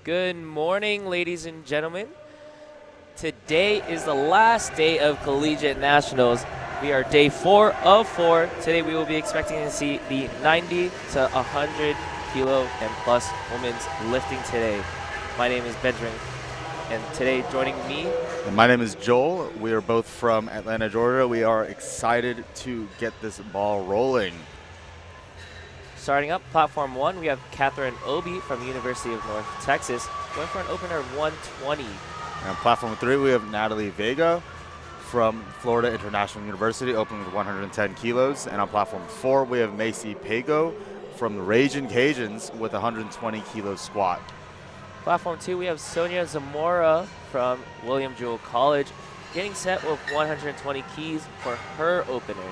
Good morning, ladies and gentlemen. Today is the last day of Collegiate Nationals. We are day 4 of 4. Today we will be expecting to see the 90 to 100 kilo and plus women's lifting today. My name is Benjamin, and today joining me. And my name is Joel. We are both from Atlanta, Georgia. We are excited to get this ball rolling. Starting up, platform 1, we have Catherine Obi from the University of North Texas, going for an opener of 120. And on platform 3, we have Natalie Vega from Florida International University, opening with 110 kilos. And on platform 4, we have Macy Pago from the Ragin' Cajuns with 120 kilo squat. Platform 2, we have Sonia Zamora from William Jewell College, getting set with 120 keys for her opener.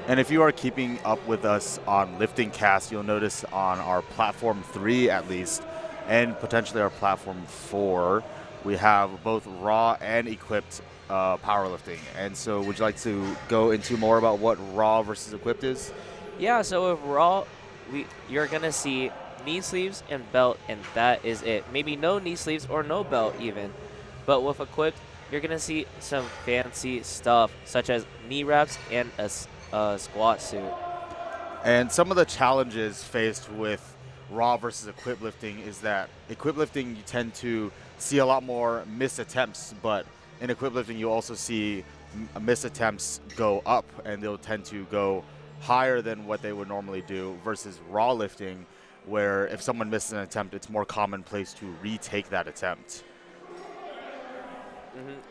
And if you are keeping up with us on LiftingCast, you'll notice on our platform 3 at least, and potentially our platform 4, we have both raw and equipped powerlifting. And so would you like to go into more about what raw versus equipped is? Yeah, so with raw, you're going to see knee sleeves and belt, and that is it. Maybe no knee sleeves or no belt even. But with equipped, you're going to see some fancy stuff, such as knee wraps and a squat suit. And some of the challenges faced with raw versus equipped lifting is that equipped lifting you tend to see a lot more missed attempts, but in equipped lifting you also see missed attempts go up, and they'll tend to go higher than what they would normally do, versus raw lifting where if someone misses an attempt, it's more commonplace to retake that attempt.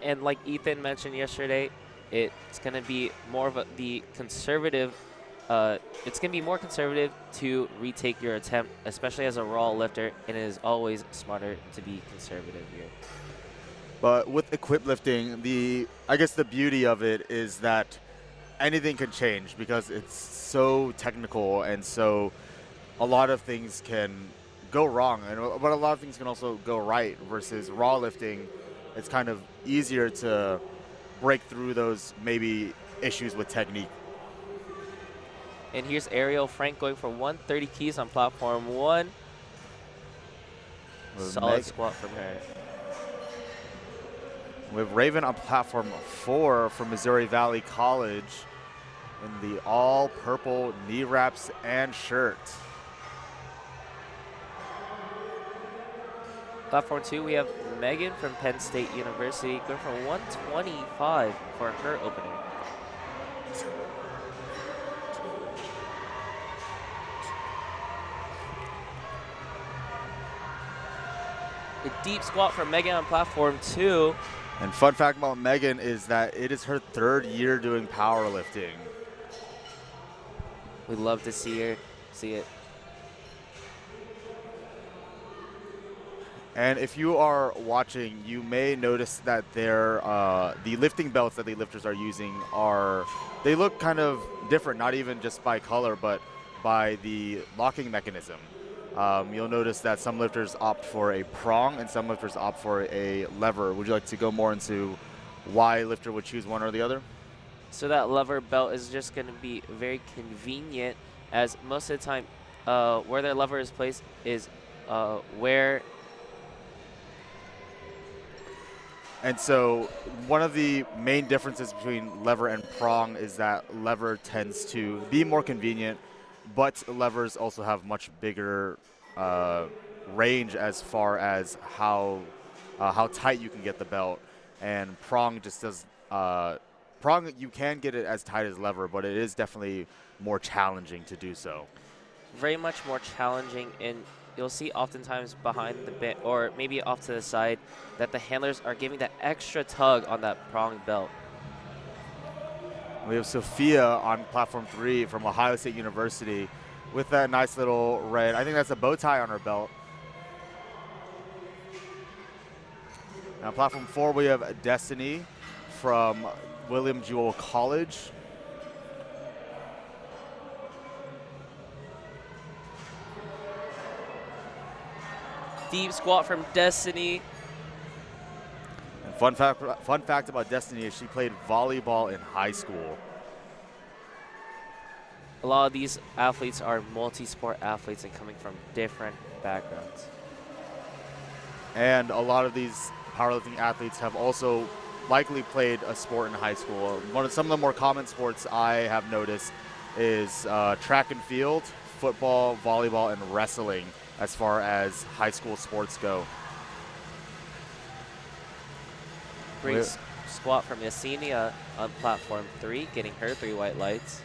And like Ethan mentioned yesterday, it's going to be more of the conservative. It's going to be more conservative to retake your attempt, especially as a raw lifter, and it is always smarter to be conservative here. But with equipped lifting, I guess the beauty of it is that anything can change because it's so technical, and so a lot of things can go wrong, but a lot of things can also go right, versus raw lifting. It's kind of easier to break through those maybe issues with technique. And here's Ariel Frank going for 130 keys on platform 1. Solid squat from her. We have Raven on platform 4 from Missouri Valley College in the all-purple knee wraps and shirt. Platform 2, we have Megan from Penn State University going for 125 for her opener. A deep squat from Megan on platform 2. And fun fact about Megan is that it is her 3rd year doing powerlifting. We'd love to see it. And if you are watching, you may notice that the lifting belts that the lifters are using they look kind of different, not even just by color, but by the locking mechanism. You'll notice that some lifters opt for a prong and some lifters opt for a lever. Would you like to go more into why a lifter would choose one or the other? So that lever belt is just going to be very convenient, as most of the time where their lever is placed is where. And so one of the main differences between lever and prong is that lever tends to be more convenient, but levers also have much bigger range as far as how tight you can get the belt. And prong just does prong, you can get it as tight as lever, but it is definitely more challenging to do so. Very much more challenging, and you'll see oftentimes behind the bit or maybe off to the side that the handlers are giving that extra tug on that prong belt. We have Sophia on platform 3 from Ohio State University with that nice little red, I think that's a bow tie on her belt. Now platform 4, we have Destiny from William Jewell College. Deep squat from Destiny. And fun fact about Destiny is she played volleyball in high school. A lot of these athletes are multi-sport athletes and coming from different backgrounds. And a lot of these powerlifting athletes have also likely played a sport in high school. Some of the more common sports I have noticed is track and field, football, volleyball, and wrestling as far as high school sports go. Great squat from Yesenia on platform 3, getting her 3 white lights.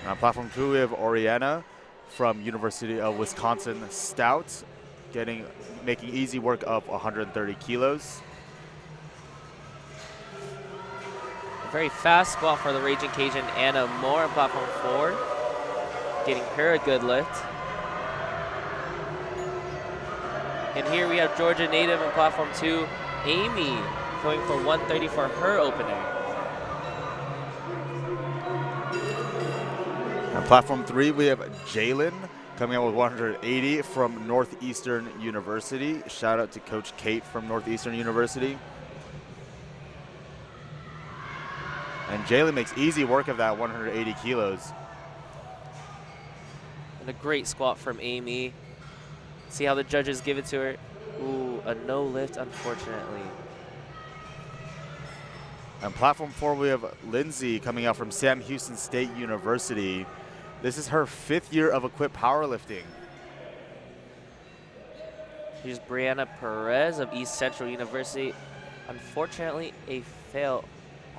And on platform 2, we have Oriana from University of Wisconsin Stout, making easy work of 130 kilos. A very fast squat for the Raging Cajun Anna Moore on platform 4, getting her a good lift. And here we have Georgia native on platform 2, Amy, going for 130 for her opening. On platform 3, we have Jalen coming out with 180 from Northeastern University. Shout out to Coach Kate from Northeastern University. And Jalen makes easy work of that 180 kilos. And a great squat from Amy. See how the judges give it to her. Ooh, a no lift, unfortunately. On platform 4, we have Lindsay coming out from Sam Houston State University. This is her 5th year of equipped powerlifting. Here's Brianna Perez of East Central University. Unfortunately, a fail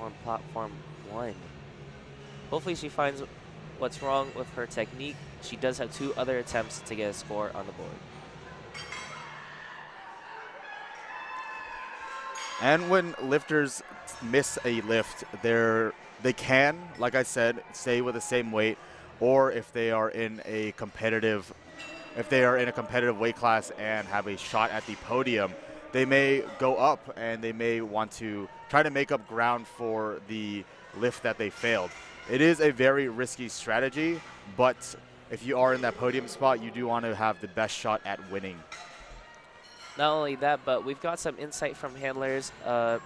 on platform 1. Hopefully she finds what's wrong with her technique. She does have 2 other attempts to get a score on the board. And when lifters miss a lift, they can, like I said, stay with the same weight, or if they are in a competitive weight class and have a shot at the podium, they may go up and they may want to try to make up ground for the lift that they failed. It is a very risky strategy, but if you are in that podium spot, you do want to have the best shot at winning. Not only that, but we've got some insight from handlers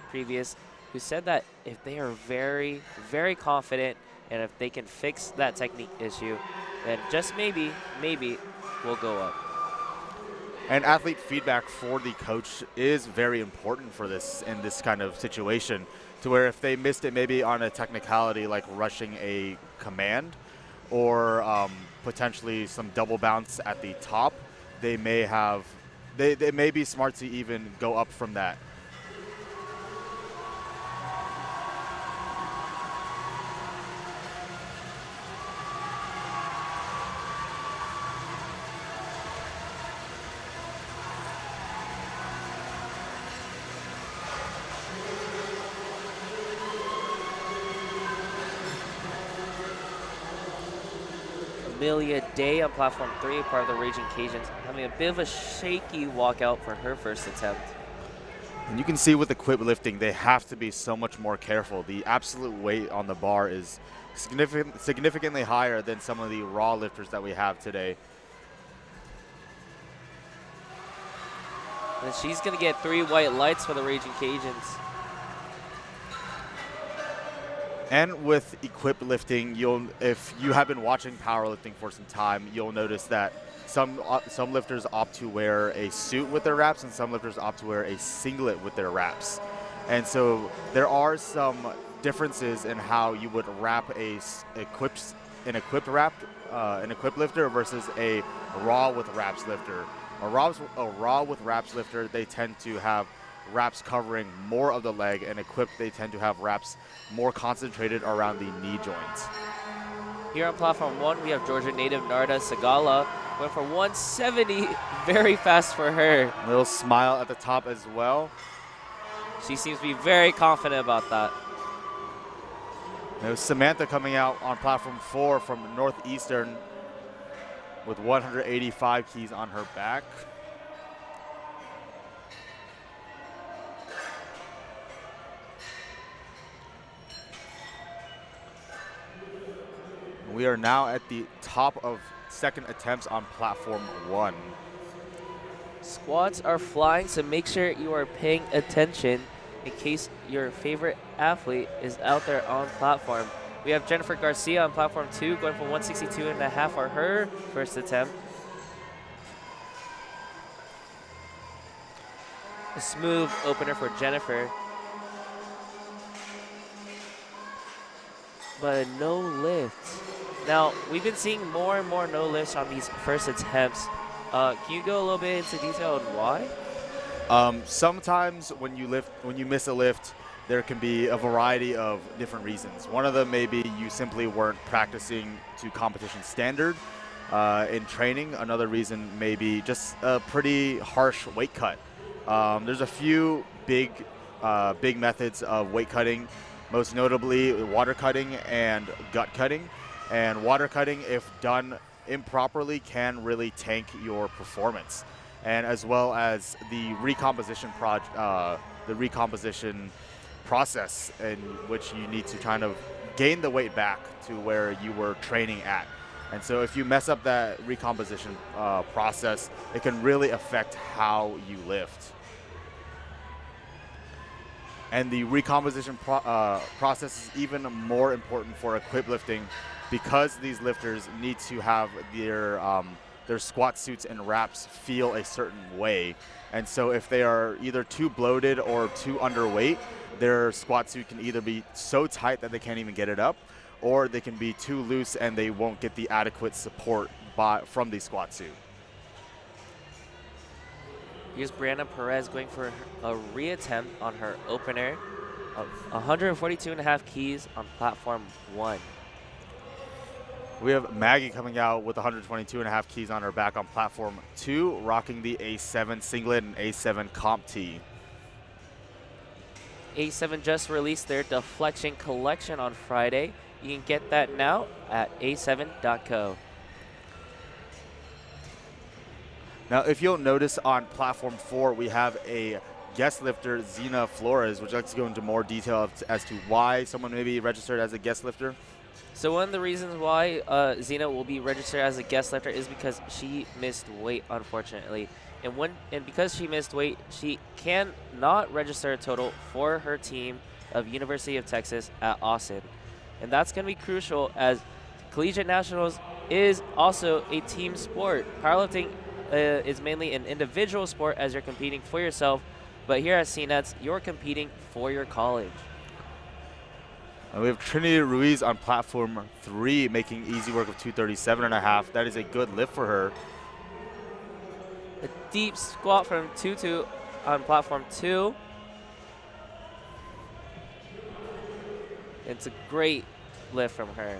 previous who said that if they are very, very confident and if they can fix that technique issue, then just maybe we'll go up. And athlete feedback for the coach is very important for this in this kind of situation, to where if they missed it maybe on a technicality like rushing a command or potentially some double bounce at the top, they may be smart to even go up from that. Amelia Day on platform 3, part of the Raging Cajuns, having a bit of a shaky walkout for her first attempt. And you can see with equipped lifting, they have to be so much more careful. The absolute weight on the bar is significantly higher than some of the raw lifters that we have today. And she's going to get 3 white lights for the Raging Cajuns. And with equipped lifting, if you have been watching powerlifting for some time, you'll notice that some lifters opt to wear a suit with their wraps and some lifters opt to wear a singlet with their wraps. And so there are some differences in how you would wrap an equipped lifter versus a raw with wraps lifter. A raw with wraps lifter, they tend to have wraps covering more of the leg, and equipped they tend to have wraps more concentrated around the knee joints. Here on platform 1, we have Georgia native Narda Sagala going for 170, very fast for her. A little smile at the top as well. She seems to be very confident about that. There's Samantha coming out on platform 4 from Northeastern with 185 keys on her back. We are now at the top of second attempts on platform 1. Squats are flying, so make sure you are paying attention in case your favorite athlete is out there on platform. We have Jennifer Garcia on platform 2 going for 162.5 for her first attempt. A smooth opener for Jennifer. But a no lift. Now, we've been seeing more and more no lifts on these first attempts. Can you go a little bit into detail on why? Sometimes when you miss a lift, there can be a variety of different reasons. One of them may be you simply weren't practicing to competition standard in training. Another reason may be just a pretty harsh weight cut. There's a few big methods of weight cutting, most notably water cutting and gut cutting. And water cutting, if done improperly, can really tank your performance. And as well as the recomposition process in which you need to kind of gain the weight back to where you were training at. And so if you mess up that recomposition process, it can really affect how you lift. And the recomposition process is even more important for equip lifting because these lifters need to have their squat suits and wraps feel a certain way. And so if they are either too bloated or too underweight, their squat suit can either be so tight that they can't even get it up, or they can be too loose and they won't get the adequate support from the squat suit. Here's Brianna Perez going for a reattempt on her opener of 142.5 keys on platform 1. We have Maggie coming out with 122.5 keys on her back on platform 2, rocking the A7 singlet and A7 comp tee. A7 just released their deflection collection on Friday. You can get that now at a7.co. Now, if you'll notice on platform 4, we have a guest lifter, Zena Flores. Would you like to go into more detail as to why someone may be registered as a guest lifter? So one of the reasons why Zena will be registered as a guest lifter is because she missed weight, unfortunately. And because she missed weight, she cannot register a total for her team of University of Texas at Austin. And that's going to be crucial as Collegiate Nationals is also a team sport. Powerlifting is mainly an individual sport as you're competing for yourself, but here at CNETS, you're competing for your college. And we have Trinity Ruiz on platform 3 making easy work of 237.5. That is a good lift for her. A deep squat from 2-2 on platform 2. It's a great lift from her.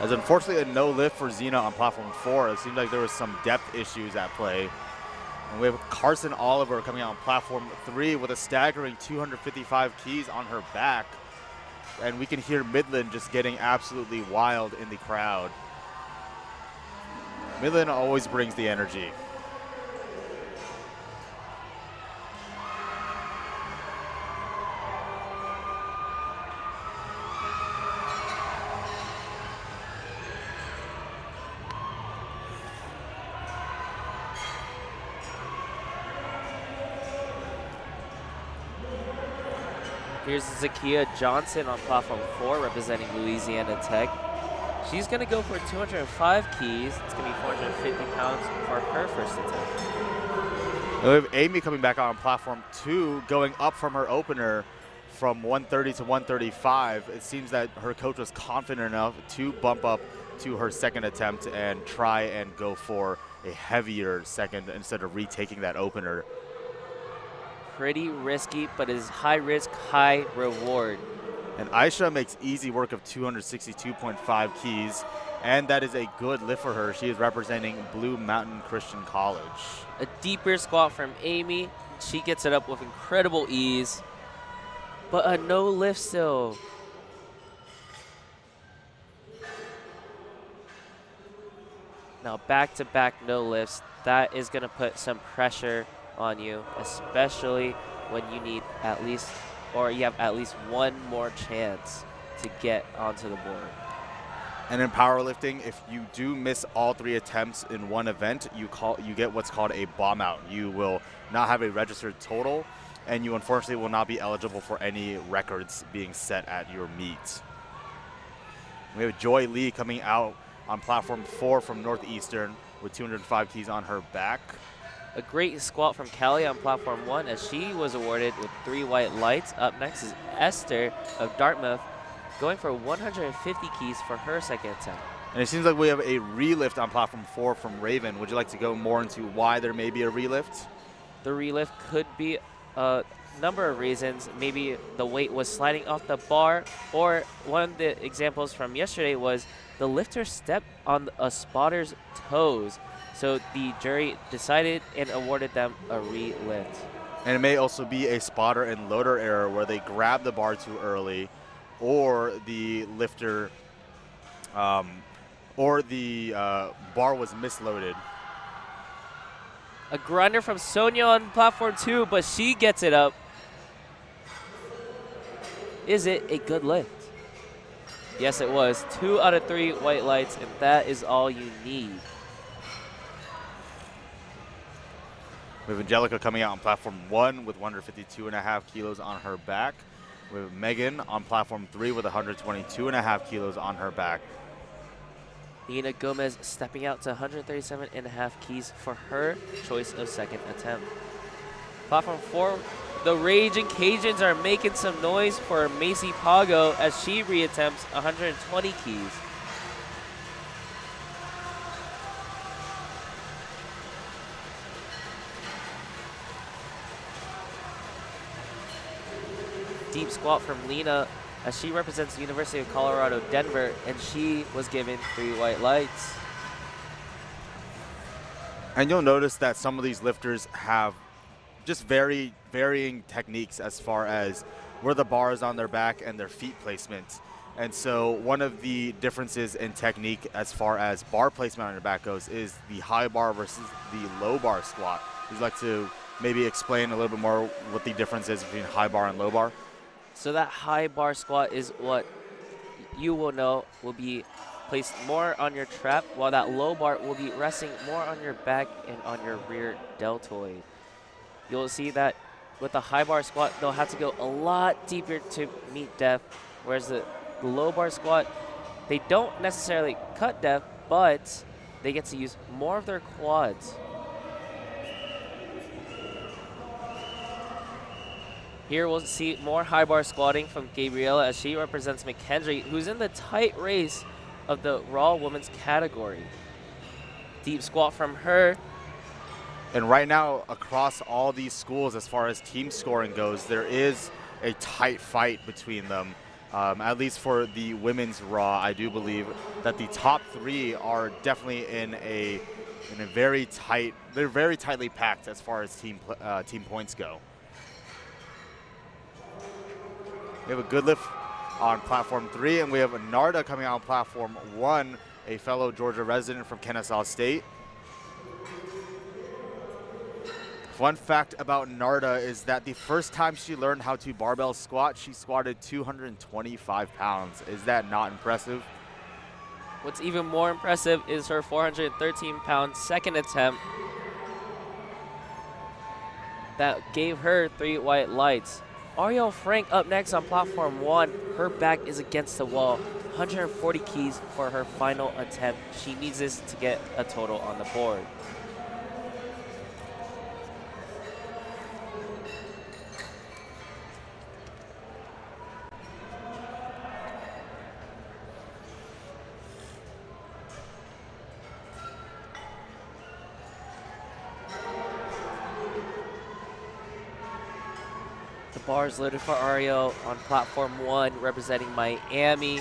As unfortunately a no lift for Zena on platform 4. It seemed like there was some depth issues at play. And we have Carson Oliver coming out on platform 3 with a staggering 255 keys on her back. And we can hear Midland just getting absolutely wild in the crowd. Midland always brings the energy. Here's Zakia Johnson on platform 4 representing Louisiana Tech. She's going to go for 205 keys. It's going to be 450 pounds for her first attempt. And we have Amy coming back on platform 2, going up from her opener from 130 to 135. It seems that her coach was confident enough to bump up to her second attempt and try and go for a heavier second instead of retaking that opener. Pretty risky, but it is high risk, high reward. And Aisha makes easy work of 262.5 keys, and that is a good lift for her. She is representing Blue Mountain Christian College. A deeper squat from Amy. She gets it up with incredible ease, but a no lift still. Now back-to-back no lifts. That is going to put some pressure on you, especially when you need at least, or you have at least one more chance to get onto the board. And in powerlifting, if you do miss all 3 attempts in one event, you get what's called a bomb out. You will not have a registered total, and you unfortunately will not be eligible for any records being set at your meet. We have Joy Lee coming out on platform 4 from Northeastern with 205 keys on her back. A great squat from Kelly on platform 1 as she was awarded with 3 white lights. Up next is Esther of Dartmouth going for 150 keys for her second attempt. And it seems like we have a relift on platform 4 from Raven. Would you like to go more into why there may be a relift? The relift could be a number of reasons. Maybe the weight was sliding off the bar, or one of the examples from yesterday was the lifter stepped on a spotter's toes. So the jury decided and awarded them a relift. And it may also be a spotter and loader error where they grab the bar too early, or the lifter, or the bar was misloaded. A grinder from Sonia on platform 2, but she gets it up. Is it a good lift? Yes, it was. 2 out of 3 white lights, and that is all you need. We have Angelica coming out on platform 1 with 152.5 kilos on her back. We have Megan on platform 3 with 122.5 kilos on her back. Nina Gomez stepping out to 137.5 keys for her choice of second attempt. Platform 4, the Raging Cajuns are making some noise for Macy Pago as she reattempts 120 keys. Deep squat from Lena as she represents the University of Colorado, Denver, and she was given 3 white lights. And you'll notice that some of these lifters have just very varying techniques as far as where the bar is on their back and their feet placement. And so one of the differences in technique as far as bar placement on your back goes is the high bar versus the low bar squat. Would you like to maybe explain a little bit more what the difference is between high bar and low bar? So that high bar squat is what you will know will be placed more on your trap, while that low bar will be resting more on your back and on your rear deltoid. You'll see that with the high bar squat, they'll have to go a lot deeper to meet depth, whereas the low bar squat, they don't necessarily cut depth, but they get to use more of their quads. Here we'll see more high bar squatting from Gabriela as she represents McKendry, who's in the tight race of the Raw Women's category. Deep squat from her. And right now, across all these schools, as far as team scoring goes, there is a tight fight between them. At least for the women's Raw, I do believe that the top 3 are definitely in a very tight. They're very tightly packed as far as team points go. We have a good lift on platform 3, and we have Narda coming out on platform 1, a fellow Georgia resident from Kennesaw State. Fun fact about Narda is that the first time she learned how to barbell squat, she squatted 225 pounds. Is that not impressive? What's even more impressive is her 413-pound second attempt that gave her 3 white lights. Ariel Frank up next on platform 1. Her back is against the wall. 140 keys for her final attempt. She needs this to get a total on the board. Bars loaded for Ariel on platform 1, representing Miami.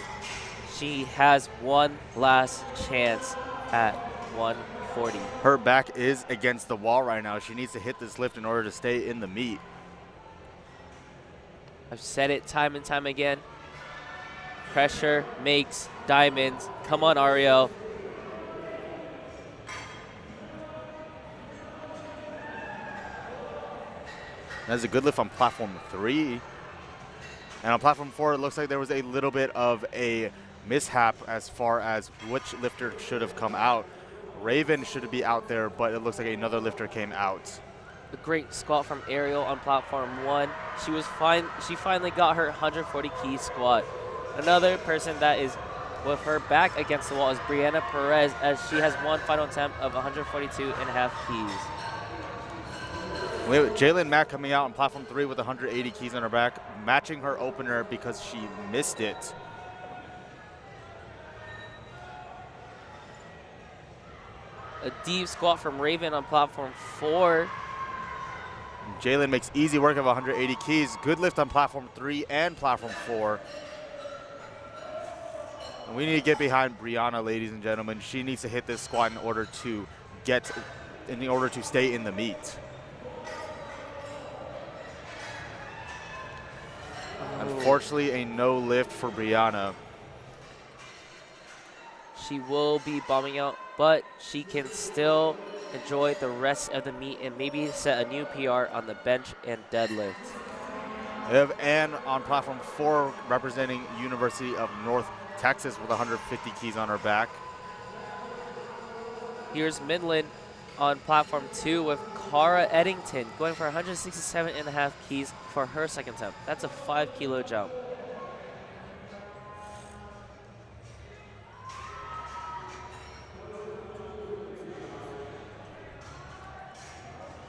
She has one last chance at 140. Her back is against the wall right now. She needs to hit this lift in order to stay in the meet. I've said it time and time again. Pressure makes diamonds. Come on, Ariel. That's a good lift on platform 3. And on platform 4, it looks like there was a little bit of a mishap as far as which lifter should have come out. Raven should be out there, but it looks like another lifter came out. A great squat from Ariel on platform 1. She finally got her 140 key squat. Another person that is with her back against the wall is Brianna Perez, as she has one final attempt of 142.5 keys. We have Jalen Mack coming out on platform 3 with 180 keys on her back, matching her opener because she missed it. A deep squat from Raven on platform 4. Jalen makes easy work of 180 keys. Good lift on platform 3 and platform 4. And we need to get behind Brianna, ladies and gentlemen. She needs to hit this squat in order to stay in the meet. Unfortunately, a no lift for Brianna. She will be bombing out, but she can still enjoy the rest of the meet and maybe set a new PR on the bench and deadlift. We have Ann on platform 4 representing University of North Texas with 150 keys on her back. Here's Midland on platform 2 with Cara Eddington going for 167.5 keys for her second attempt. That's a 5-kilo jump.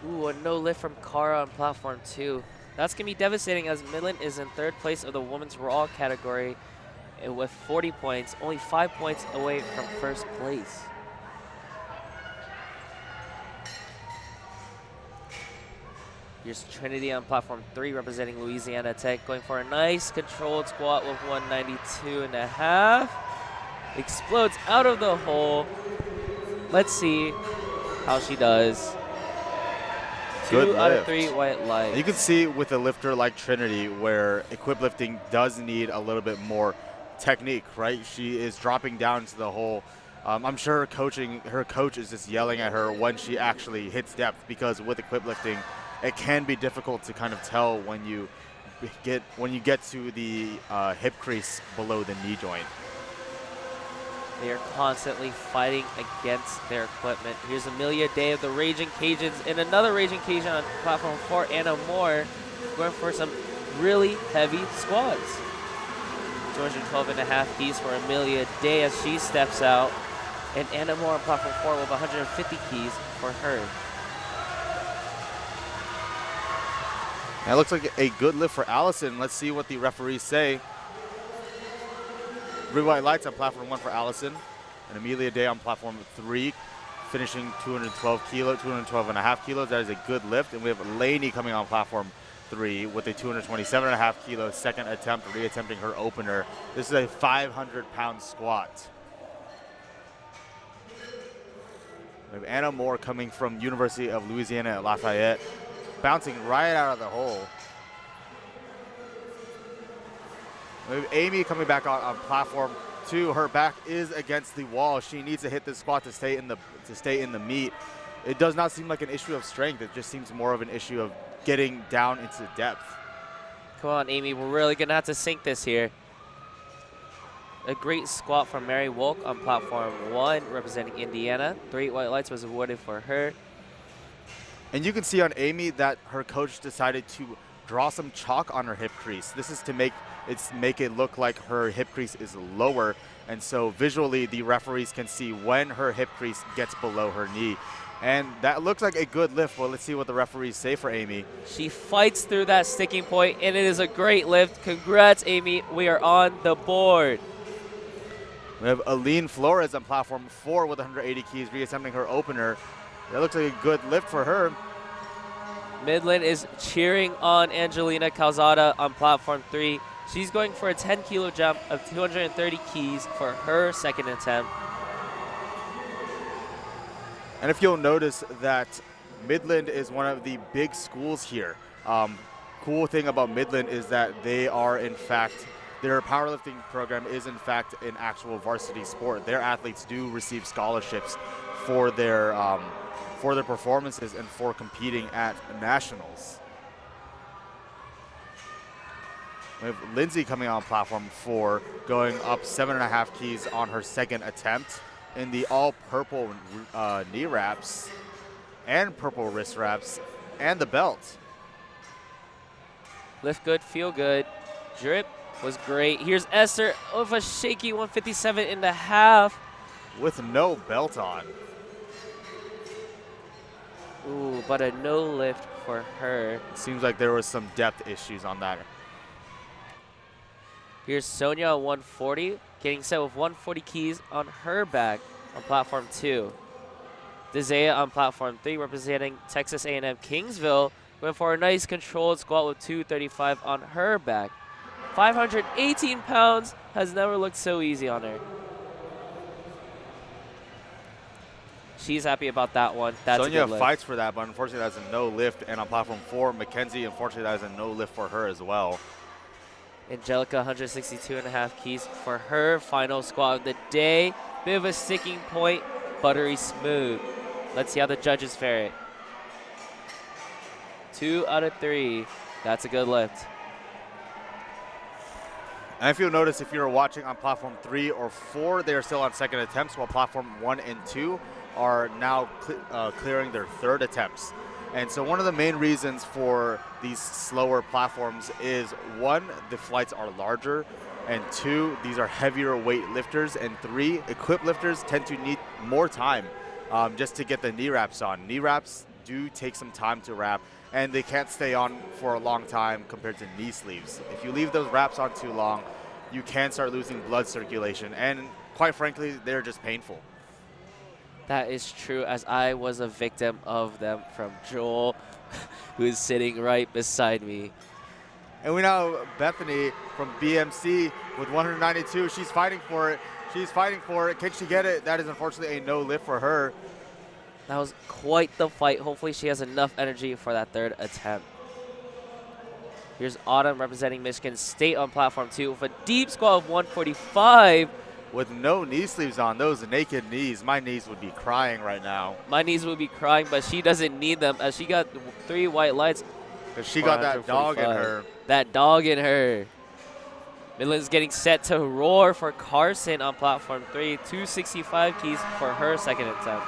Ooh, a no lift from Cara on platform 2. That's going to be devastating, as Midland is in 3rd place of the women's raw category with 40 points, only 5 points away from 1st place. Here's Trinity on platform 3 representing Louisiana Tech, going for a nice controlled squat with 192.5. Explodes out of the hole. Let's see how she does. Good 2 out of lift. 3 white lights. You can see with a lifter like Trinity where equip lifting does need a little bit more technique, right? She is dropping down into the hole. I'm sure her coach is just yelling at her when she actually hits depth, because with equip lifting, it can be difficult to kind of tell when you get to the hip crease below the knee joint. They are constantly fighting against their equipment. Here's Amelia Day of the Raging Cajuns and another Raging Cajun on platform 4, Anna Moore, going for some really heavy squats. 212.5 keys for Amelia Day as she steps out, and Anna Moore on platform 4 with 150 keys for her. That looks like a good lift for Allison. Let's see what the referees say. 3 white lights on platform 1 for Allison, and Amelia Day on platform 3, finishing 212.5 kilos. That is a good lift. And we have Lainey coming on platform 3 with a 227.5 kilo second attempt, reattempting her opener. This is a 500-pound squat. We have Anna Moore coming from University of Louisiana at Lafayette, bouncing right out of the hole. We have Amy coming back on platform 2. Her back is against the wall. She needs to hit this squat to stay in the meet. It does not seem like an issue of strength. It just seems more of an issue of getting down into depth. Come on, Amy. We're really going to have to sink this here. A great squat from Mary Wolk on platform 1, representing Indiana. 3 white lights was awarded for her. And you can see on Amy that her coach decided to draw some chalk on her hip crease. This is to make it look like her hip crease is lower, and so visually the referees can see when her hip crease gets below her knee. And that looks like a good lift. Well, let's see what the referees say for Amy. She fights through that sticking point, and it is a great lift. Congrats, Amy. We are on the board. We have Aline Flores on platform 4 with 180 keys, reassembling her opener. That looks like a good lift for her. Midland is cheering on Angelina Calzada on platform 3. She's going for a 10-kilo jump of 230 keys for her second attempt. And if you'll notice that Midland is one of the big schools here. Cool thing about Midland is that they are, in fact, their powerlifting program is, in fact, an actual varsity sport. Their athletes do receive scholarships for their performances and for competing at nationals. We have Lindsay coming on platform 4, going up 7.5 keys on her second attempt in the all-purple knee wraps and purple wrist wraps and the belt. Lift good, feel good. Drip was great. Here's Esther with a shaky 157.5. With no belt on. Ooh, but a no lift for her. Seems like there was some depth issues on that. Here's Sonia on 140, getting set with 140 keys on her back on platform 2. Desea on platform 3, representing Texas A&M Kingsville, went for a nice controlled squat with 235 on her back. 518 pounds has never looked so easy on her. She's happy about that one. That's Sonia a good lift. fights for that, but unfortunately that's a no lift. And on platform 4, Mackenzie, unfortunately that is a no lift for her as well. Angelica, 162.5 keys for her final squat of the day. Bit of a sticking point, buttery smooth. Let's see how the judges fare it. 2 out of 3. That's a good lift. And if you'll notice, if you're watching on platform 3 or 4, they are still on second attempts, while platform 1 and 2 are now clearing their third attempts. And so one of the main reasons for these slower platforms is 1, the flights are larger, and 2, these are heavier weight lifters, and 3, equipped lifters tend to need more time just to get the knee wraps on. Knee wraps do take some time to wrap, and they can't stay on for a long time compared to knee sleeves. If you leave those wraps on too long, you can start losing blood circulation, and quite frankly, they're just painful. That is true, as I was a victim of them from Joel, who is sitting right beside me. And we now have Bethany from BMC with 192. She's fighting for it. She's fighting for it. Can she get it? That is unfortunately a no lift for her. That was quite the fight. Hopefully she has enough energy for that third attempt. Here's Autumn representing Michigan State on platform 2 with a deep squat of 145. With no knee sleeves on, those naked knees, my knees would be crying right now. My knees would be crying, but she doesn't need them as she got 3 white lights. Because she got that dog in her. That dog in her. Midland's getting set to roar for Carson on platform 3. 265 keys for her second attempt.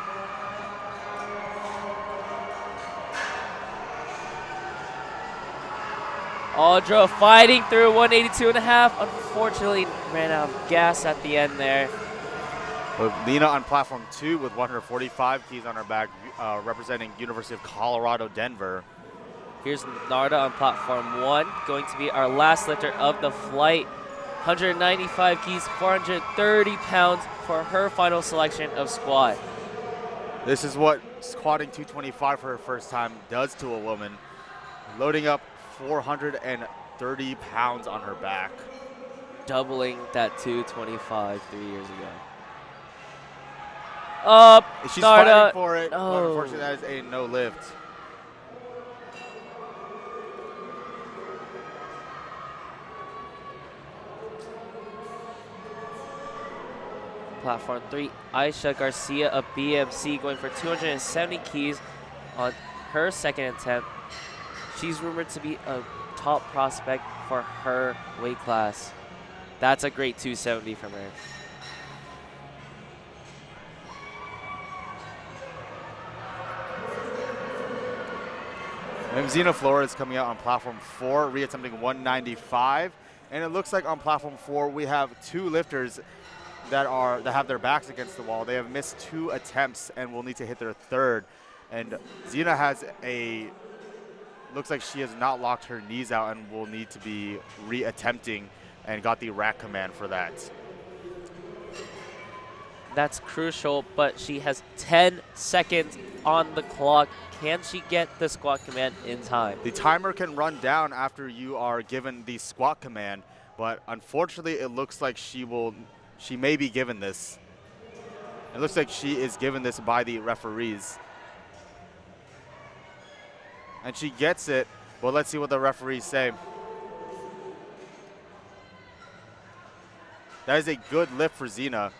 Audra fighting through 182.5. Unfortunately, ran out of gas at the end there. With Lena on platform 2 with 145 keys on her back, representing University of Colorado, Denver. Here's Narda on platform 1, going to be our last lifter of the flight. 195 keys, 430 pounds for her final selection of squat. This is what squatting 225 for her first time does to a woman. Loading up 430 pounds on her back. Doubling that 225 3 years ago. Up, She's Narda. fighting for it, Oh. but unfortunately that is a no lift. Platform 3, Aisha Garcia of BMC going for 270 keys on her second attempt. She's rumored to be a top prospect for her weight class. That's a great 270 from her. And Zena Flores coming out on platform 4, reattempting 195. And it looks like on platform 4 we have 2 lifters that have their backs against the wall. They have missed 2 attempts and will need to hit their third. And Zena looks like she has not locked her knees out and will need to be reattempting and got the rack command for that. That's crucial, but she has 10 seconds on the clock. Can she get the squat command in time? The timer can run down after you are given the squat command, but unfortunately it looks like she may be given this. It looks like she is given this by the referees. And she gets it, but let's see what the referees say. That is a good lift for Zena.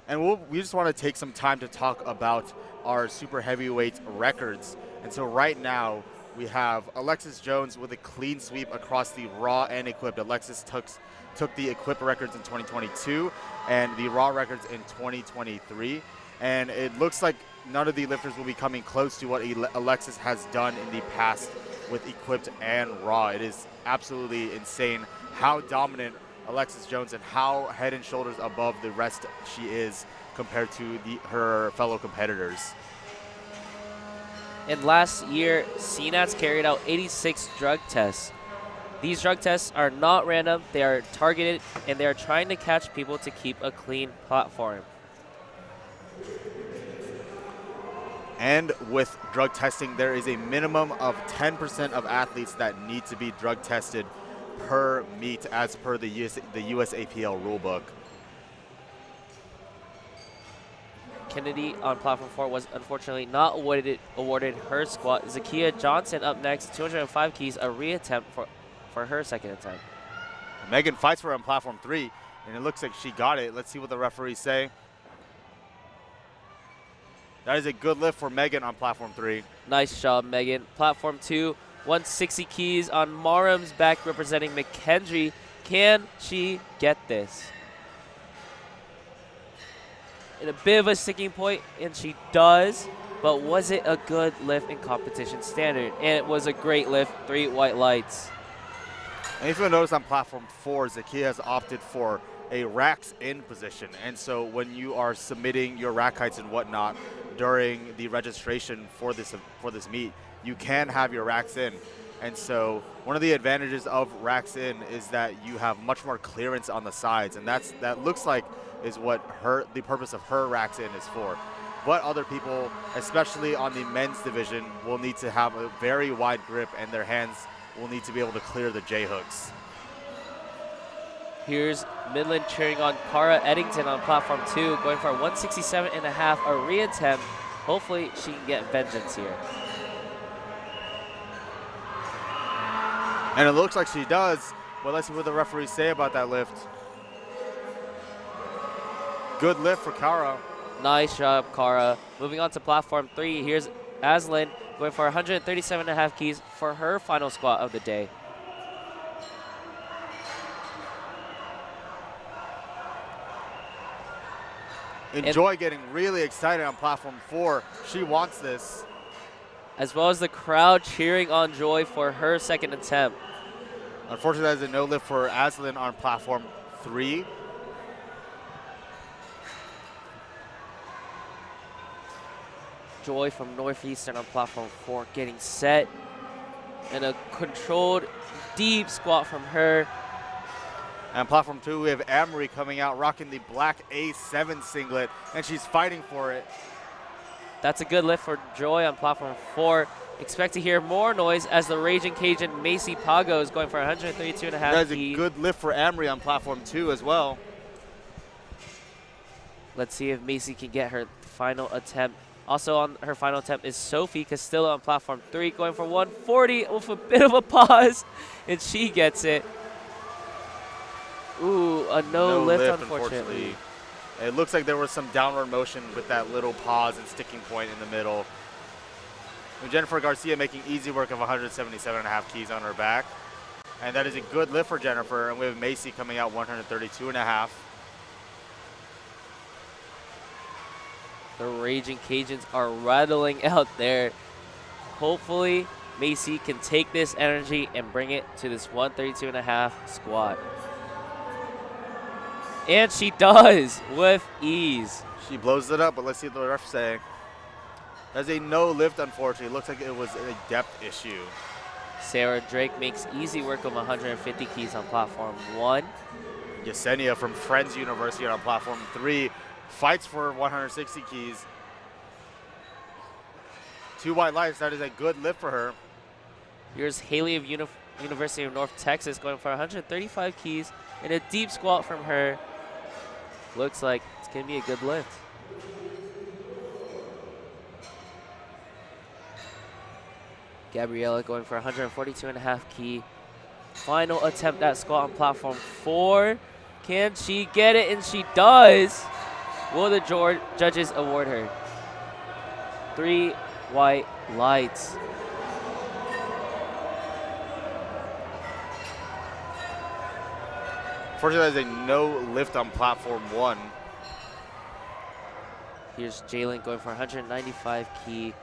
And we just want to take some time to talk about our super heavyweight records. And so right now we have Alexis Jones with a clean sweep across the raw and equipped. Alexis took the equipped records in 2022 and the raw records in 2023. And it looks like none of the lifters will be coming close to what Alexis has done in the past with equipped and raw. It is absolutely insane how dominant Alexis Jones and how head and shoulders above the rest she is compared to her fellow competitors. And last year, CNATS carried out 86 drug tests. These drug tests are not random, they are targeted, and they are trying to catch people to keep a clean platform. And with drug testing, there is a minimum of 10% of athletes that need to be drug tested per meet as per the USAPL rulebook. Kennedy on platform 4 was unfortunately not awarded her squat. Zakia Johnson up next, 205 keys, a reattempt for her second attempt. Megan fights for her on platform 3, and it looks like she got it. Let's see what the referees say. That is a good lift for Megan on platform 3. Nice job, Megan. Platform 2, 160 keys on Marham's back representing McKendry. Can she get this? And a bit of a sticking point, and she does, but was it a good lift in competition standard? And it was a great lift, 3 white lights. And if you'll notice on platform 4, Zakia has opted for a racks in position. And so when you are submitting your rack heights and whatnot during the registration for this meet, you can have your racks in. And so one of the advantages of racks in is that you have much more clearance on the sides, and that looks like is what the purpose of her racks in is for. But other people, especially on the men's division, will need to have a very wide grip, and their hands will need to be able to clear the J hooks. Here's Midland cheering on Cara Eddington on platform 2, going for a 167.5, a reattempt. Hopefully she can get vengeance here. And it looks like she does. Well, let's see what the referees say about that lift. Good lift for Cara. Nice job, Cara. Moving on to platform 3, here's Aslan going for 137.5 keys for her final squat of the day. Enjoy getting really excited on platform 4. She wants this. As well as the crowd cheering on Joy for her second attempt. Unfortunately, that is a no lift for Aslan on platform 3. Joy from Northeastern on platform 4 getting set. And a controlled deep squat from her. And platform 2, we have Amory coming out rocking the black A7 singlet, and she's fighting for it. That's a good lift for Joy on platform 4. Expect to hear more noise as the Raging Cajun Macy Pago is going for 132.5 That is keys. a good lift for Amory on platform 2 as well. Let's see if Macy can get her final attempt. Also on her final attempt is Sophie Castillo on platform 3, going for 140 with a bit of a pause, and she gets it. Ooh, a no lift, unfortunately. It looks like there was some downward motion with that little pause and sticking point in the middle. And Jennifer Garcia making easy work of 177.5 keys on her back. And that is a good lift for Jennifer. And we have Macy coming out 132.5. The Raging Cajuns are rattling out there. Hopefully, Macy can take this energy and bring it to this 132.5 squat. And she does with ease. She blows it up, but let's see what the refs say. That's a no lift, unfortunately. It looks like it was a depth issue. Sarah Drake makes easy work of 150 keys on platform 1. Yesenia from Friends University on platform 3 fights for 160 keys. 2 white lights, that is a good lift for her. Here's Haley of University of North Texas going for 135 keys and a deep squat from her. Looks like it's going to be a good lift. Gabriella going for 142.5 key. Final attempt at squat on platform 4. Can she get it? And she does. Will the judges award her 3 white lights? Fortunately, there's a no lift on platform 1. Here's Jalen going for 195 key.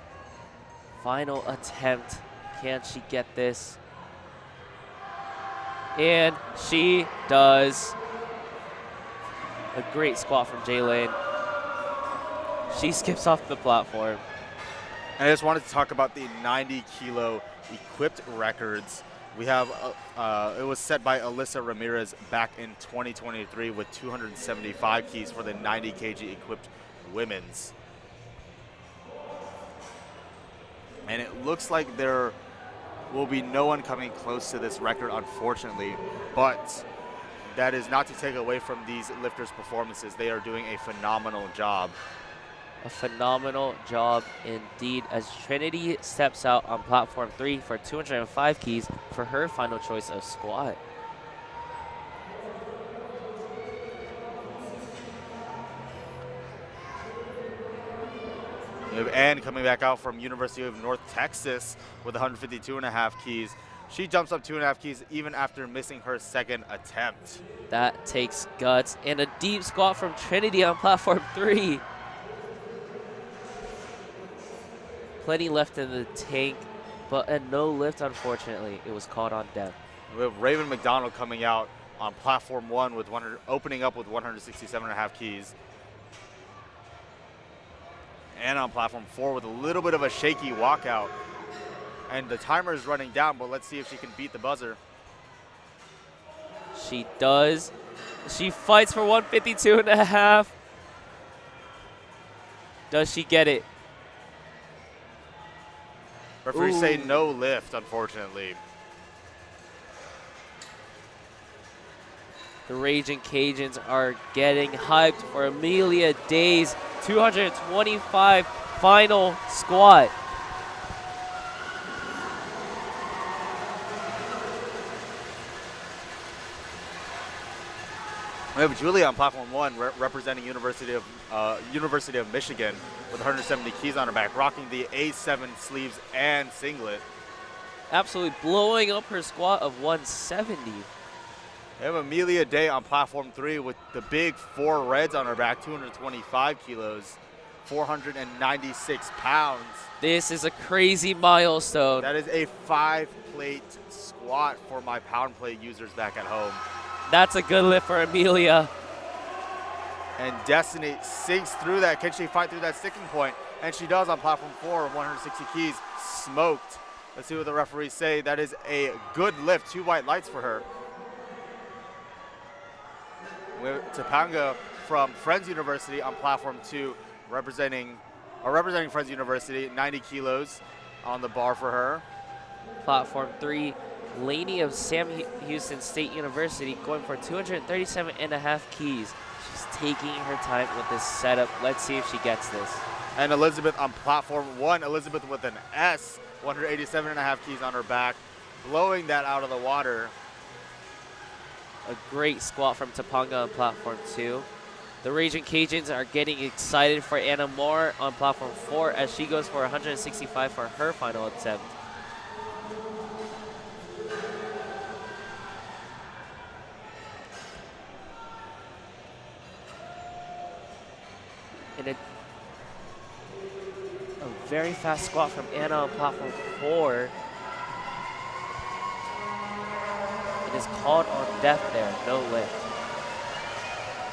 Final attempt. Can she get this? And she does a great squat from Jaylane. She skips off the platform. And I just wanted to talk about the 90 kilo equipped records. We have, it was set by Alyssa Ramirez back in 2023 with 275 keys for the 90 kg equipped women's. And it looks like there will be no one coming close to this record, unfortunately, but that is not to take away from these lifters' performances. They are doing a phenomenal job. A phenomenal job indeed as Trinity steps out on platform 3 for 205 keys for her final choice of squat. We have Ann coming back out from University of North Texas with 152.5 keys. She jumps up 2.5 keys even after missing her second attempt. That takes guts, and a deep squat from Trinity on platform 3. Plenty left in the tank, but a no lift, unfortunately. It was caught on deck. We have Raven McDonald coming out on platform 1 with opening up with 167.5 keys. And on platform 4 with a little bit of a shaky walkout. And the timer is running down, but let's see if she can beat the buzzer. She does. She fights for 152.5. Does she get it? Referees say no lift, unfortunately. The Raging Cajuns are getting hyped for Amelia Day's 225 final squat. We have Julie on platform 1 representing University of Michigan with 170 keys on her back, rocking the A7 sleeves and singlet. Absolutely blowing up her squat of 170. We have Amelia Day on platform 3 with the big 4 reds on her back, 225 kilos, 496 pounds. This is a crazy milestone. That is a 5-plate squat for my pound plate users back at home. That's a good lift for Amelia. And Destiny sinks through that. Can she fight through that sticking point? And she does on platform 4, 160 keys, smoked. Let's see what the referees say. That is a good lift, 2 white lights for her. We have Topanga from Friends University on platform 2, representing Friends University, 90 kilos on the bar for her. Platform 3, Laney of Sam Houston State University going for 237.5 keys. She's taking her time with this setup. Let's see if she gets this. And Elizabeth on platform 1, Elizabeth with an S, 187.5 keys on her back, blowing that out of the water. A great squat from Topanga on platform 2. The Raging Cajuns are getting excited for Anna Moore on platform 4 as she goes for 165 for her final attempt. And a very fast squat from Anna on platform 4. It is called on death there, no lift.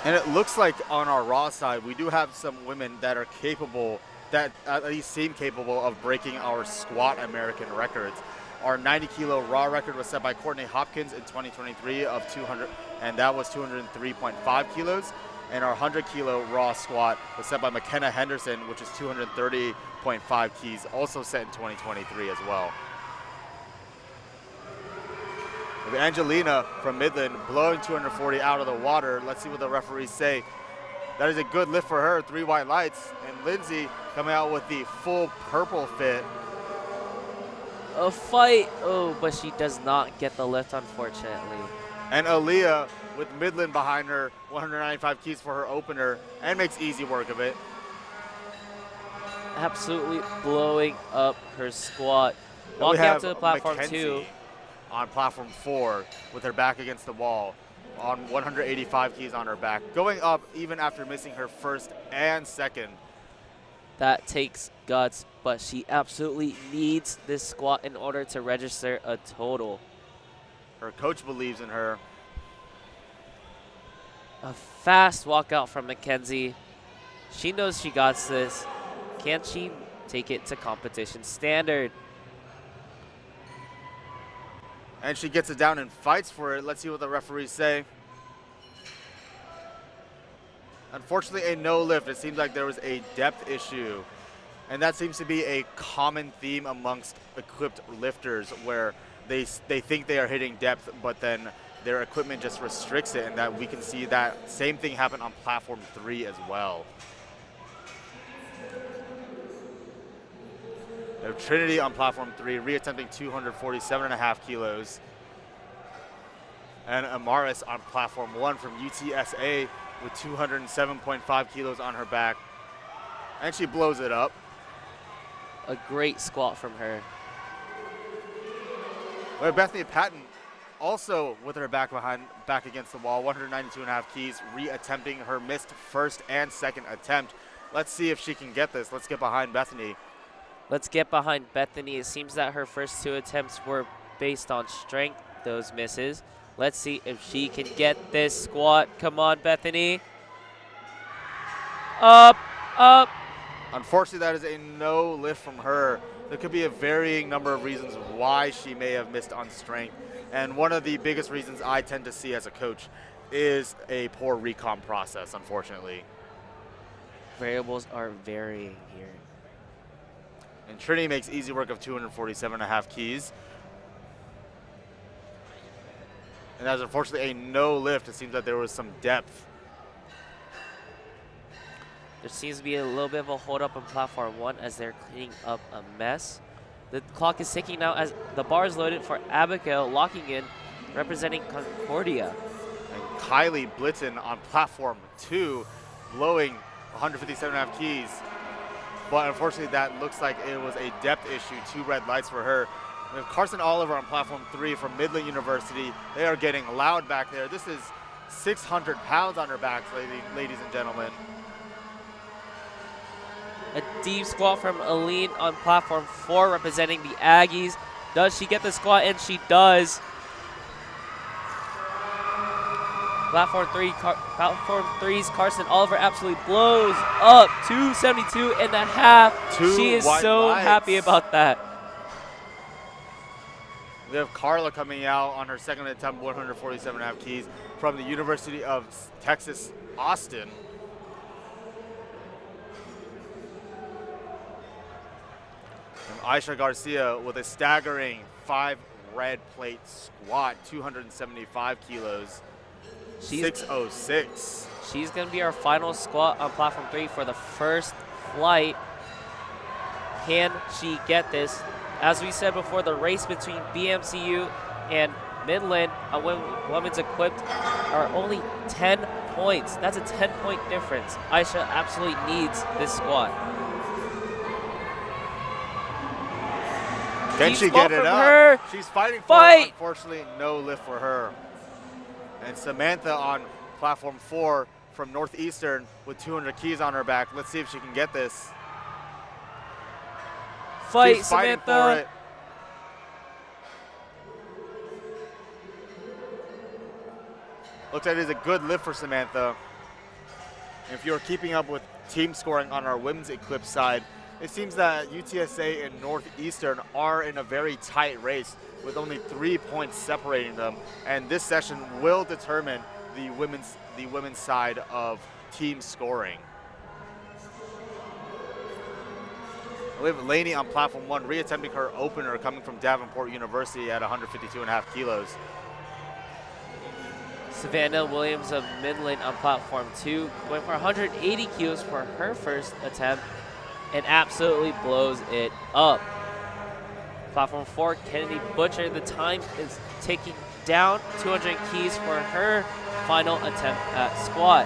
And it looks like on our Raw side, we do have some women that are capable, that at least seem capable of breaking our squat American records. Our 90 kilo Raw record was set by Courtney Hopkins in 2023 of 200, and that was 203.5 kilos. And our 100 kilo Raw squat was set by McKenna Henderson, which is 230.5 keys, also set in 2023 as well. With Angelina from Midland blowing 240 out of the water. Let's see what the referees say. That is a good lift for her, 3 white lights. And Lindsay coming out with the full purple fit. A fight, oh, but she does not get the lift, unfortunately. And Aaliyah with Midland behind her, 195 keys for her opener, and makes easy work of it. Absolutely blowing up her squat. Walking out to the platform Mackenzie 2. On platform 4 with her back against the wall on 185 keys on her back, going up even after missing her first and second. That takes guts, but she absolutely needs this squat in order to register a total. Her coach believes in her. A fast walkout from Mackenzie. She knows she got this. Can she take it to competition standard? And she gets it down and fights for it. Let's see what the referees say. Unfortunately, a no lift. It seems like there was a depth issue. And that seems to be a common theme amongst equipped lifters, where they think they are hitting depth, but then their equipment just restricts it, and that we can see that same thing happen on platform 3 as well. We have Trinity on platform 3, reattempting 247.5 kilos. And Amaris on platform 1 from UTSA with 207.5 kilos on her back. And she blows it up. A great squat from her. We have Bethany Patton also with her back against the wall, 192.5 keys, reattempting her missed first and second attempt. Let's see if she can get this. Let's get behind Bethany. Let's get behind Bethany. It seems that her first 2 attempts were based on strength, those misses. Let's see if she can get this squat. Come on, Bethany. Up, up. Unfortunately, that is a no lift from her. There could be a varying number of reasons why she may have missed on strength. And one of the biggest reasons I tend to see as a coach is a poor recon process, unfortunately. Variables are varying here. And Trinity makes easy work of 247.5 keys. And that's unfortunately a no lift. It seems that there was some depth. There seems to be a little bit of a hold up on platform 1 as they're cleaning up a mess. The clock is ticking now as the bar is loaded for Abigail locking in, representing Concordia. And Kylie Blitten on platform 2, blowing 157.5 keys. But unfortunately, that looks like it was a depth issue. 2 red lights for her. We have Carson Oliver on platform 3 from Midland University. They are getting loud back there. This is 600 pounds on her back, ladies and gentlemen. A deep squat from Aline on platform 4, representing the Aggies. Does she get the squat? And she does. Platform 3's Carson Oliver absolutely blows up 272.5. She is so happy about that. We have Carla coming out on her second attempt, 147.5 keys from the University of Texas, Austin. And Aisha Garcia with a staggering 5 red plate squat, 275 kilos, 606. She's going to be our final squat on platform 3 for the first flight. Can she get this? As we said before, the race between BMCU and Midland on women's equipped are only 10 points. That's a 10-point difference. Aisha absolutely needs this squat. Can she get it up? She's fighting for it. Unfortunately, no lift for her. And Samantha on platform 4 from Northeastern with 200 keys on her back. Let's see if she can get this. Fight, She's fighting Samantha. for it. Looks like it is a good lift for Samantha. If you're keeping up with team scoring on our women's equipped side, it seems that UTSA and Northeastern are in a very tight race with only 3 points separating them. And this session will determine the women's side of team scoring. We have Laney on platform 1, reattempting her opener coming from Davenport University at 152.5 kilos. Savannah Williams of Midland on platform 2, going for 180 kilos for her first attempt and absolutely blows it up. Platform 4, Kennedy Butcher, the time is ticking down, 200 keys for her final attempt at squat.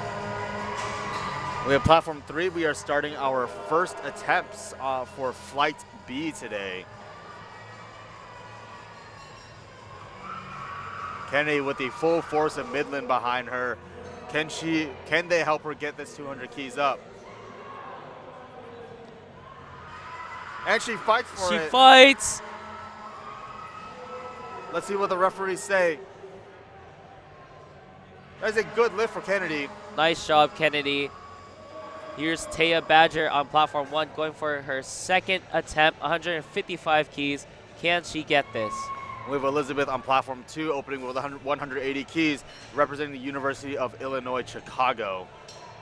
We have platform 3. We are starting our first attempts for flight B today. Kennedy with the full force of Midland behind her. Can they help her get this 200 keys up? And she fights for it. She fights. Let's see what the referees say. That's a good lift for Kennedy. Nice job, Kennedy. Here's Taya Badger on platform 1 going for her second attempt, 155 keys. Can she get this? We have Elizabeth on platform 2 opening with 180 keys, representing the University of Illinois, Chicago.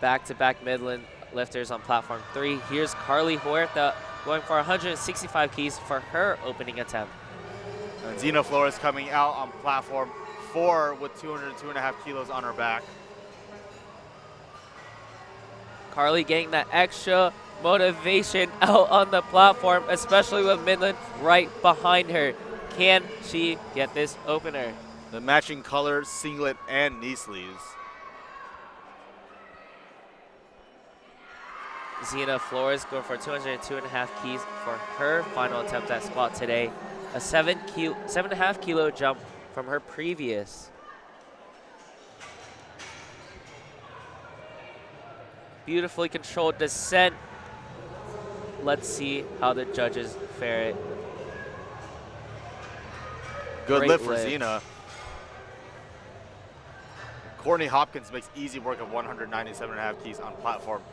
Back-to-back Midland lifters on platform 3. Here's Carly Huerta going for 165 keys for her opening attempt. And Zena Flores coming out on platform 4 with 202.5 kilos on her back. Carly getting that extra motivation out on the platform, especially with Midland right behind her. Can she get this opener? The matching color, singlet, and knee sleeves. Zena Flores going for 202.5 keys for her final attempt at squat today. A 7.5 kilo jump from her previous. Beautifully controlled descent. Let's see how the judges fare it. Good Great lift for Zena. Courtney Hopkins makes easy work of 197.5 keys on platform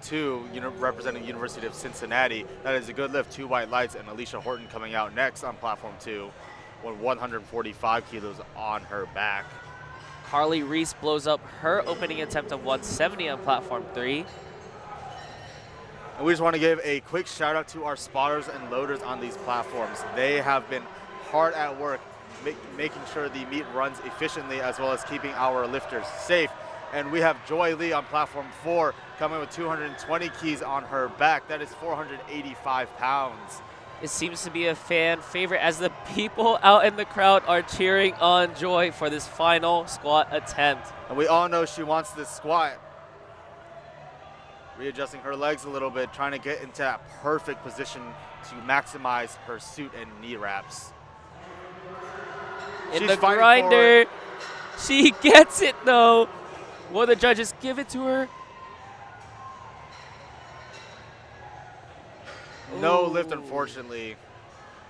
2, representing University of Cincinnati. That is a good lift. 2 white lights, and Alicia Horton coming out next on platform 2 with 145 kilos on her back. Carly Reese blows up her opening attempt of 170 on platform 3. And we just want to give a quick shout out to our spotters and loaders on these platforms. They have been hard at work making sure the meet runs efficiently, as well as keeping our lifters safe. And we have Joy Lee on platform 4 coming with 220 keys on her back. That is 485 pounds. It seems to be a fan favorite as the people out in the crowd are cheering on Joy for this final squat attempt. And we all know she wants this squat. Readjusting her legs a little bit, trying to get into that perfect position to maximize her suit and knee wraps. In the grinder, she gets it though. Will the judges give it to her? No lift, unfortunately. It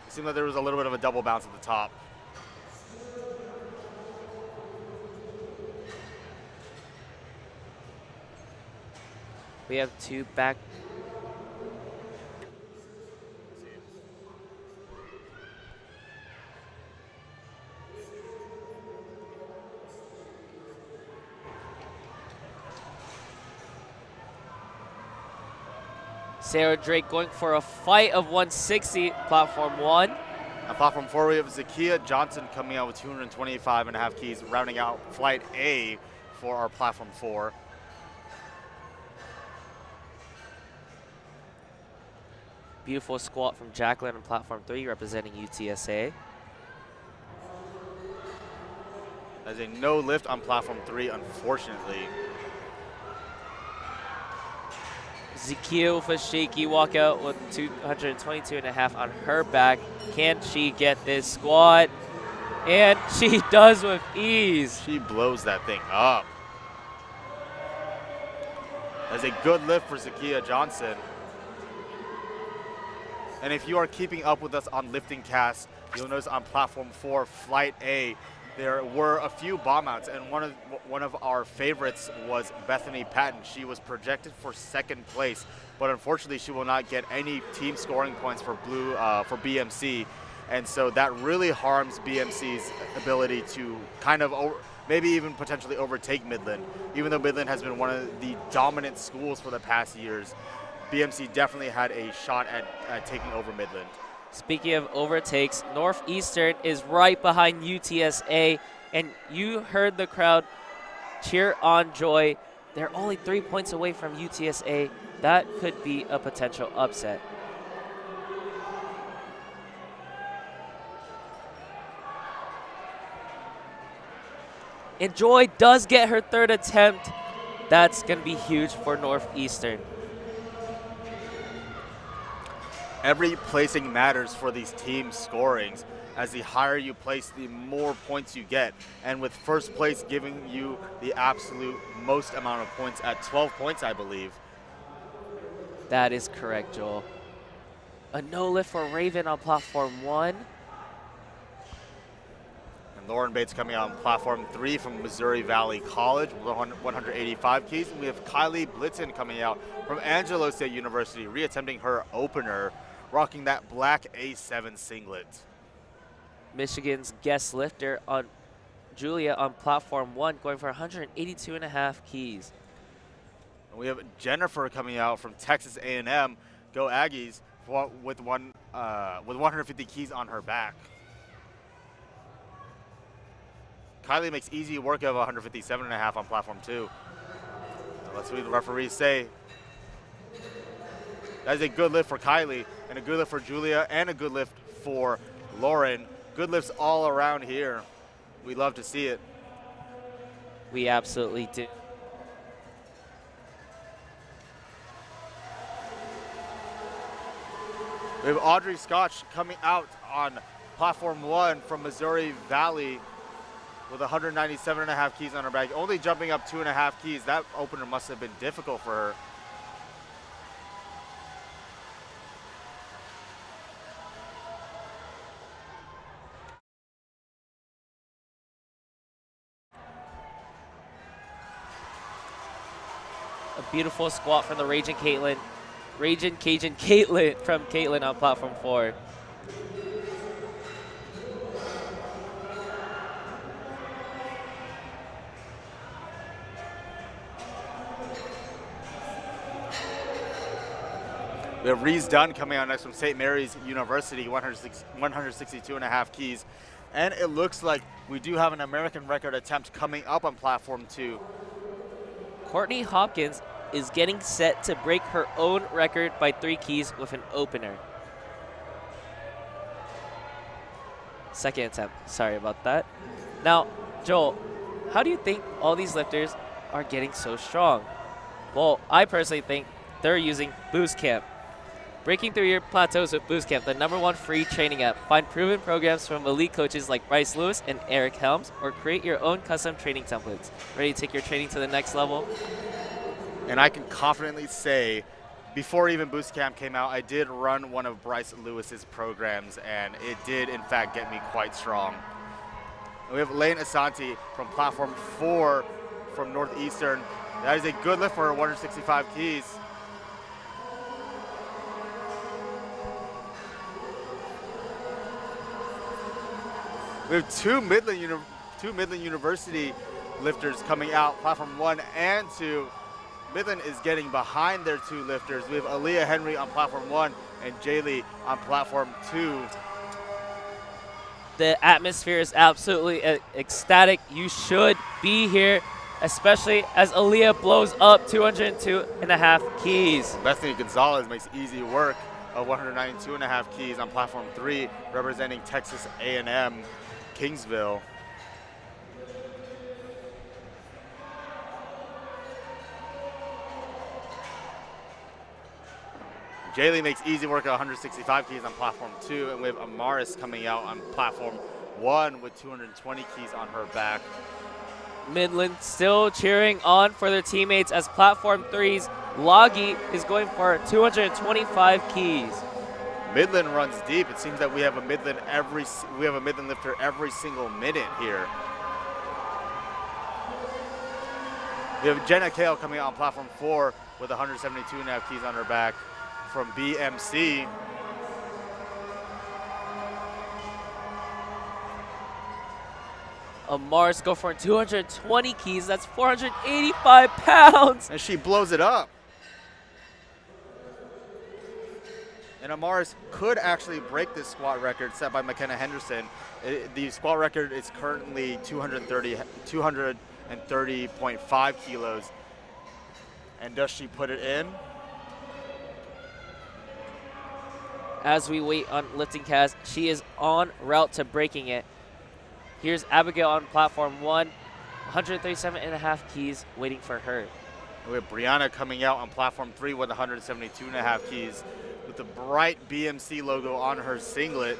seemed like there was a little bit of a double bounce at the top. We have 2 back. Sarah Drake going for a fight of 160, platform 1. On platform 4, we have Zakia Johnson coming out with 225.5 keys, rounding out flight A for our platform 4. Beautiful squat from Jacqueline on platform 3, representing UTSA. There's a no lift on platform 3, unfortunately. Zakia with a shaky walkout with 222.5 on her back. Can she get this squat? And she does with ease. She blows that thing up. That's a good lift for Zakia Johnson. And if you are keeping up with us on LiftingCast, you'll notice on platform 4, flight A, there were a few bomb outs, and one of our favorites was Bethany Patton. She was projected for 2nd place, but unfortunately she will not get any team scoring points for for BMC, and so that really harms BMC's ability to kind of maybe even potentially overtake Midland. Even though Midland has been one of the dominant schools for the past years, BMC definitely had a shot at taking over Midland. Speaking of overtakes, Northeastern is right behind UTSA, and you heard the crowd cheer on Joy. They're only 3 points away from UTSA. That could be a potential upset. And Joy does get her 3rd attempt. That's going to be huge for Northeastern. Every placing matters for these team scorings. As the higher you place, the more points you get. And with 1st place giving you the absolute most amount of points at 12 points, I believe. That is correct, Joel. A no lift for Raven on platform 1. And Lauren Bates coming out on platform 3 from Missouri Valley College with 185 keys. And we have Kylie Blitzen coming out from Angelo State University, reattempting her opener, rocking that black A7 singlet. Michigan's guest lifter on Julia on platform 1, going for 182.5 keys. And we have Jennifer coming out from Texas A&M, go Aggies, with 150 keys on her back. Kylie makes easy work of 157.5 on platform 2. Let's see what the referees say. That is a good lift for Kylie, and a good lift for Julia, and a good lift for Lauren. Good lifts all around here. We love to see it. We absolutely do. We have Audrey Scotch coming out on platform 1 from Missouri Valley with 197.5 keys on her back, only jumping up 2.5 keys. That opener must have been difficult for her. A beautiful squat from the Raging Caitlin. Raging Cajun Caitlin from Caitlin on platform 4. We have Reese Dunn coming out next from St. Mary's University, 162.5 keys. And it looks like we do have an American record attempt coming up on platform 2. Courtney Hopkins is getting set to break her own record by 3 keys with an opener. Second attempt, sorry about that. Now, Joel, how do you think all these lifters are getting so strong? Well, I personally think they're using Boostcamp. Breaking through your plateaus with Boostcamp, the #1 free training app. Find proven programs from elite coaches like Bryce Lewis and Eric Helms, or create your own custom training templates. Ready to take your training to the next level? And I can confidently say, before even Boostcamp came out, I did run one of Bryce Lewis's programs, and it did, in fact, get me quite strong. And we have Lane Asante from platform 4 from Northeastern. That is a good lift for her 165 keys. We have two Midland University lifters coming out, platform 1 and 2. Midland is getting behind their 2 lifters. We have Aaliyah Henry on platform 1 and Jaylee on platform 2. The atmosphere is absolutely ecstatic. You should be here, especially as Aaliyah blows up 202.5 keys. Bethany Gonzalez makes easy work of 192.5 keys on platform 3, representing Texas A&M Kingsville. Jaylee makes easy work at 165 keys on platform 2, and we have Amaris coming out on platform 1 with 220 keys on her back. Midland still cheering on for their teammates as platform 3's Loggy is going for 225 keys. Midland runs deep. It seems that we have a Midland lifter every single minute here. We have Jenna Kale coming out on platform 4 with 172.5 keys on her back from BMC. Mars go for 220 keys. That's 485 pounds. And she blows it up. And Amaris could actually break this squat record set by McKenna Henderson. The squat record is currently 230.5 kilos. And does she put it in? As we wait on LiftingCast, she is en route to breaking it. Here's Abigail on platform 1, 137.5 keys waiting for her. We have Brianna coming out on platform 3 with 172.5 keys with the bright BMC logo on her singlet.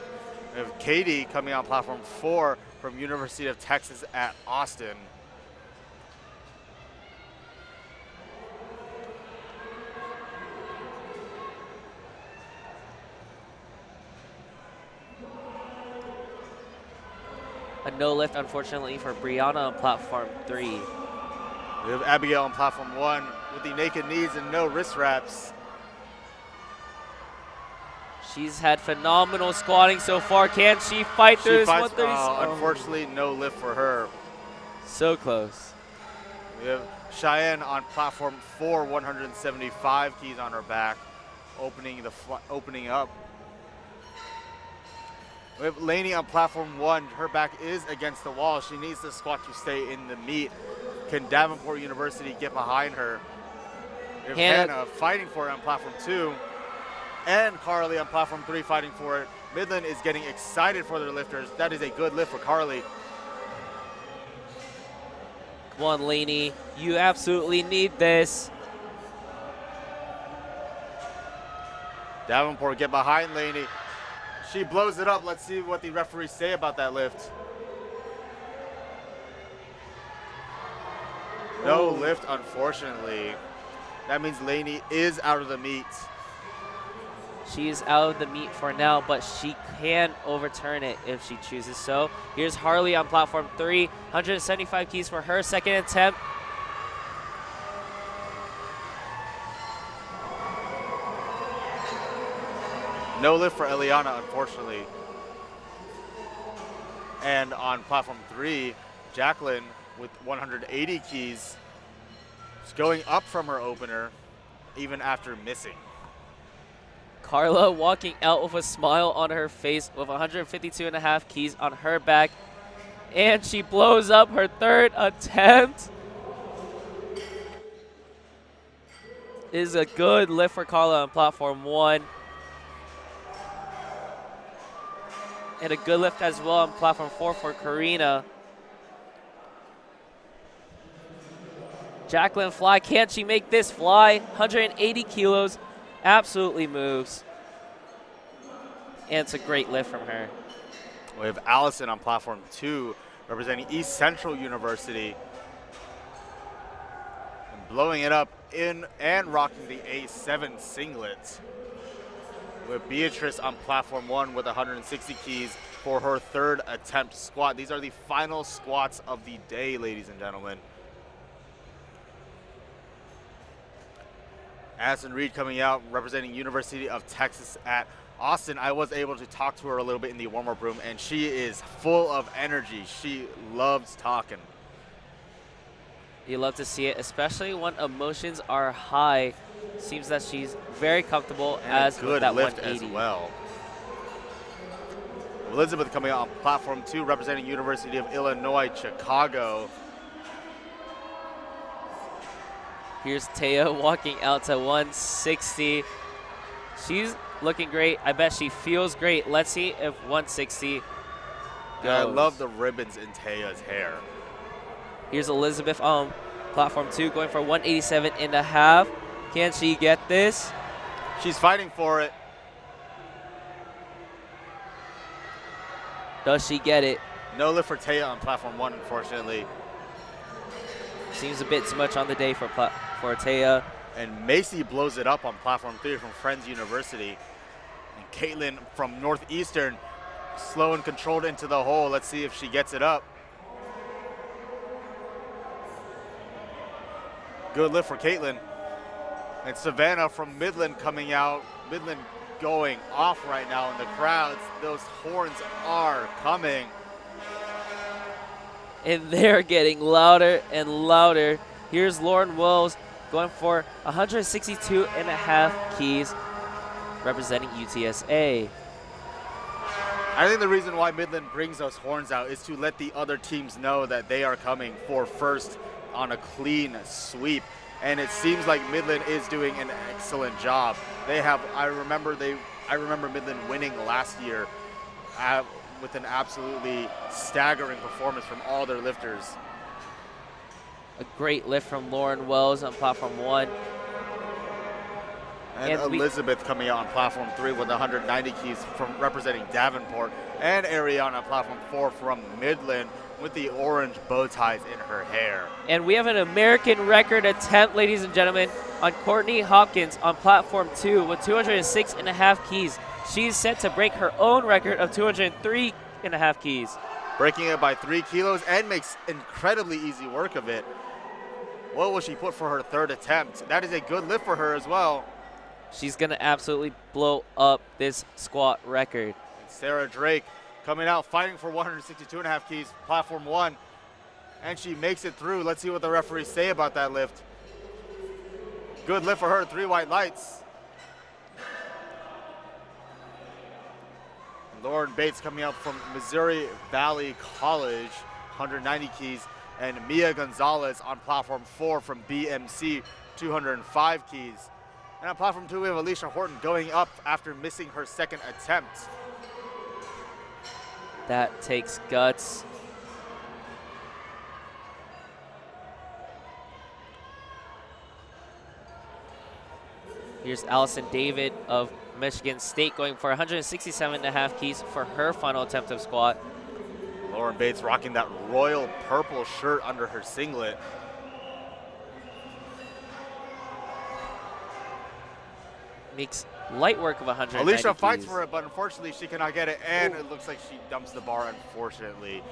We have Katie coming out on platform 4 from University of Texas at Austin. no lift, unfortunately, for Brianna on platform 3. We have Abigail on platform 1 with the naked knees and no wrist wraps. She's had phenomenal squatting so far. Can she fight through this 130? Unfortunately, no lift for her. So close. We have Cheyenne on platform 4, 175 keys on her back, opening up. We have Lainey on platform 1. Her back is against the wall. She needs to squat to stay in the meet. Can Davenport University get behind her? We have Hannah fighting for it on platform 2. And Carly on platform 3 fighting for it. Midland is getting excited for their lifters. That is a good lift for Carly. Come on, Lainey. You absolutely need this. Davenport get behind Lainey. She blows it up. Let's see what the referees say about that lift. No lift, unfortunately. That means Lainey is out of the meet. She's out of the meet for now, but she can overturn it if she chooses so. Here's Harley on platform 3, 175 keys for her second attempt. No lift for Eliana, unfortunately. And on platform 3, Jacqueline with 180 keys. She's going up from her opener, even after missing. Carla walking out with a smile on her face with 152.5 keys on her back. And she blows up her third attempt. Is a good lift for Carla on platform 1. And a good lift as well on platform 4 for Karina. Jacqueline fly, can she make this fly? 180 kilos, absolutely moves. And it's a great lift from her. We have Allison on platform 2, representing East Central University. And blowing it up in and rocking the A7 singlet. With Beatrice on platform 1 with 160 keys for her third attempt squat. These are the final squats of the day, ladies and gentlemen. Addison Reed coming out, representing University of Texas at Austin. I was able to talk to her a little bit in the warm-up room, and she is full of energy. She loves talking. You love to see it, especially when emotions are high. Seems that she's very comfortable and as good that lift 180 as well. Elizabeth coming out on platform 2, representing University of Illinois, Chicago. Here's Taya walking out to 160. She's looking great. I bet she feels great. Let's see if 160 goes. Yeah, I love the ribbons in Taya's hair. Here's Elizabeth on platform 2 going for 187.5. Can she get this? She's fighting for it. Does she get it? No lift for Taya on platform 1, unfortunately. Seems a bit too much on the day for Taya. And Macy blows it up on platform 3 from Friends University. And Caitlin from Northeastern, slow and controlled into the hole. Let's see if she gets it up. Good lift for Caitlin. And Savannah from Midland coming out. Midland going off right now in the crowds. Those horns are coming. And they're getting louder and louder. Here's Lauren Wells going for 162.5 keys, representing UTSA. I think the reason why Midland brings those horns out is to let the other teams know that they are coming for first on a clean sweep. And it seems like Midland is doing an excellent job. They have, I remember Midland winning last year with an absolutely staggering performance from all their lifters. A great lift from Lauren Wells on platform 1. And Elizabeth coming out on platform 3 with 190 keys from representing Davenport. And Ariana on platform 4 from Midland with the orange bow ties in her hair. And we have an American record attempt, ladies and gentlemen, on Courtney Hopkins on platform 2 with 206.5 keys. She's set to break her own record of 203.5 keys. breaking it by 3 kilos and makes incredibly easy work of it. What will she put for her third attempt? That is a good lift for her as well. She's going to absolutely blow up this squat record. And Sarah Drake coming out fighting for 162.5 keys, platform 1. And she makes it through. Let's see what the referees say about that lift. Good lift for her, 3 white lights. Lauren Bates coming out from Missouri Valley College, 190 keys. And Mia Gonzalez on platform 4 from BMC, 205 keys. And on platform 2, we have Alicia Horton going up after missing her second attempt. That takes guts. Here's Allison David of Michigan State going for 167.5 keys for her final attempt of squat. Lauren Bates rocking that royal purple shirt under her singlet. Makes light work of 190 Alicia fights keys. for it, but unfortunately she cannot get it, and it looks like she dumps the bar, unfortunately.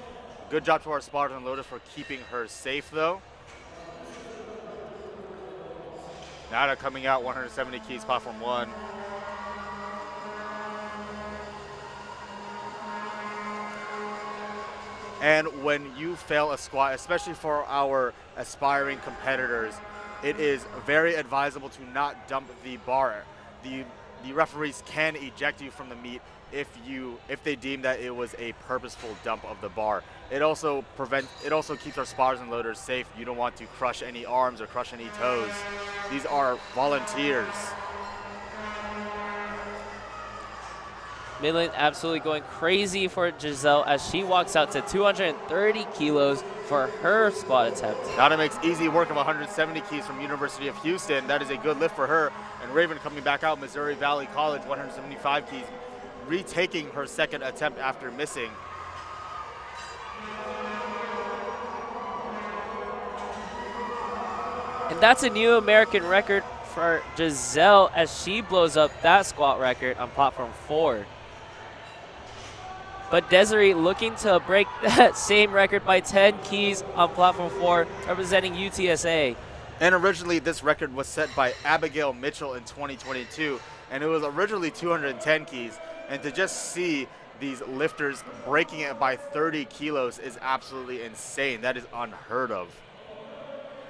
Good job to our spotters and loaders for keeping her safe, though. Nada coming out, 170 keys, platform 1. And when you fail a squat, especially for our aspiring competitors, it is very advisable to not dump the bar. The referees can eject you from the meet if they deem that it was a purposeful dump of the bar. It also keeps our spotters and loaders safe. You don't want to crush any arms or crush any toes. These are volunteers. Midland absolutely going crazy for Giselle as she walks out to 230 kilos for her squat attempt. Nada makes easy work of 170 keys from University of Houston. That is a good lift for her. And Raven coming back out, Missouri Valley College, 175 keys, retaking her second attempt after missing. And that's a new American record for Giselle as she blows up that squat record on platform 4. But Desiree looking to break that same record by 10 keys on platform 4, representing UTSA. And originally this record was set by Abigail Mitchell in 2022, and it was originally 210 keys. And to just see these lifters breaking it by 30 kilos is absolutely insane. That is unheard of.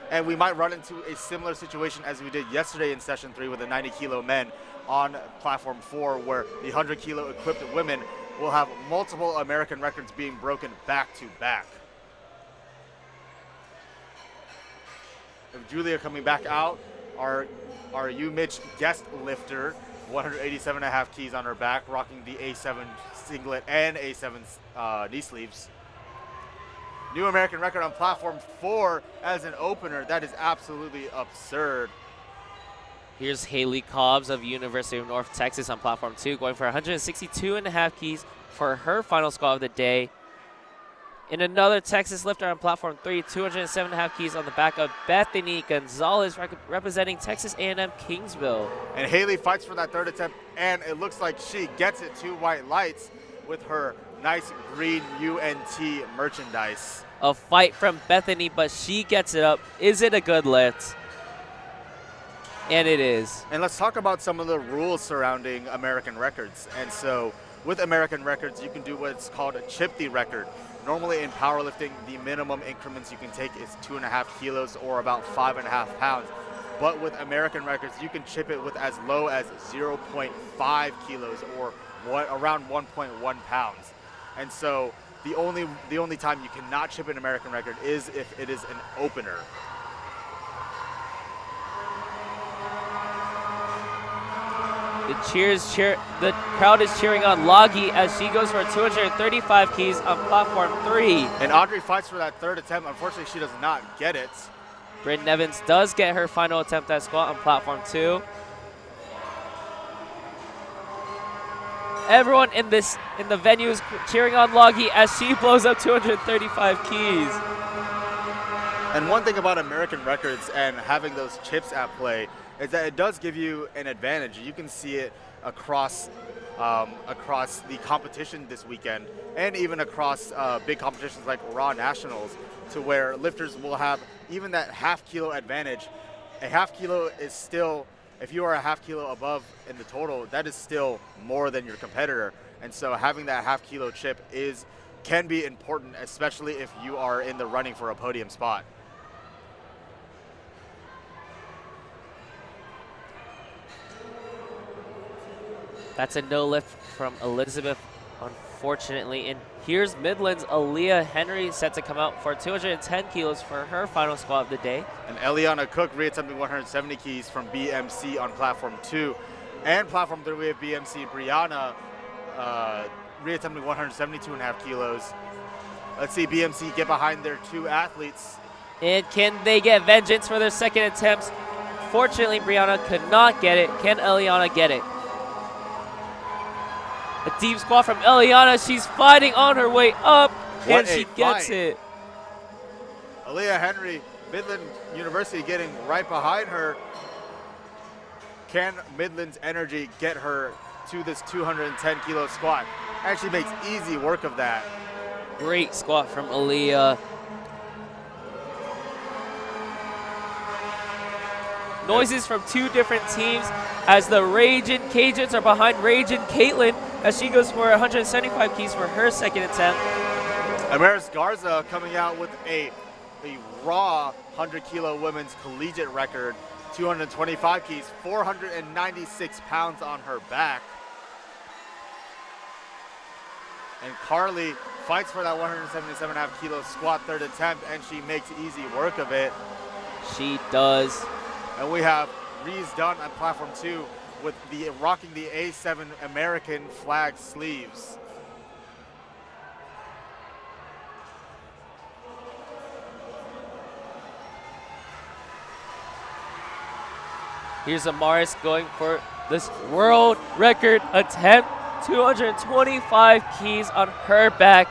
And we might run into a similar situation as we did yesterday in session 3 with the 90 kilo men on platform 4, where the 100 kilo equipped women will have multiple American records being broken back to back. If Julia coming back out, our U-Mitch guest lifter, 187.5 keys on her back, rocking the A7 singlet and A7 knee sleeves. New American record on platform 4 as an opener. That is absolutely absurd. Here's Haley Cobbs of University of North Texas on platform 2, going for 162.5 keys for her final squat of the day. In another Texas lifter on platform 3, 207.5 keys on the back of Bethany Gonzalez, representing Texas A&M Kingsville. And Haley fights for that third attempt, and it looks like she gets it, 2 white lights with her nice green UNT merchandise. A fight from Bethany, but she gets it up. Is it a good lift? And it is. And let's talk about some of the rules surrounding American records. And so with American records, you can do what's called a chip the record. Normally in powerlifting, the minimum increments you can take is 2.5 kilos or about 5.5 pounds. But with American records, you can chip it with as low as 0.5 kilos or around 1.1 pounds. And so the only time you cannot chip an American record is if it is an opener. The crowd is cheering on Loggy as she goes for 235 keys on platform 3. And Audrey fights for that third attempt. Unfortunately, she does not get it. Bryn Nevins does get her final attempt at squat on platform 2. Everyone in the venue is cheering on Loggy as she blows up 235 keys. And one thing about American records and having those chips at play is that it does give you an advantage. You can see it across the competition this weekend, and even across big competitions like Raw Nationals, to where lifters will have even that half-kilo advantage. A half kilo is still, if you are a half kilo above in the total, that is still more than your competitor. And so having that half-kilo chip can be important, especially if you are in the running for a podium spot. That's a no lift from Elizabeth, unfortunately. And here's Midland's Aaliyah Henry set to come out for 210 kilos for her final squat of the day. And Eliana Cook reattempting 170 keys from BMC on platform 2. And platform 3, we have BMC Brianna reattempting 172.5 kilos. Let's see BMC get behind their 2 athletes. And can they get vengeance for their second attempts? Fortunately, Brianna could not get it. Can Eliana get it? A deep squat from Eliana. She's fighting on her way up, and she gets it. Aaliyah Henry, Midland University getting right behind her. Can Midland's energy get her to this 210 kilo squat? And she makes easy work of that. Great squat from Aaliyah. Noises from 2 different teams as the Ragin' Cajuns are behind Ragin' Caitlin as she goes for 175 keys for her second attempt. Amaris Garza coming out with a raw 100 kilo women's collegiate record, 225 keys, 496 pounds on her back. And Carly fights for that 177.5 kilo squat third attempt, and she makes easy work of it. She does. And we have Reese Dunn on platform 2 with rocking the A7 American flag sleeves. Here's Amaris going for this world record attempt. 225 keys on her back.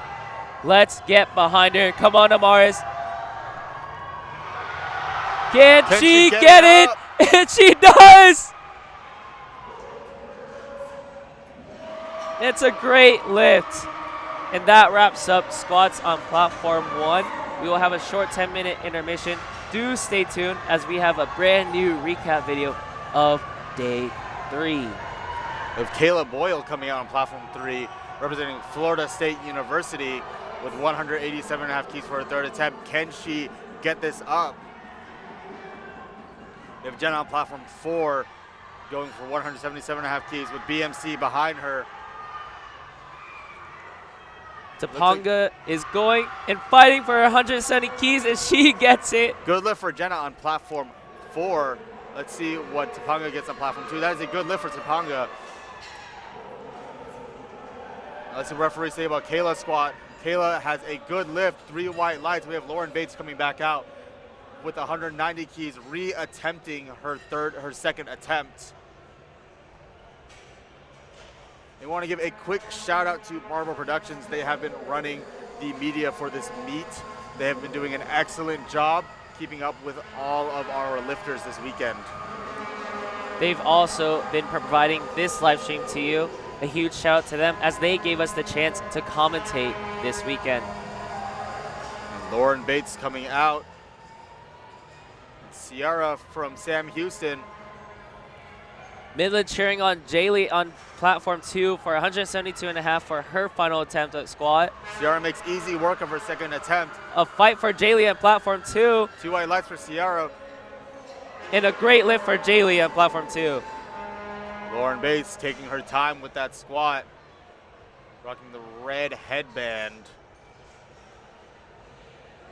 Let's get behind her. Come on, Amaris. Can she get it? And she does! It's a great lift. And that wraps up squats on platform 1. We will have a short 10-minute intermission. Do stay tuned as we have a brand new recap video of day 3. We have Kayla Boyle coming out on platform 3, representing Florida State University with 187.5 keys for her third attempt. Can she get this up? We have Jenna on platform 4 going for 177.5 keys with BMC behind her. Topanga is going and fighting for 170 keys, and she gets it. Good lift for Jenna on platform 4. Let's see what Topanga gets on platform 2. That is a good lift for Topanga. Let's see what referees say about Kayla's squat. Kayla has a good lift, 3 white lights. We have Lauren Bates coming back out with 190 keys, re-attempting her second attempt. I want to give a quick shout out to Marble Productions. They have been running the media for this meet. They have been doing an excellent job keeping up with all of our lifters this weekend. They've also been providing this live stream to you. A huge shout out to them as they gave us the chance to commentate this weekend. And Lauren Bates coming out. Sierra from Sam Houston. Midland cheering on Jaylee on platform 2 for 172.5 for her final attempt at squat. Sierra makes easy work of her second attempt. A fight for Jaylee on platform 2. 2 white lights for Sierra. And a great lift for Jaylee on platform 2. Lauren Bates taking her time with that squat. Rocking the red headband.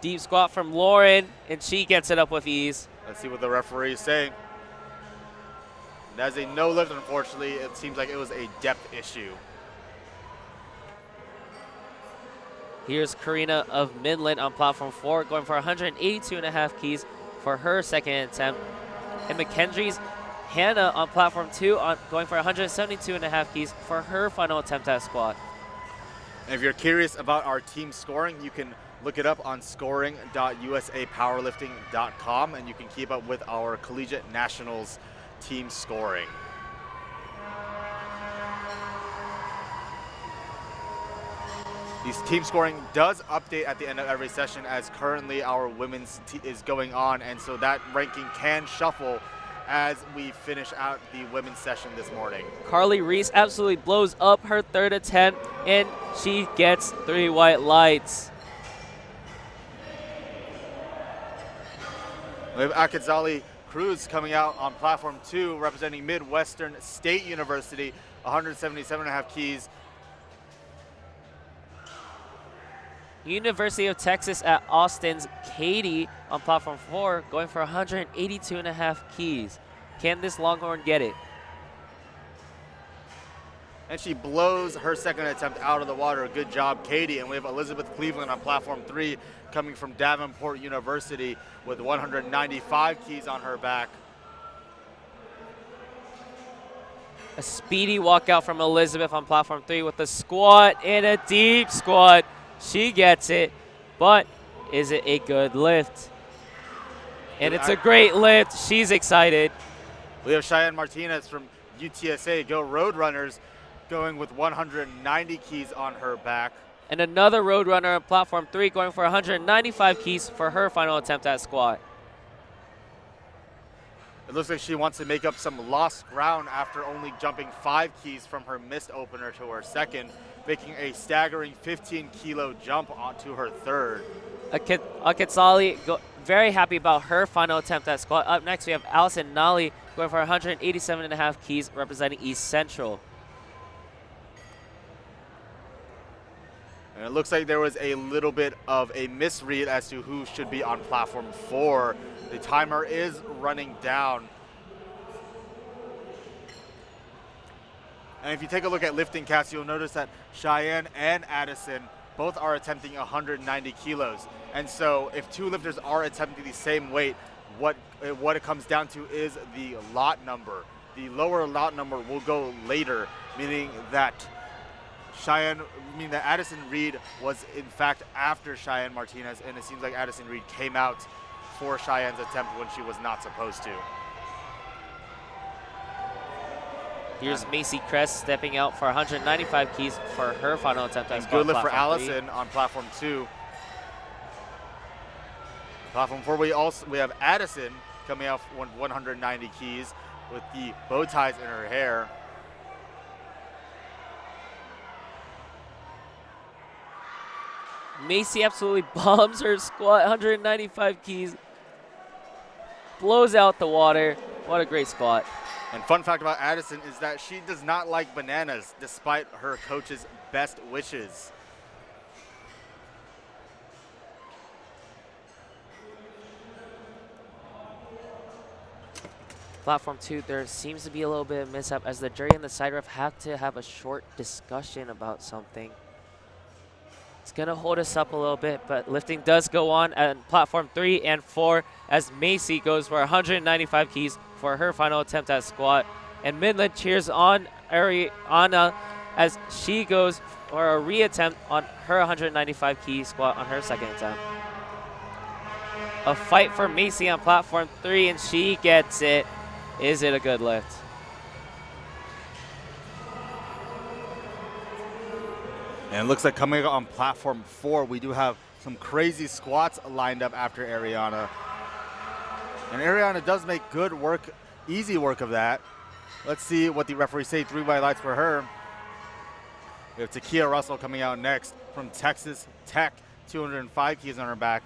Deep squat from Lauren, and she gets it up with ease. Let's see what the referee is saying. That's a no lift, unfortunately. It seems like it was a depth issue. Here's Karina of Midland on platform 4, going for 182.5 keys for her second attempt. And McKendry's Hannah on platform 2, going for 172.5 keys for her final attempt at squat. And if you're curious about our team scoring, you can Look it up on scoring.usapowerlifting.com, and you can keep up with our Collegiate Nationals team scoring. This team scoring does update at the end of every session, as currently our women's is going on, and so that ranking can shuffle as we finish out the women's session this morning. Carly Reese absolutely blows up her third attempt, and she gets 3 white lights. We have Akadzali Cruz coming out on platform 2, representing Midwestern State University, 177.5 keys. University of Texas at Austin's Katie on platform 4, going for 182.5 keys. Can this Longhorn get it? And she blows her second attempt out of the water. Good job, Katie. And we have Elizabeth Cleveland on platform 3, coming from Davenport University with 195 keys on her back. A speedy walkout from Elizabeth on platform 3 with a squat and a deep squat. She gets it, but is it a good lift? And it's a great lift. She's excited. We have Cheyenne Martinez from UTSA, Go Roadrunners, going with 190 keys on her back. And another Roadrunner on platform 3 going for 195 keys for her final attempt at squat. It looks like she wants to make up some lost ground after only jumping 5 keys from her missed opener to her second, making a staggering 15-kilo jump onto her third. Akitsali very happy about her final attempt at squat. Up next, we have Allison Nolly going for 187.5 keys, representing East Central. And it looks like there was a little bit of a misread as to who should be on platform 4. The timer is running down. And if you take a look at LiftingCast, you'll notice that Cheyenne and Addison both are attempting 190 kilos. And so if 2 lifters are attempting the same weight, what it comes down to is the lot number. The lower lot number will go later, meaning that Addison Reed was in fact after Cheyenne Martinez, and it seems like Addison Reed came out for Cheyenne's attempt when she was not supposed to. Here's Macy Crest stepping out for 195 keys for her final attempt at squat. Good lift for Allison 3 on platform 2. Platform 4, we have Addison coming out with 190 keys with the bow ties in her hair. Macy absolutely bombs her squat, 195 keys. Blows out the water. What a great squat. And fun fact about Addison is that she does not like bananas, despite her coach's best wishes. Platform 2, there seems to be a little bit of mishap as the jury and the side ref have to have a short discussion about something. It's going to hold us up a little bit, but lifting does go on at platform 3 and 4 as Macy goes for 195 keys for her final attempt at squat. And Midland cheers on Ariana as she goes for a reattempt on her 195 key squat on her second attempt. A fight for Macy on platform 3, and she gets it. Is it a good lift? And it looks like coming on platform 4, we do have some crazy squats lined up after Ariana. And Ariana does make good work, easy work of that. Let's see what the referees say. 3 white lights for her. We have Takia Russell coming out next from Texas Tech, 205 keys on her back.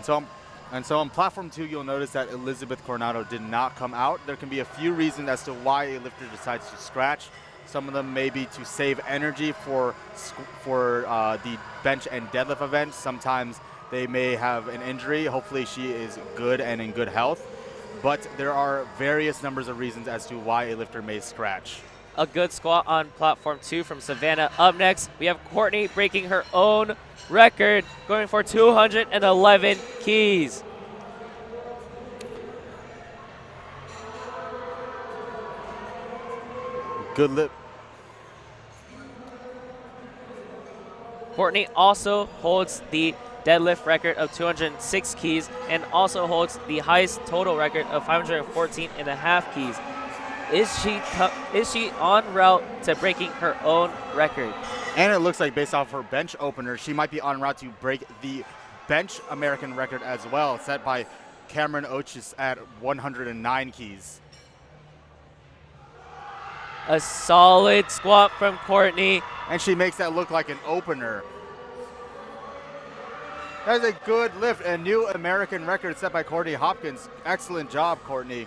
So on platform 2, you'll notice that Elizabeth Coronado did not come out. There can be a few reasons as to why a lifter decides to scratch. Some of them may be to save energy for the bench and deadlift events. Sometimes they may have an injury. Hopefully she is good and in good health. But there are various numbers of reasons as to why a lifter may scratch. A good squat on platform 2 from Savannah. Up next, we have Courtney breaking her own record, going for 211 keys. Good lip. Courtney also holds the deadlift record of 206 keys and also holds the highest total record of 514 and a half keys. Is she en route to breaking her own record? And it looks like based off her bench opener, she might be en route to break the bench American record as well, set by Cameron Ochis at 109 keys. A solid squat from Courtney. And she makes that look like an opener. That is a good lift and new American record set by Courtney Hopkins. Excellent job, Courtney.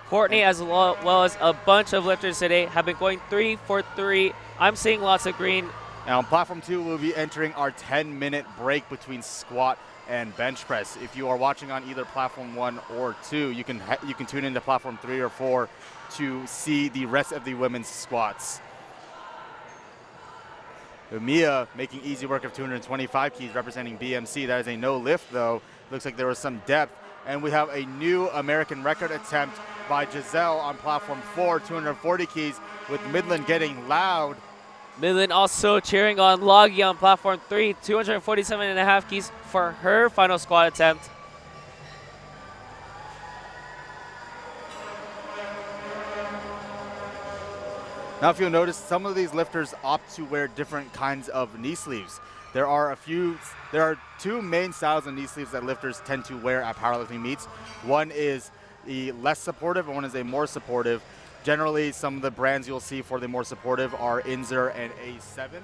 Courtney, as well as a bunch of lifters today, have been going 3 for 3. I'm seeing lots of green. Now on platform 2, we'll be entering our 10-minute break between squat and bench press. If you are watching on either platform 1 or 2, you can tune into platform 3 or 4 to see the rest of the women's squats. Mia making easy work of 225 keys, representing BMC. That is a no lift, though. Looks like there was some depth. And we have a new American record attempt by Giselle on platform 4, 240 keys, with Midland getting loud. Midland also cheering on Logie on platform 3, 247 and a half keys for her final squat attempt. Now, if you'll notice, some of these lifters opt to wear different kinds of knee sleeves. There are two main styles of knee sleeves that lifters tend to wear at powerlifting meets. One is the less supportive and one is a more supportive. Generally, some of the brands you'll see for the more supportive are Inzer and A7.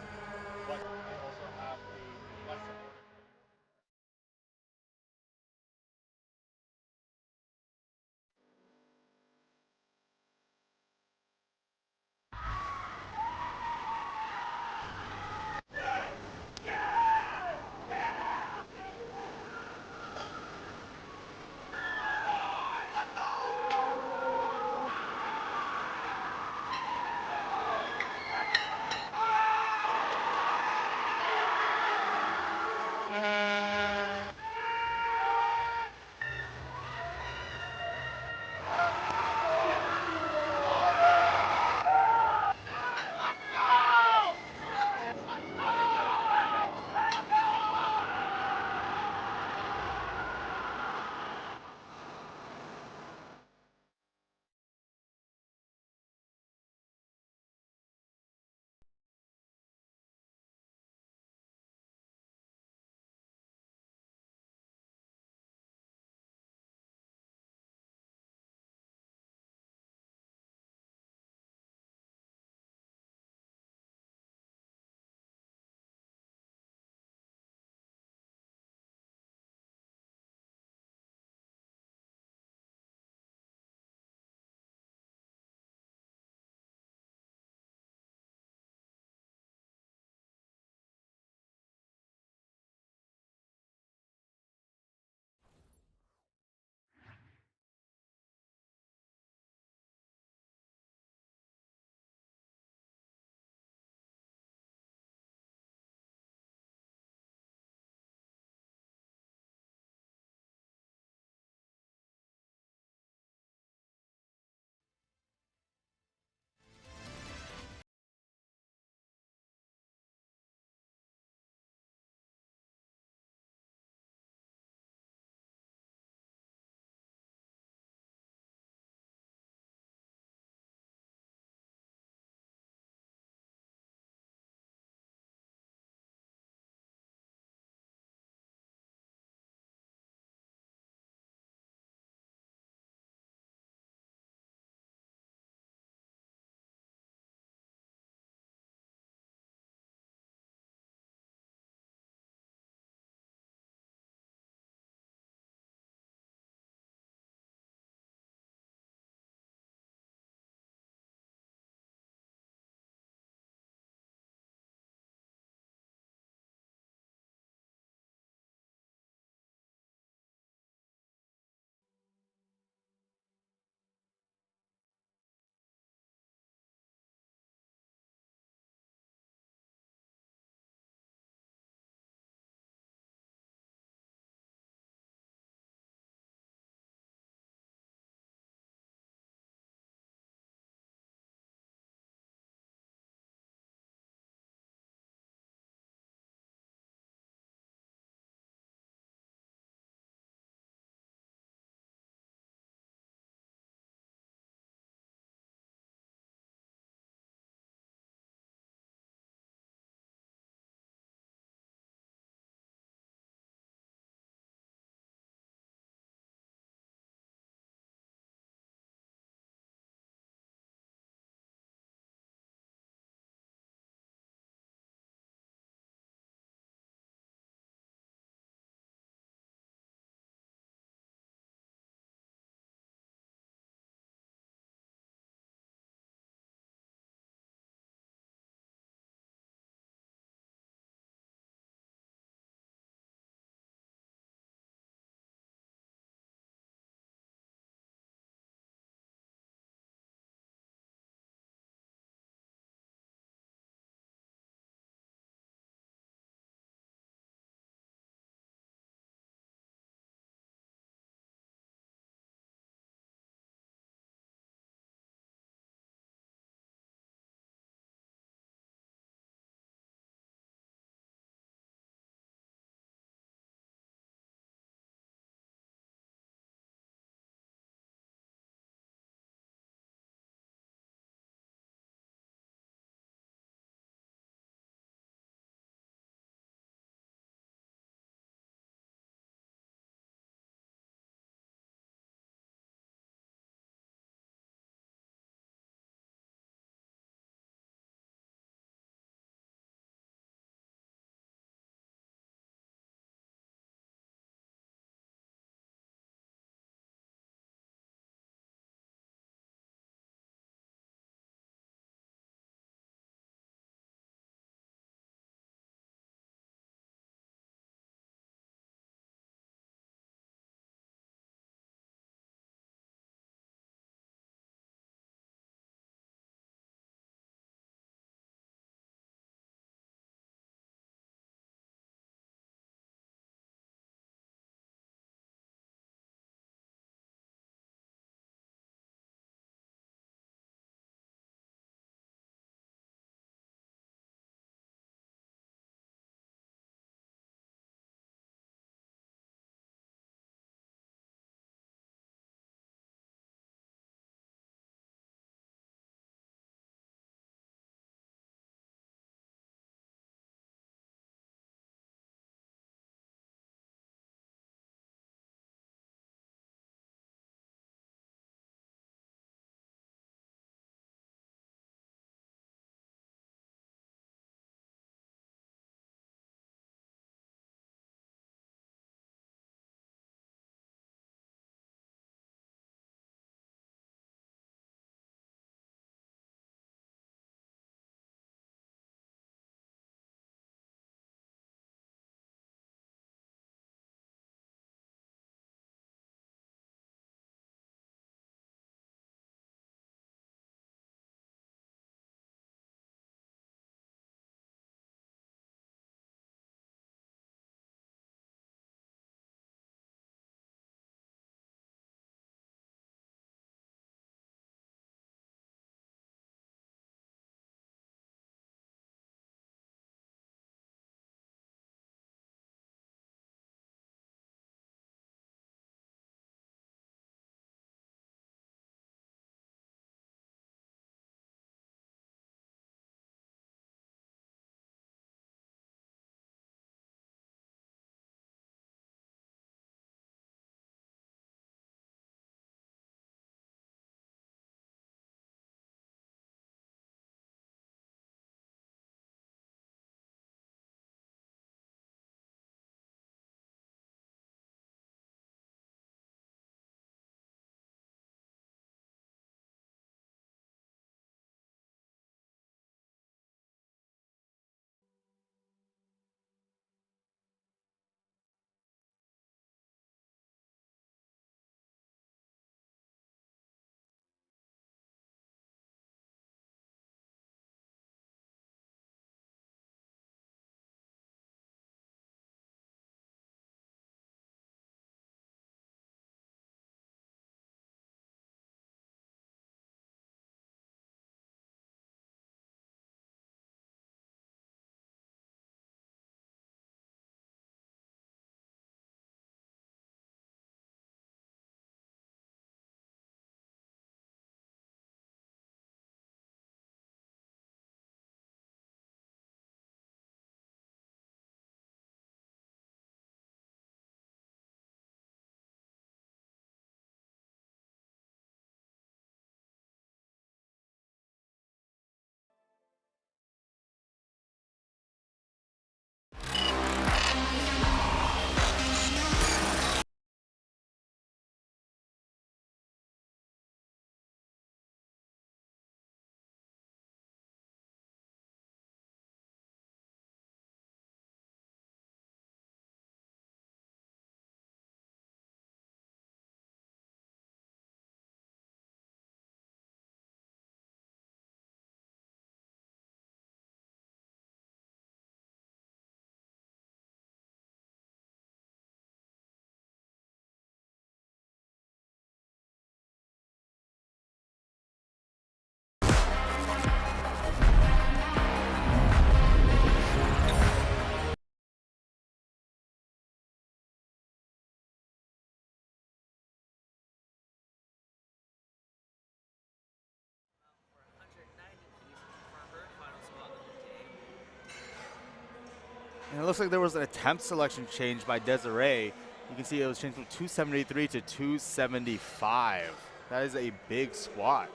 And it looks like there was an attempt selection change by Desiree. You can see it was changed from 273 to 275. That is a big squat.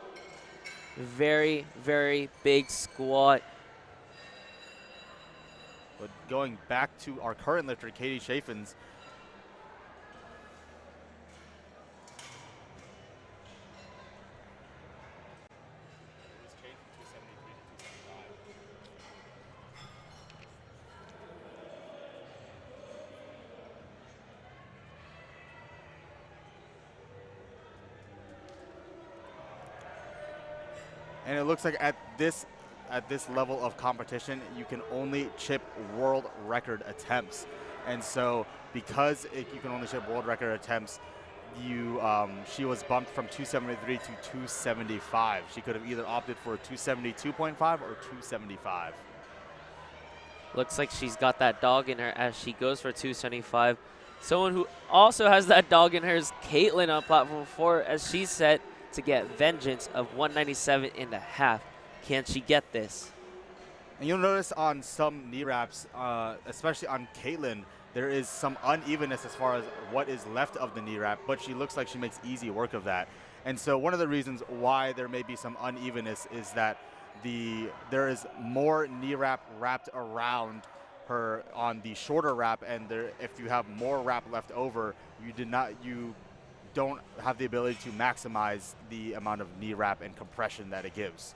Very, very big squat. But going back to our current lifter, Katie Chaffins. And it looks like at this level of competition, you can only chip world record attempts. And so because you can only chip world record attempts, she was bumped from 273 to 275. She could have either opted for 272.5 or 275. Looks like she's got that dog in her as she goes for 275. Someone who also has that dog in her is Caitlin on platform 4 as she's set to get vengeance of 197.5. Can she get this? And you'll notice on some knee wraps, especially on Caitlin, there is some unevenness as far as what is left of the knee wrap, but she looks like she makes easy work of that. And so one of the reasons why there may be some unevenness is that there is more knee wrap wrapped around her on the shorter wrap, and if you have more wrap left over, you don't have the ability to maximize the amount of knee wrap and compression that it gives.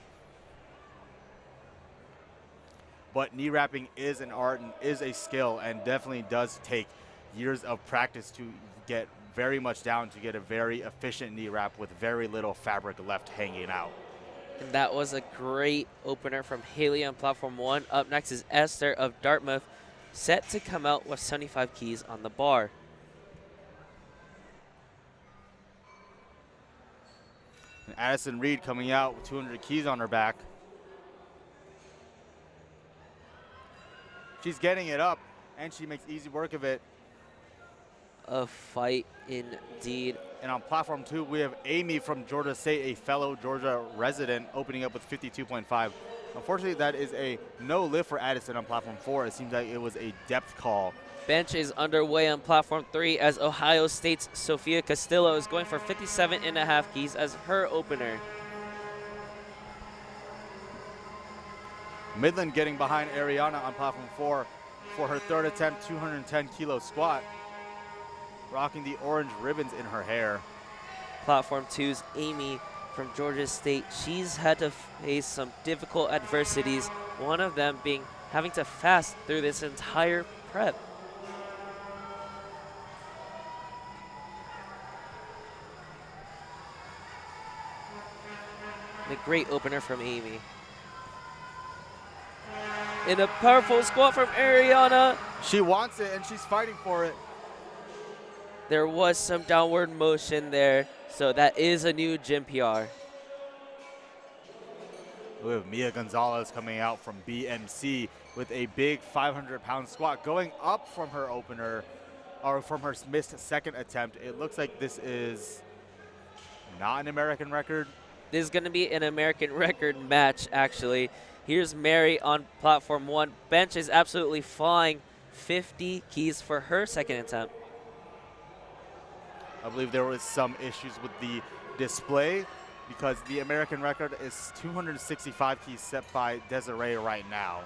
But knee wrapping is an art and is a skill, and definitely does take years of practice to get very much down to get a very efficient knee wrap with very little fabric left hanging out. And that was a great opener from Haley on platform 1. Up next is Esther of Dartmouth, set to come out with 75 keys on the bar. And Addison Reed coming out with 200 keys on her back. She's getting it up, and she makes easy work of it. A fight indeed. And on platform 2, we have Amy from Georgia State, a fellow Georgia resident, opening up with 52.5. Unfortunately, that is a no lift for Addison on platform 4. It seems like it was a depth call. Bench is underway on platform 3 as Ohio State's Sophia Castillo is going for 57.5 keys as her opener. Midland getting behind Ariana on platform 4 for her third attempt, 210 kilo squat, rocking the orange ribbons in her hair. Platform 2's Amy from Georgia State. She's had to face some difficult adversities, one of them being having to fast through this entire prep. A great opener from Amy. In a powerful squat from Ariana. She wants it, and she's fighting for it. There was some downward motion there, so that is a new gym PR. We have Mia Gonzalez coming out from BMC with a big 500-pound squat, going up from her opener, or from her missed second attempt. It looks like this is not an American record. This is going to be an American record match, actually. Here's Mary on platform 1. Bench is absolutely flying. 50 keys for her second attempt. I believe there was some issues with the display because the American record is 265 keys set by Desiree right now.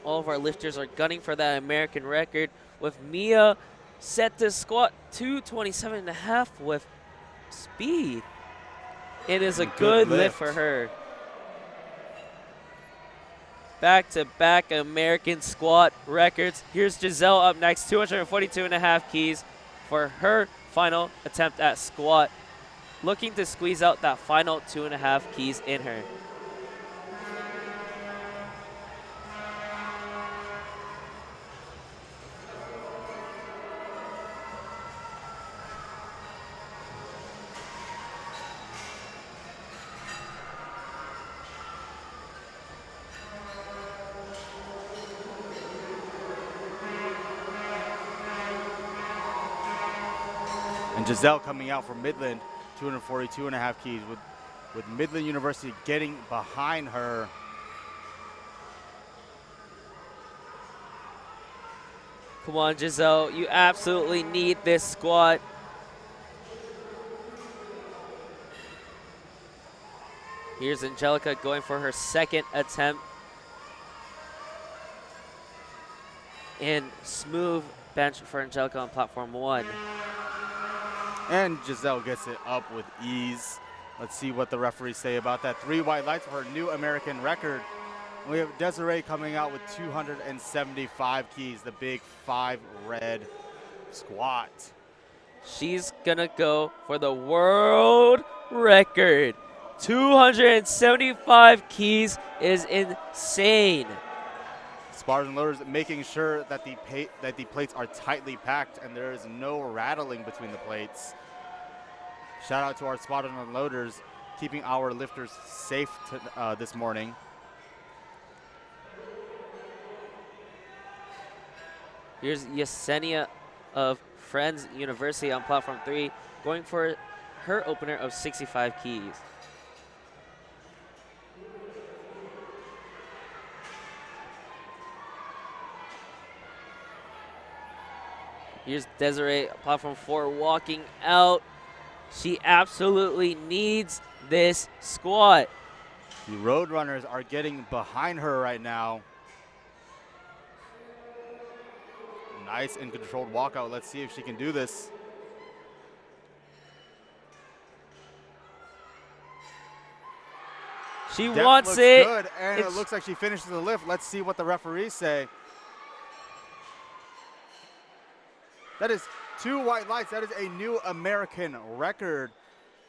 All of our lifters are gunning for that American record, with Mia set to squat 227.5 with speed. It is a good lift for her. Back-to-back American squat records. Here's Giselle up next, 242.5 keys for her final attempt at squat. Looking to squeeze out that final 2.5 keys in her. And Giselle coming out from Midland, 242.5 keys, with Midland University getting behind her. Come on, Giselle. You absolutely need this squat. Here's Angelica going for her second attempt. And smooth bench for Angelica on platform 1. And Giselle gets it up with ease. Let's see what the referees say about that. 3 white lights for her new American record. We have Desiree coming out with 275 keys, the big 5 red squat. She's gonna go for the world record. 275 keys is insane. Spartan loaders making sure that the plates are tightly packed and there is no rattling between the plates. Shout out to our Spartan loaders keeping our lifters safe this morning. Here's Yesenia of Friends University on platform 3 going for her opener of 65 keys. Here's Desiree, platform 4, walking out. She absolutely needs this squat. The Roadrunners are getting behind her right now. Nice and controlled walkout. Let's see if she can do this. She Depth wants looks it. Good, and it looks like she finishes the lift. Let's see what the referees say. That is 2 white lights. That is a new American record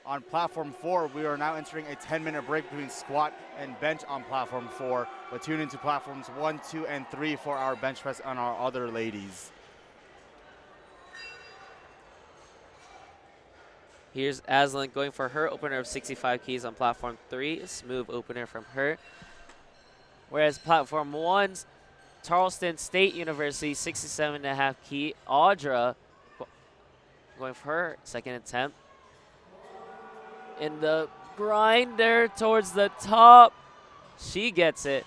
on platform 4. We are now entering a 10-minute break between squat and bench on platform 4. But tune into platforms 1, 2, and 3 for our bench press on our other ladies. Here's Aslan going for her opener of 65 keys on platform 3. A smooth opener from her. Whereas platform 1's Charleston State University, 67.5 key. Audra going for her second attempt. In the grinder towards the top. She gets it.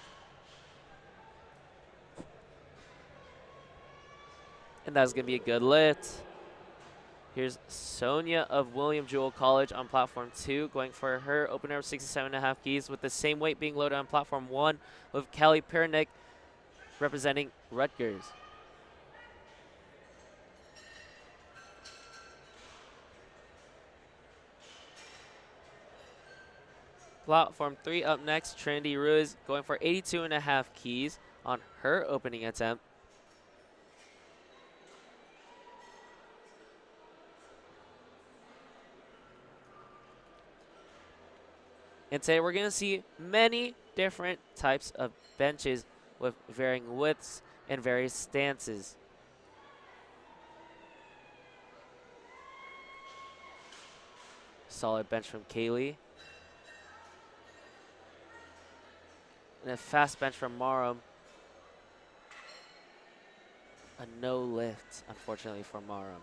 And that's going to be a good lift. Here's Sonia of William Jewell College on platform 2 going for her opener of 67.5 keys with the same weight being loaded on platform 1 with Kelly Pernick representing Rutgers. Platform 3 up next, Trinity Ruiz going for 82.5 keys on her opening attempt. And today we're going to see many different types of benches with varying widths and various stances. Solid bench from Kaylee. And a fast bench from Marum. A no lift, unfortunately, for Marum.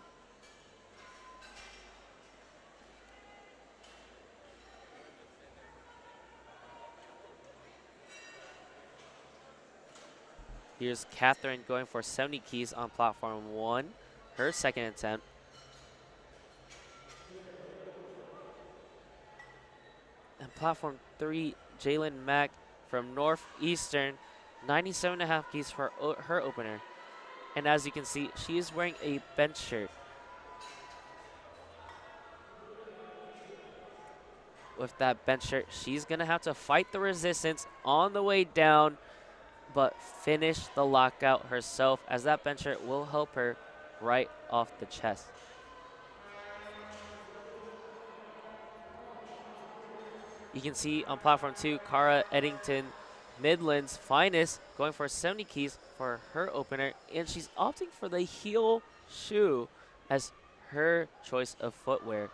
Here's Catherine going for 70 keys on platform 1, her second attempt. And platform 3, Jalen Mack from Northeastern, 97.5 keys for her opener. And as you can see, she is wearing a bench shirt. With that bench shirt, she's going to have to fight the resistance on the way down, but finish the lockout herself, as that bench shirt will help her right off the chest. You can see on platform 2, Cara Eddington, Midland's finest, going for 70 keys for her opener, and she's opting for the heel shoe as her choice of footwear.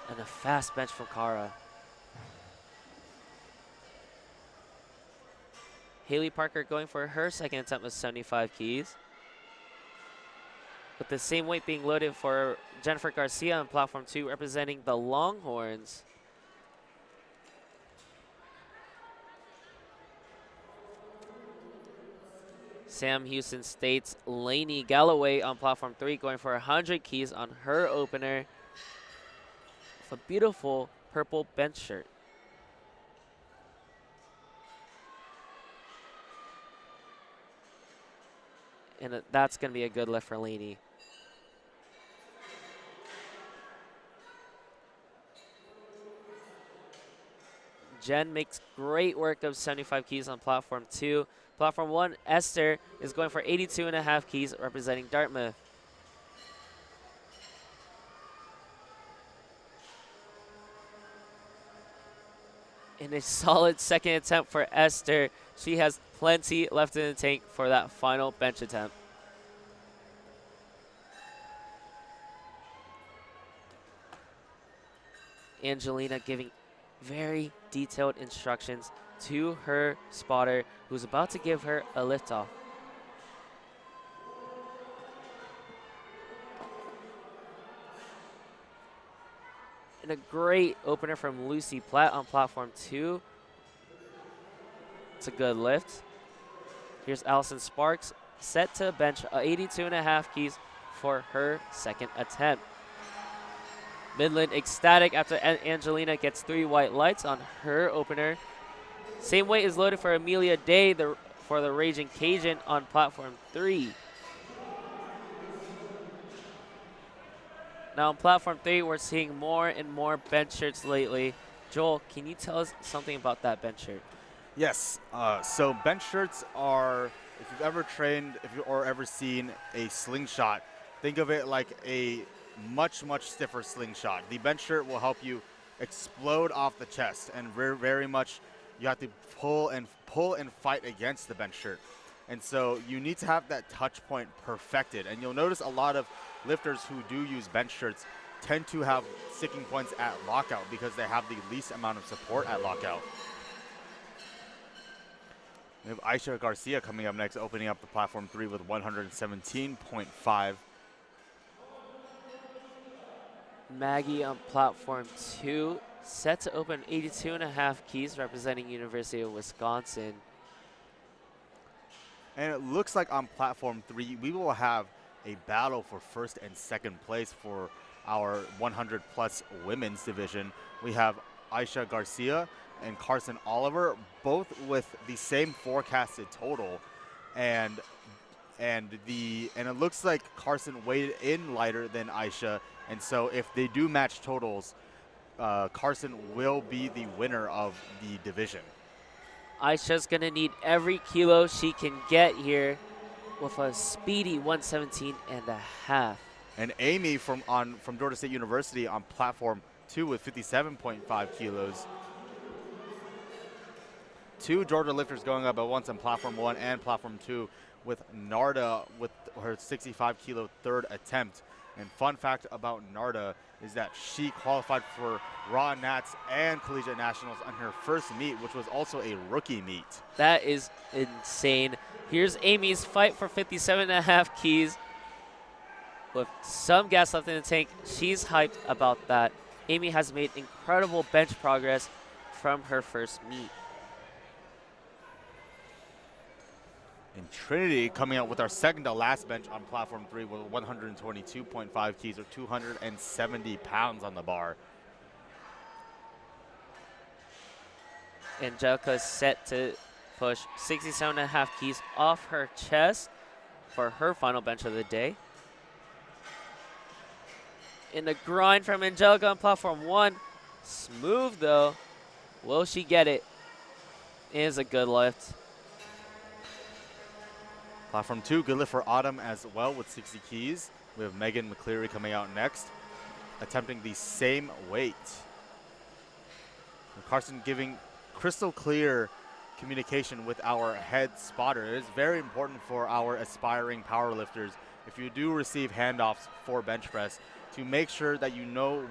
And a fast bench from Cara. Haley Parker going for her second attempt with 75 keys. with the same weight being loaded for Jennifer Garcia on platform 2, representing the Longhorns. Sam Houston State's Lainey Galloway on platform 3, going for 100 keys on her opener with a beautiful purple bench shirt. And that's going to be a good lift for Lainey. Jen makes great work of 75 keys on platform 2. Platform 1, Esther is going for 82.5 keys, representing Dartmouth. In a solid second attempt for Esther, she has plenty left in the tank for that final bench attempt. Angelina giving very detailed instructions to her spotter, who's about to give her a liftoff. And a great opener from Lucy Platt on platform 2. It's a good lift. Here's Allison Sparks, set to bench 82.5 keys for her second attempt. Midland ecstatic after Angelina gets 3 white lights on her opener. Same weight is loaded for Amelia Day for the Raging Cajun on platform 3. Now on platform 3, we're seeing more and more bench shirts lately. Joel, can you tell us something about that bench shirt? Yes. So bench shirts are, if you've ever trained or ever seen a slingshot, think of it like a much stiffer slingshot. The bench shirt will help you explode off the chest, and very much you have to pull and fight against the bench shirt. And so you need to have that touch point perfected. And you'll notice a lot of lifters who do use bench shirts tend to have sticking points at lockout because they have the least amount of support at lockout. We have Aisha Garcia coming up next, opening up the platform 3 with 117.5. Maggie on platform 2, set to open 82.5 keys, representing University of Wisconsin. And it looks like on platform 3, we will have a battle for first and second place for our 100-plus women's division. We have Aisha Garcia and Carson Oliver, both with the same forecasted total, and it looks like Carson weighed in lighter than Aisha, and so if they do match totals, Carson will be the winner of the division. Aisha's going to need every kilo she can get here with a speedy 117.5. And Amy from Georgia State University on platform 2 with 57.5 kilos. 2 Georgia lifters going up at once on platform 1 and platform 2, with Narda with her 65 kilo third attempt. And fun fact about Narda is that she qualified for Raw Nats and Collegiate Nationals on her first meet, which was also a rookie meet. That is insane. Here's Amy's fight for 57.5 keys with some gas left in the tank. She's hyped about that. Amy has made incredible bench progress from her first meet. And Trinity coming out with our second to last bench on platform 3 with 122.5 keys or 270 pounds on the bar. Angelica is set to push 67.5 keys off her chest for her final bench of the day. In the grind from Angelica on platform 1. Smooth though. Will she get it? It is a good lift. Platform 2, good lift for Autumn as well with 60 keys. We have Megan McCleary coming out next, attempting the same weight. And Carson giving crystal clear communication with our head spotter. It is very important for our aspiring powerlifters, if you do receive handoffs for bench press, to make sure that you know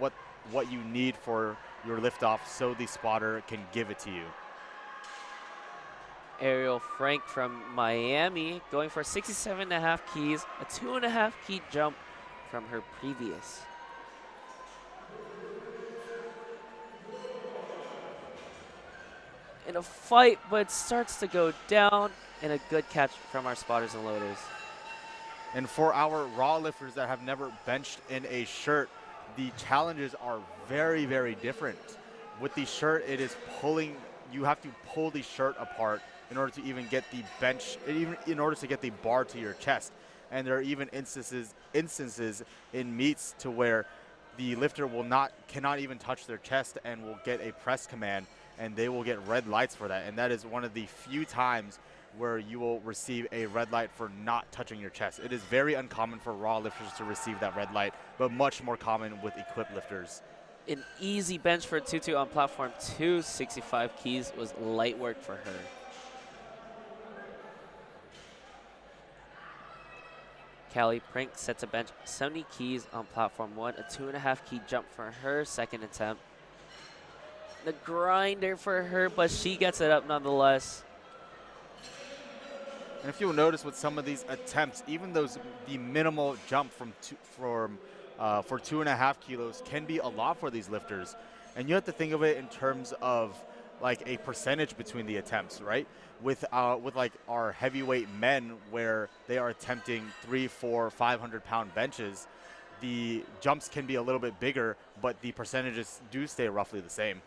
what you need for your liftoff so the spotter can give it to you. Ariel Frank from Miami going for 67.5 keys, a 2.5 key jump from her previous. In a fight, but it starts to go down, and a good catch from our spotters and loaders. And for our raw lifters that have never benched in a shirt, the challenges are very, very different. With the shirt, it is pulling, you have to pull the shirt apart in order to even get the bench, even in order to get the bar to your chest. And there are even instances in meets to where the lifter cannot even touch their chest and will get a press command, and they will get red lights for that. And that is one of the few times where you will receive a red light for not touching your chest. It is very uncommon for raw lifters to receive that red light, but much more common with equipped lifters. An easy bench for Tutu on platform 2, 65 keys was light work for her. Callie Prink sets a bench 70 keys on platform 1, a 2.5 key jump for her second attempt. The grinder for her, but she gets it up nonetheless. And if you'll notice with some of these attempts, even the minimal jump for 2.5 kilos can be a lot for these lifters. And you have to think of it in terms of like a percentage between the attempts, right? With like our heavyweight men, where they are attempting 300, 400, 500-pound benches, the jumps can be a little bit bigger, but the percentages do stay roughly the same.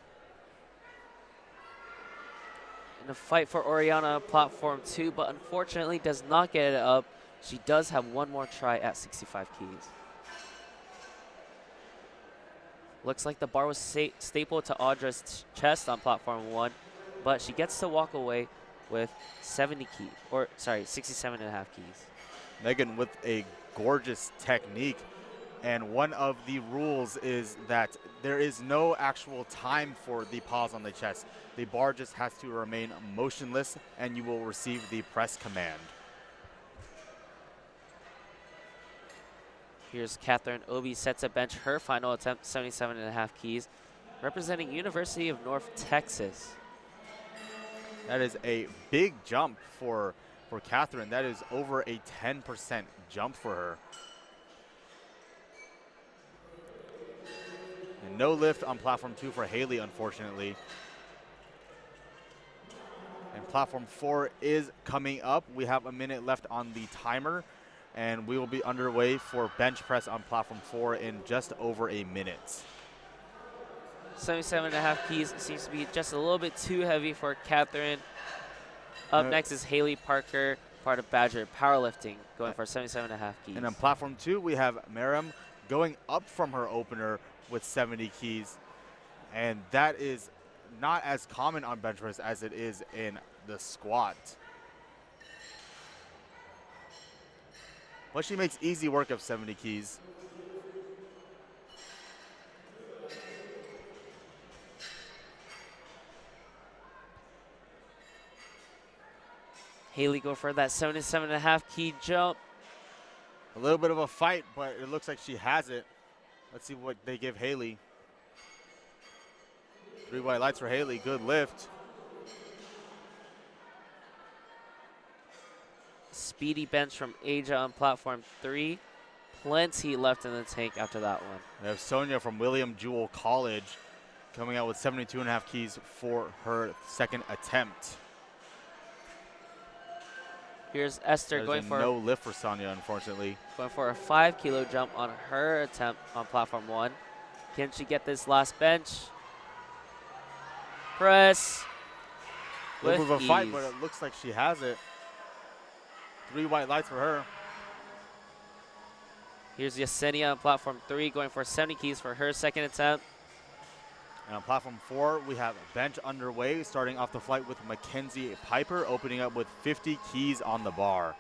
In a fight for Oriana on platform 2, but unfortunately does not get it up. She does have one more try at 65 keys. Looks like the bar was stapled to Audra's chest on platform 1, but she gets to walk away with 67.5 keys. Megan with a gorgeous technique. And one of the rules is that there is no actual time for the pause on the chest. The bar just has to remain motionless, and you will receive the press command. Here's Catherine Obi sets a bench her final attempt, 77.5 keys, representing University of North Texas. That is a big jump for Catherine. That is over a 10% jump for her. And no lift on platform 2 for Haley, unfortunately. And platform 4 is coming up. We have a minute left on the timer, and we will be underway for bench press on platform 4 in just over a minute. 77.5 keys seems to be just a little bit too heavy for Catherine. Up next is Haley Parker, part of Badger Powerlifting, going for 77.5 keys. And on platform 2, we have Miriam going up from her opener with 70 keys. And that is not as common on bench press as it is in the squat. But she makes easy work of 70 keys. Haley go for that 77.5 key jump. A little bit of a fight, but it looks like she has it. Let's see what they give Haley. 3 white lights for Haley, good lift. Speedy bench from Aja on platform 3. Plenty left in the tank after that one. We have Sonia from William Jewell College coming out with 72.5 keys for her second attempt. Here's Esther going for no lift for Sonia, unfortunately. Going for a 5 kilo jump on her attempt on platform 1. Can she get this last bench? Press. A little bit of a fight, but it looks like she has it. 3 white lights for her. Here's Yesenia on platform 3 going for 70 keys for her second attempt. And on platform 4, we have bench underway, starting off the flight with Mackenzie Piper, opening up with 50 keys on the bar.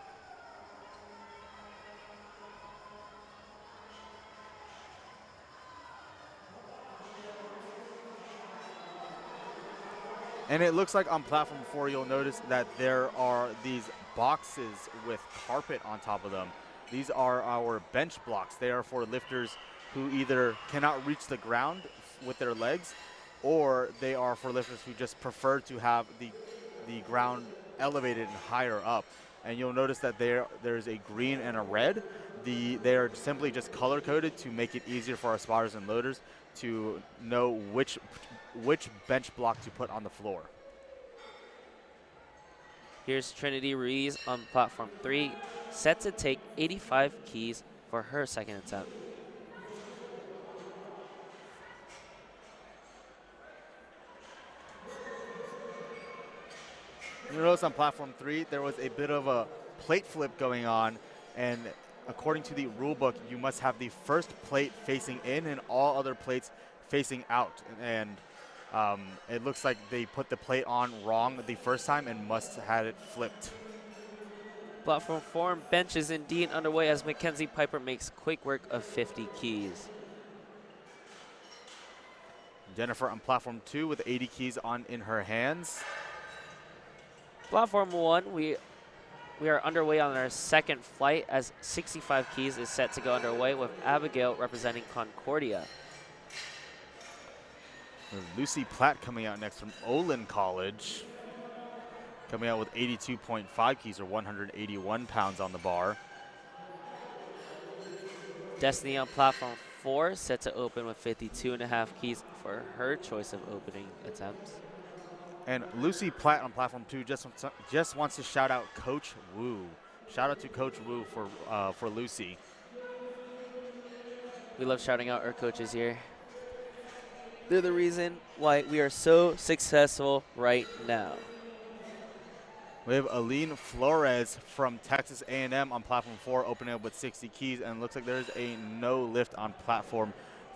And it looks like on platform 4, you'll notice that there are these boxes with carpet on top of them. These are our bench blocks. They are for lifters who either cannot reach the ground with their legs, or they are for lifters who just prefer to have the ground elevated and higher up. And you'll notice that there's a green and a red. They are simply just color coded to make it easier for our spotters and loaders to know which bench block to put on the floor. Here's Trinity Ruiz on platform 3, set to take 85 keys for her second attempt. You notice on platform 3, there was a bit of a plate flip going on, and according to the rule book, you must have the first plate facing in and all other plates facing out. And it looks like they put the plate on wrong the first time and must have had it flipped. Platform 4 bench is indeed underway as Mackenzie Piper makes quick work of 50 keys. Jennifer on platform 2 with 80 keys in her hands. Platform 1, we are underway on our second flight as 65 keys is set to go underway with Abigail representing Concordia. Lucy Platt coming out next from Olin College, coming out with 82.5 keys or 181 pounds on the bar. Destiny on platform 4 set to open with 52.5 keys for her choice of opening attempts. And Lucy Platt on platform 2 just wants to shout out Coach Wu. Shout out to Coach Wu for Lucy. We love shouting out our coaches here. They're the reason why we are so successful right now. We have Aline Flores from Texas A&M on platform 4 opening up with 60 keys, and it looks like there's a no lift on platform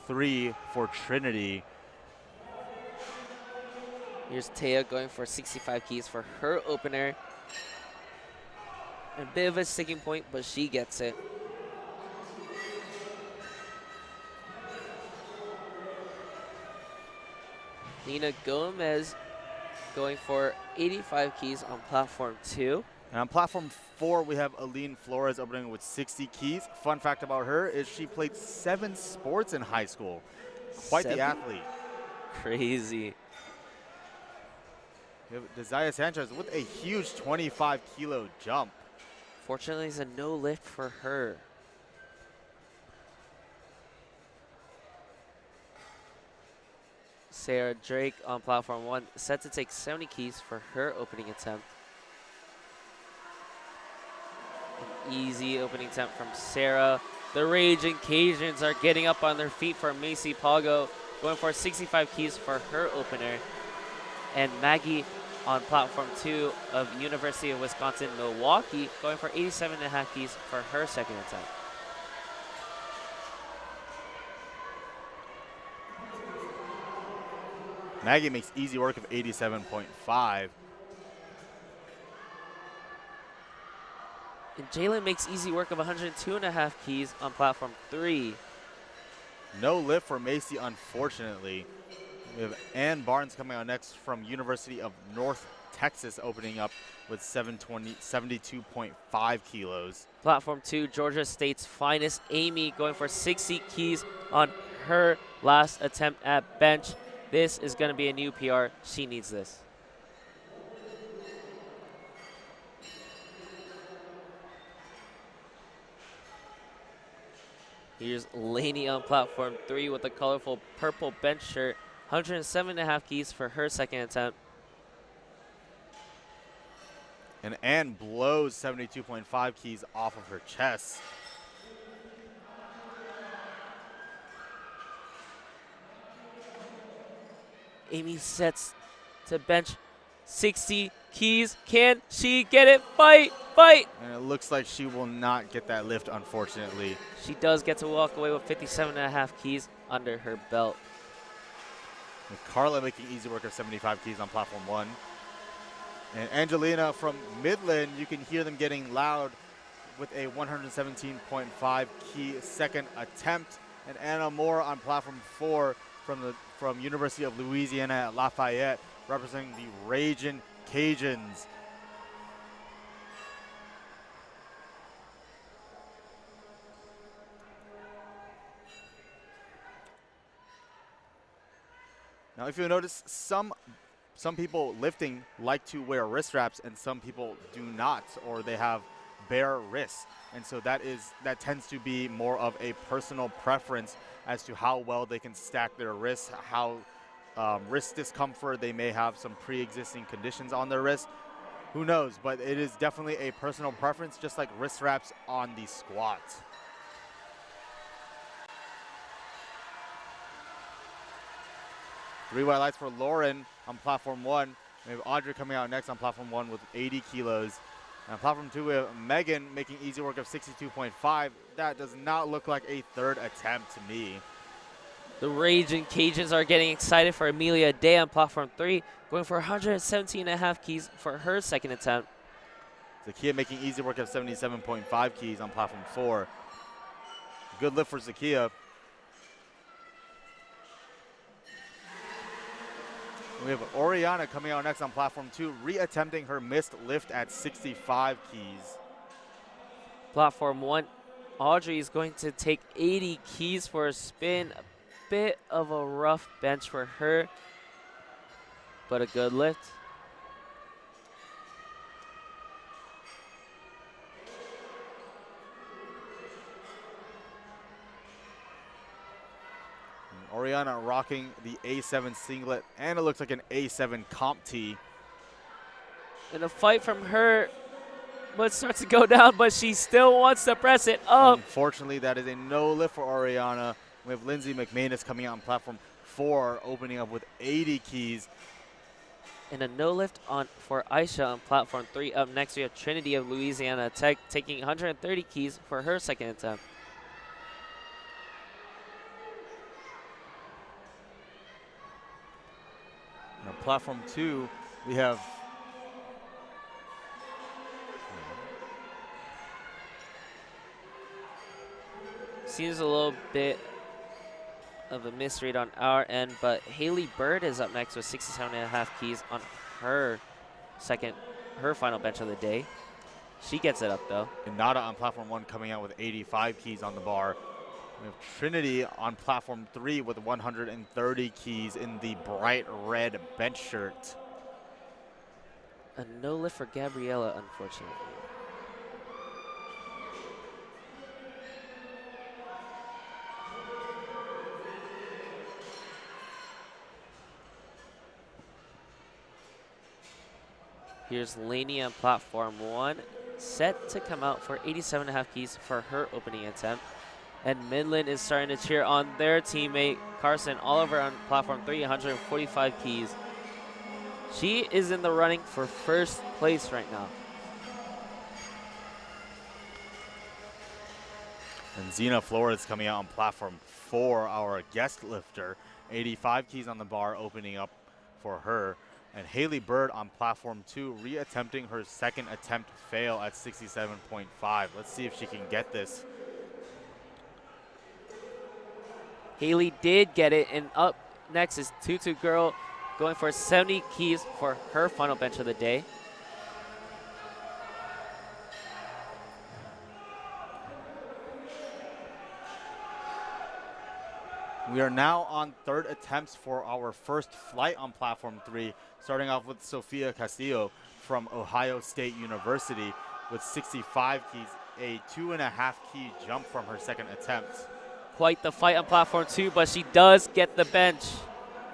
3 for Trinity. Here's Taya going for 65 keys for her opener. A bit of a sticking point, but she gets it. Nina Gomez going for 85 keys on platform 2. And on platform 4, we have Aline Flores opening with 60 keys. Fun fact about her is she played 7 sports in high school. Quite 7? the athlete. Crazy. We have Desire Sanchez with a huge 25-kilo jump. Fortunately, it's a no lift for her. Sarah Drake on platform 1, set to take 70 keys for her opening attempt. An easy opening attempt from Sarah. The Raging Cajuns are getting up on their feet for Macy Pago, going for 65 keys for her opener. And Maggie on platform 2 of University of Wisconsin-Milwaukee, going for 87.5 keys for her second attempt. Maggie makes easy work of 87.5. And Jalen makes easy work of 102.5 keys on platform 3. No lift for Macy, unfortunately. We have Ann Barnes coming out next from University of North Texas, opening up with 72.5 kilos. Platform 2, Georgia State's finest Amy going for 60 keys on her last attempt at bench. This is going to be a new PR. She needs this. Here's Lainey on platform 3 with a colorful purple bench shirt. 107.5 keys for her second attempt. And Ann blows 72.5 keys off of her chest. Amy sets to bench 60 keys. Can she get it? Fight, fight! And it looks like she will not get that lift, unfortunately. She does get to walk away with 57.5 keys under her belt. And Carla making easy work of 75 keys on platform 1. And Angelina from Midland, you can hear them getting loud with a 117.5 key second attempt. And Anna Moore on platform 4 from University of Louisiana at Lafayette, representing the Raging Cajuns. Now, if you'll notice, some some people lifting like to wear wrist wraps and some people do not, or they have bare wrists. And so that tends to be more of a personal preference as to how well they can stack their wrists, how wrist discomfort, they may have some pre-existing conditions on their wrist. Who knows, but it is definitely a personal preference, just like wrist wraps on the squat. Three white lights for Lauren on platform 1. We have Audrey coming out next on platform 1 with 80 kilos. And on platform 2, we have Megan making easy work of 62.5. That does not look like a third attempt to me. The Raging Cajuns are getting excited for Amelia Day on platform 3, going for 117.5 keys for her second attempt. Zakia making easy work of 77.5 keys on platform 4. Good lift for Zakia. We have Oriana coming out next on platform 2, re-attempting her missed lift at 65 keys. Platform 1, Audrey is going to take 80 keys for a spin. A bit of a rough bench for her, but a good lift. Oriana rocking the A7 singlet, and it looks like an A7 comp tee. And a fight from her, but starts to go down, but she still wants to press it up. Unfortunately, that is a no lift for Oriana. We have Lindsay McManus coming out on platform 4, opening up with 80 keys. And a no lift for Aisha on platform 3. Up next, we have Trinity of Louisiana Tech taking 130 keys for her second attempt. On platform 2, we have seems a little bit of a misread on our end, but Haley Bird is up next with 67.5 keys on her final bench of the day. She gets it up though. And Nada on platform 1 coming out with 85 keys on the bar. We have Trinity on platform 3 with 130 keys in the bright red bench shirt. A no lift for Gabriella, unfortunately. Here's Lainey on platform 1, set to come out for 87.5 keys for her opening attempt. And Midland is starting to cheer on their teammate, Carson Oliver, on platform 3, 145 keys. She is in the running for first place right now. And Zena Flores coming out on platform 4, our guest lifter. 85 keys on the bar, opening up for her. And Haley Bird on platform 2, re-attempting her second attempt fail at 67.5. Let's see if she can get this. Haley did get it, and up next is Tutu Girl going for 70 keys for her final bench of the day. We are now on third attempts for our first flight on platform 3, starting off with Sofia Castillo from Ohio State University with 65 keys, a 2.5 key jump from her second attempt. Quite the fight on platform 2, but she does get the bench.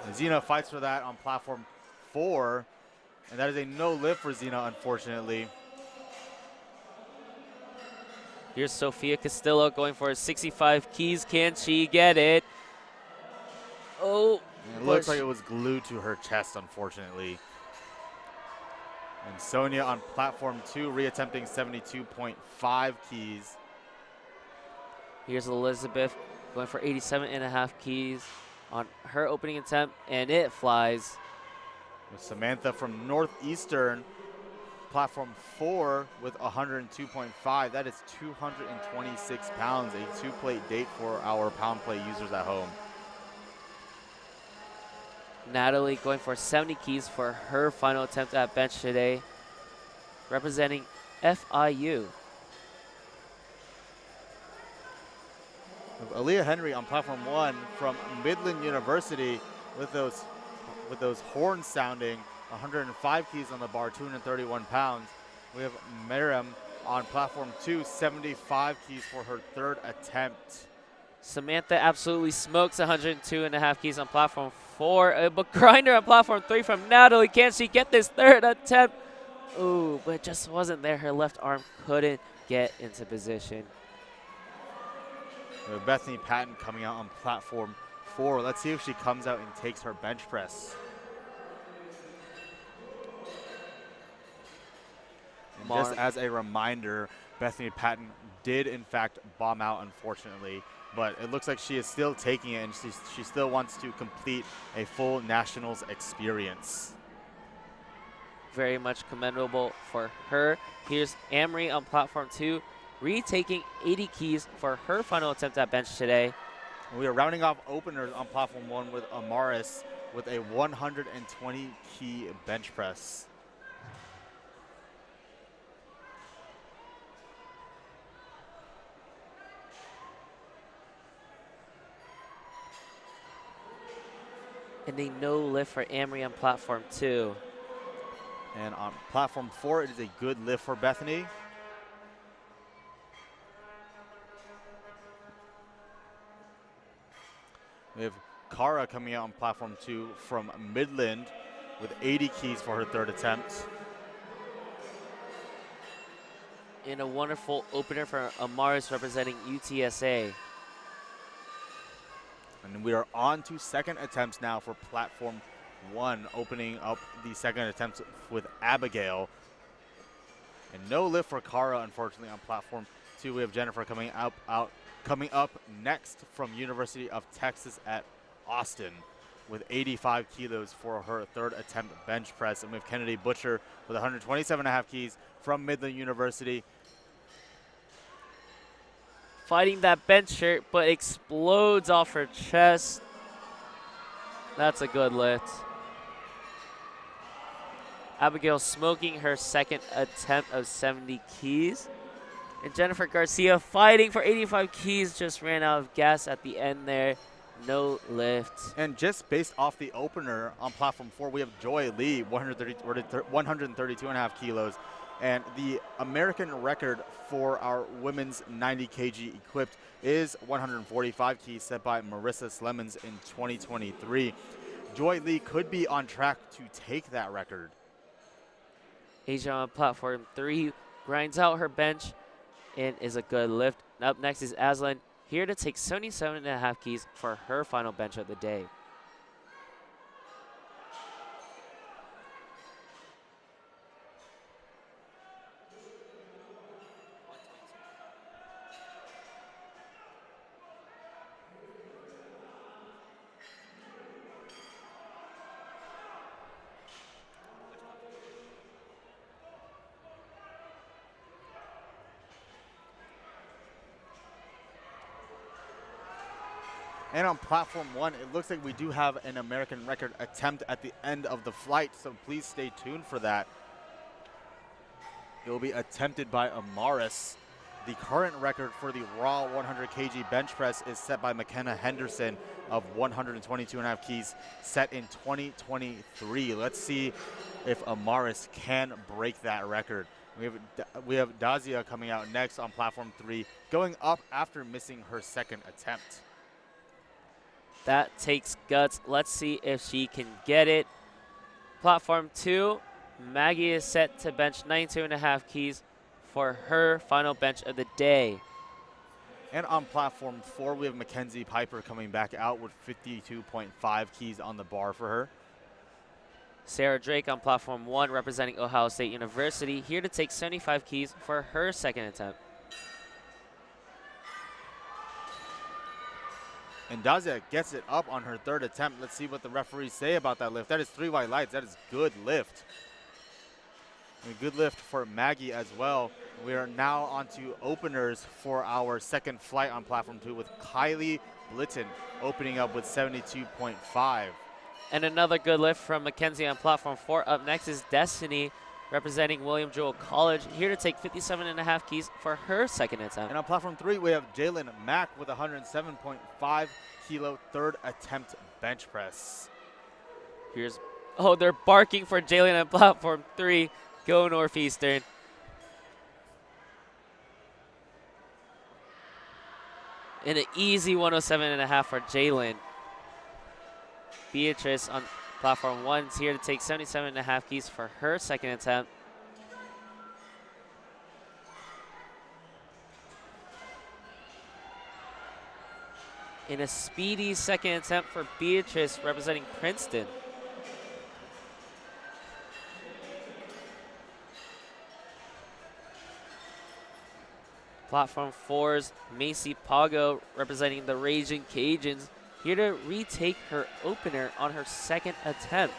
And Zena fights for that on platform 4, and that is a no lift for Zena, unfortunately. Here's Sofia Castillo going for 65 keys. Can she get it? Oh, it looks like it was glued to her chest, unfortunately. And Sonia on platform 2, reattempting 72.5 keys. Here's Elizabeth going for 87.5 keys on her opening attempt, and it flies. With Samantha from Northeastern, platform 4 with 102.5. That is 226 pounds, a 2-plate date for our pound plate users at home. Natalie going for 70 keys for her final attempt at bench today, representing FIU. Aaliyah Henry on platform 1 from Midland University with those horns sounding, 105 keys on the bar, 231 pounds. We have Miriam on platform 2, 75 keys for her third attempt. Samantha absolutely smokes 102.5 keys on platform 4. But grinder on platform 3 from Natalie. Can she get this third attempt? Ooh, but it just wasn't there. Her left arm couldn't get into position. We have Bethany Patton coming out on platform 4. Let's see if she comes out and takes her bench press. And just as a reminder, Bethany Patton did in fact bomb out, unfortunately, but it looks like she is still taking it, and she still wants to complete a full nationals experience. Very much commendable for her. Here's Amory on platform 2, retaking 80 keys for her final attempt at bench today. And we are rounding off openers on platform 1 with Amaris with a 120 key bench press. And a no lift for Amory on platform 2. And on platform 4, it is a good lift for Bethany. We have Kara coming out on platform 2 from Midland with 80 keys for her third attempt. And a wonderful opener for Amaris representing UTSA. And we are on to second attempts now for platform 1, opening up the second attempt with Abigail. And no lift for Kara, unfortunately, on platform 2. We have Jennifer coming up next from University of Texas at Austin with 85 kilos for her third attempt bench press. And we have Kennedy Butcher with 127.5 keys from Midland University. Fighting that bench shirt, but explodes off her chest. That's a good lift. Abigail smoking her second attempt of 70 keys. And Jennifer Garcia fighting for 85 keys, just ran out of gas at the end there. No lift. And just based off the opener on platform 4, we have Joy Lee, 132.5 kilos. And the American record for our women's 90 kg equipped is 145 keys, set by Marissa Slemons in 2023. Joy Lee could be on track to take that record. Asia on platform 3 grinds out her bench and is a good lift. Up next is Aslan, here to take 77.5 keys for her final bench of the day. And on platform 1, it looks like we do have an American record attempt at the end of the flight, so please stay tuned for that. It will be attempted by Amaris. The current record for the raw 100 kg bench press is set by McKenna Henderson of 122.5 keys, set in 2023. Let's see if Amaris can break that record. We have Dazia coming out next on platform 3, going up after missing her second attempt. That takes guts. Let's see if she can get it. Platform 2, Maggie is set to bench 92.5 keys for her final bench of the day. And on platform 4, we have Mackenzie Piper coming back out with 52.5 keys on the bar for her. Sarah Drake on platform 1, representing Ohio State University, here to take 75 keys for her second attempt. And Dazia gets it up on her third attempt. Let's see what the referees say about that lift. That is 3 white lights. That is good lift. And a good lift for Maggie as well. We are now on to openers for our second flight on platform 2 with Kylie Blitton opening up with 72.5. And another good lift from Mackenzie on platform 4. Up next is Destiny, representing William Jewell College, here to take 57.5 keys for her second attempt. And on platform 3, we have Jalen Mack with 107.5 kilo third attempt bench press. Here's Oh, they're barking for Jalen on platform 3. Go Northeastern. And an easy 107.5 for Jalen. Beatrice on platform 1 is here to take 77.5 keys for her second attempt. In a speedy second attempt for Beatrice representing Princeton. Platform 4's Macy Pago representing the Raging Cajuns, here to retake her opener on her second attempt.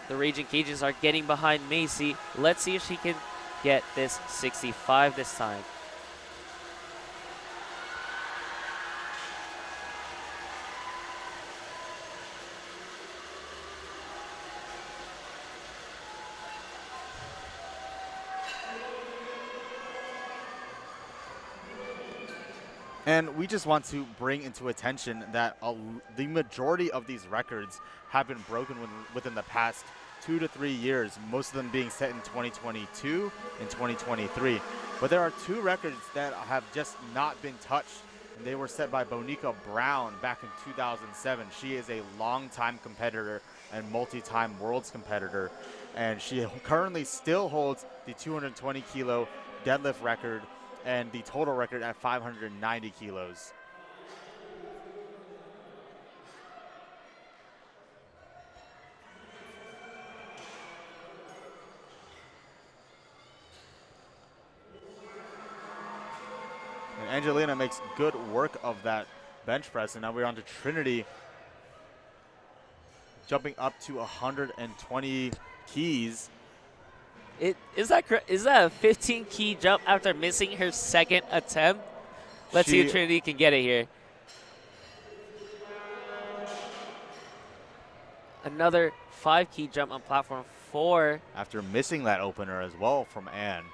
The Raging Cajuns are getting behind Macy. Let's see if she can get this 65 this time. And we just want to bring into attention that the majority of these records have been broken within the past 2 to 3 years, most of them being set in 2022 and 2023. But there are 2 records that have just not been touched, and they were set by Bonica Brown back in 2007. She is a longtime competitor and multi-time worlds competitor, and she currently still holds the 220 kilo deadlift record and the total record at 590 kilos. And Angelina makes good work of that bench press, and now we're on to Trinity, jumping up to 120 keys. Is that a 15 key jump after missing her second attempt? Let's see if Trinity can get it here. Another 5 key jump on platform 4. After missing that opener as well from Ann.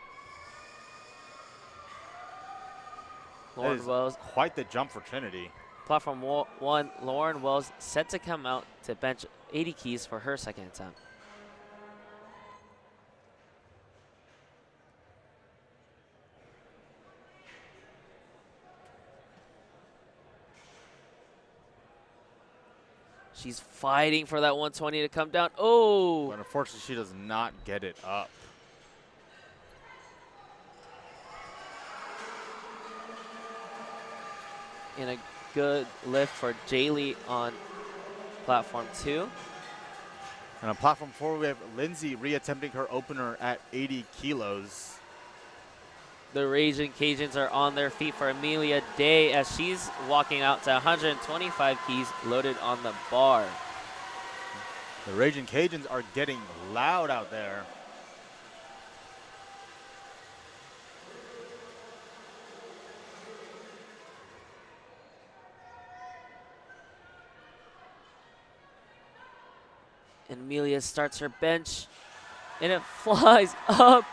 Lauren Wells. Quite the jump for Trinity. Platform 1, Lauren Wells set to come out to bench 80 keys for her second attempt. She's fighting for that 120 to come down. Oh! But unfortunately, she does not get it up. And a good lift for Jaylee on platform 2. And on platform 4, we have Lindsay reattempting her opener at 80 kilos. The Raging Cajuns are on their feet for Amelia Day as she's walking out to 125 keys loaded on the bar. The Raging Cajuns are getting loud out there. And Amelia starts her bench, and it flies up.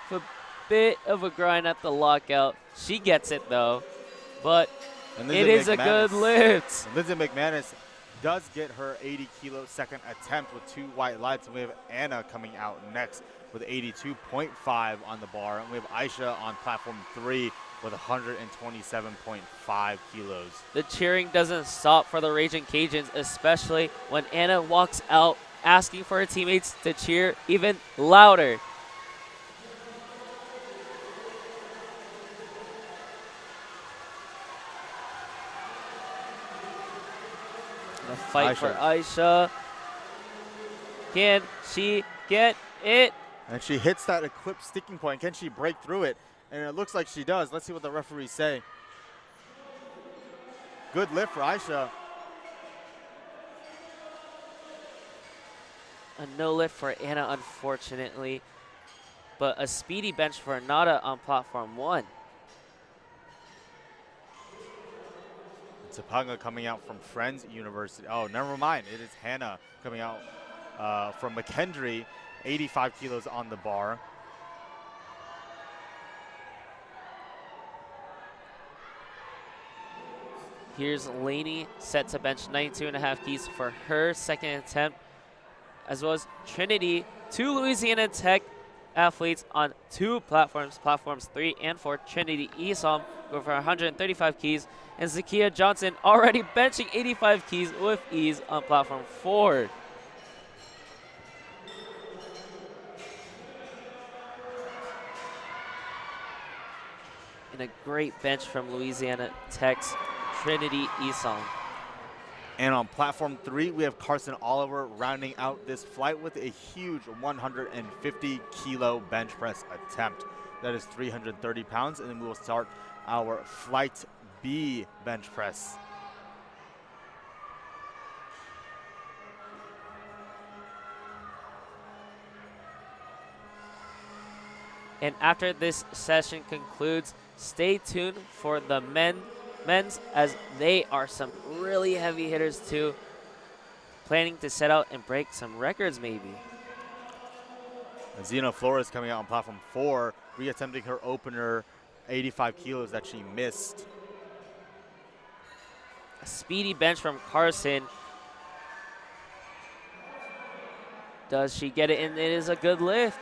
A bit of a grind at the lockout. She gets it though, but it is a good lift. Lindsay McManus does get her 80 kilo second attempt with 2 white lights, and we have Anna coming out next with 82.5 on the bar, and we have Aisha on platform 3 with 127.5 kilos. The cheering doesn't stop for the Raging Cajuns, especially when Anna walks out asking for her teammates to cheer even louder. A fight for Aisha. Can she get it? And she hits that equipped sticking point. Can she break through it? And it looks like she does. Let's see what the referees say. Good lift for Aisha. A no lift for Anna, unfortunately, but a speedy bench for Nada on platform 1. Topanga coming out from Friends University. Oh, never mind. It is Hannah coming out from McKendree, 85 kilos on the bar. Here's Lainey set to bench 92.5 keys for her second attempt. as well as Trinity, 2 Louisiana Tech athletes on 2 platforms, platforms 3 and 4. Trinity Esom go for 135 keys, and Zakia Johnson already benching 85 keys with ease on platform 4. And a great bench from Louisiana Tech's Trinity Esom. And on platform 3, we have Carson Oliver rounding out this flight with a huge 150 kilo bench press attempt. That is 330 pounds, and then we will start our flight B bench press. And after this session concludes, stay tuned for the men's, as they are some really heavy hitters too, planning to set out and break some records maybe. Zena Flores coming out on platform 4, reattempting her opener 85 kilos that she missed. A speedy bench from Carson. Does she get it? And it is a good lift.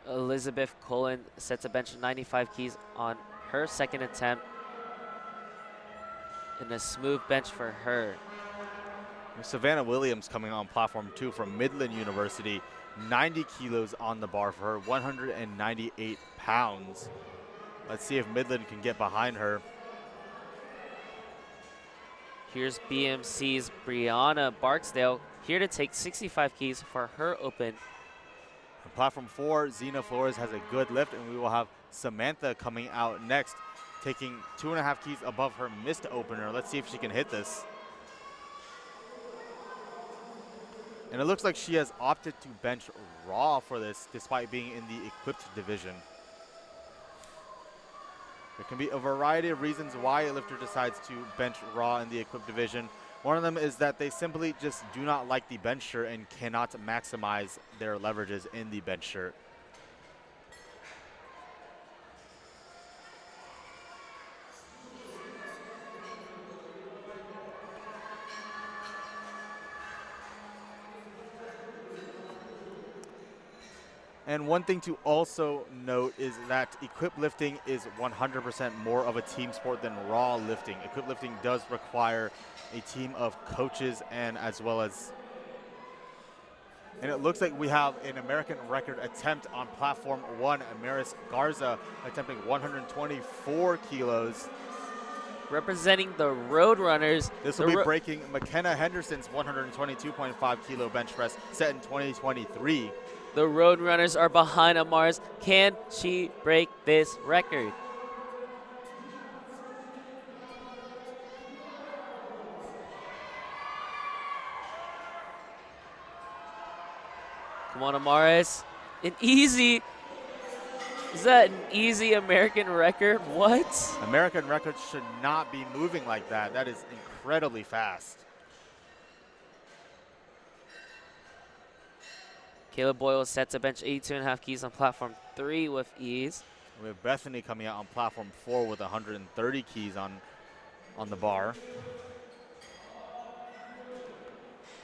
Elizabeth Cullen sets a bench of 95 keys on her second attempt. And a smooth bench for her. Savannah Williams coming on platform 2 from Midland University, 90 kilos on the bar for her, 198 pounds. Let's see if Midland can get behind her. Here's BMC's Brianna Barksdale, here to take 65 keys for her open. On platform 4, Zena Flores has a good lift, and we will have Samantha coming out next, taking 2.5 keys above her missed opener. Let's see if she can hit this. And it looks like she has opted to bench raw for this, despite being in the equipped division. There can be a variety of reasons why a lifter decides to bench raw in the equipped division. One of them is that they simply just do not like the bench shirt and cannot maximize their leverages in the bench shirt. And one thing to also note is that equipped lifting is 100% more of a team sport than raw lifting. Equipped lifting does require a team of coaches and it looks like we have an American record attempt on platform 1. Amaris Garza attempting 124 kilos. Representing the Roadrunners. This will be breaking McKenna Henderson's 122.5 kilo bench press set in 2023. The Roadrunners are behind Amaris. Can she break this record? Come on, Amaris. An easy. Is that an easy American record? What? American records should not be moving like that. That is incredibly fast. Caleb Boyle sets a bench 82.5 keys on platform 3 with ease. We have Bethany coming out on platform 4 with 130 keys on the bar.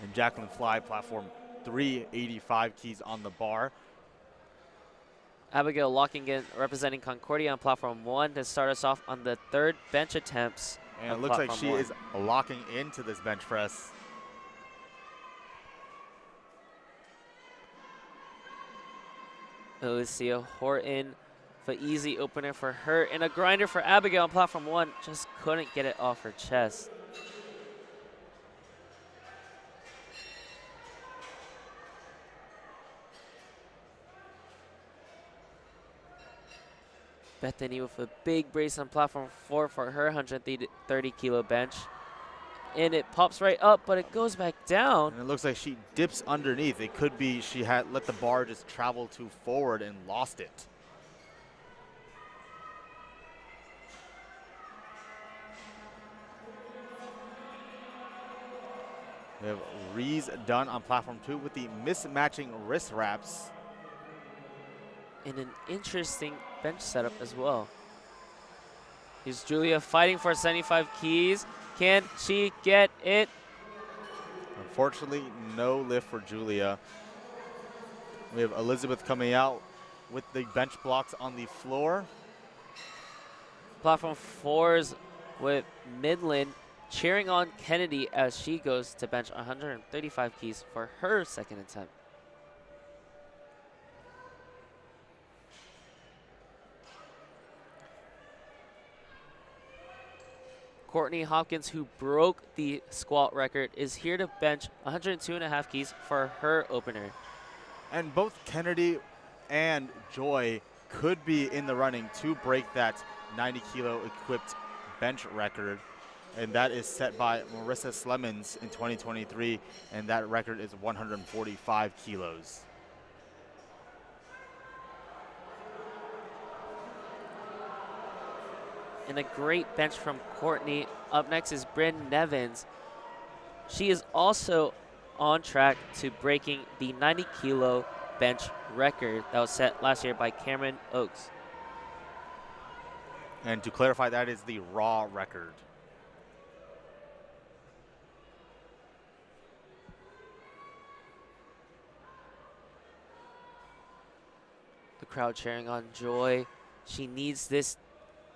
And Jacqueline Fly, platform 3, 85 keys on the bar. Abigail Lockingen representing Concordia on platform 1 to start us off on the 3rd bench attempts. And it looks like she is locking into this bench press. Alicia Horton, the easy opener for her, and a grinder for Abigail on platform 1. Just couldn't get it off her chest. Bethany with a big brace on platform 4 for her 130 kilo bench. And it pops right up, but it goes back down. And it looks like she dips underneath. It could be she had let the bar just travel too forward and lost it. We have Reese done on platform 2 with the mismatching wrist wraps. And an interesting bench setup as well. Here's Julia fighting for 75 keys. Can she get it? Unfortunately, no lift for Julia. We have Elizabeth coming out with the bench blocks on the floor. Platform 4s with Midland cheering on Kennedy as she goes to bench 135 keys for her second attempt. Courtney Hopkins, who broke the squat record, is here to bench 102.5 keys for her opener. And both Kennedy and Joy could be in the running to break that 90 kilo equipped bench record. And that is set by Marissa Slemons in 2023, and that record is 145 kilos. And a great bench from Courtney. Up next is Bryn Nevins. She is also on track to breaking the 90 kilo bench record that was set last year by Cameron Oakes. And to clarify, that is the raw record. The crowd cheering on Joy. She needs this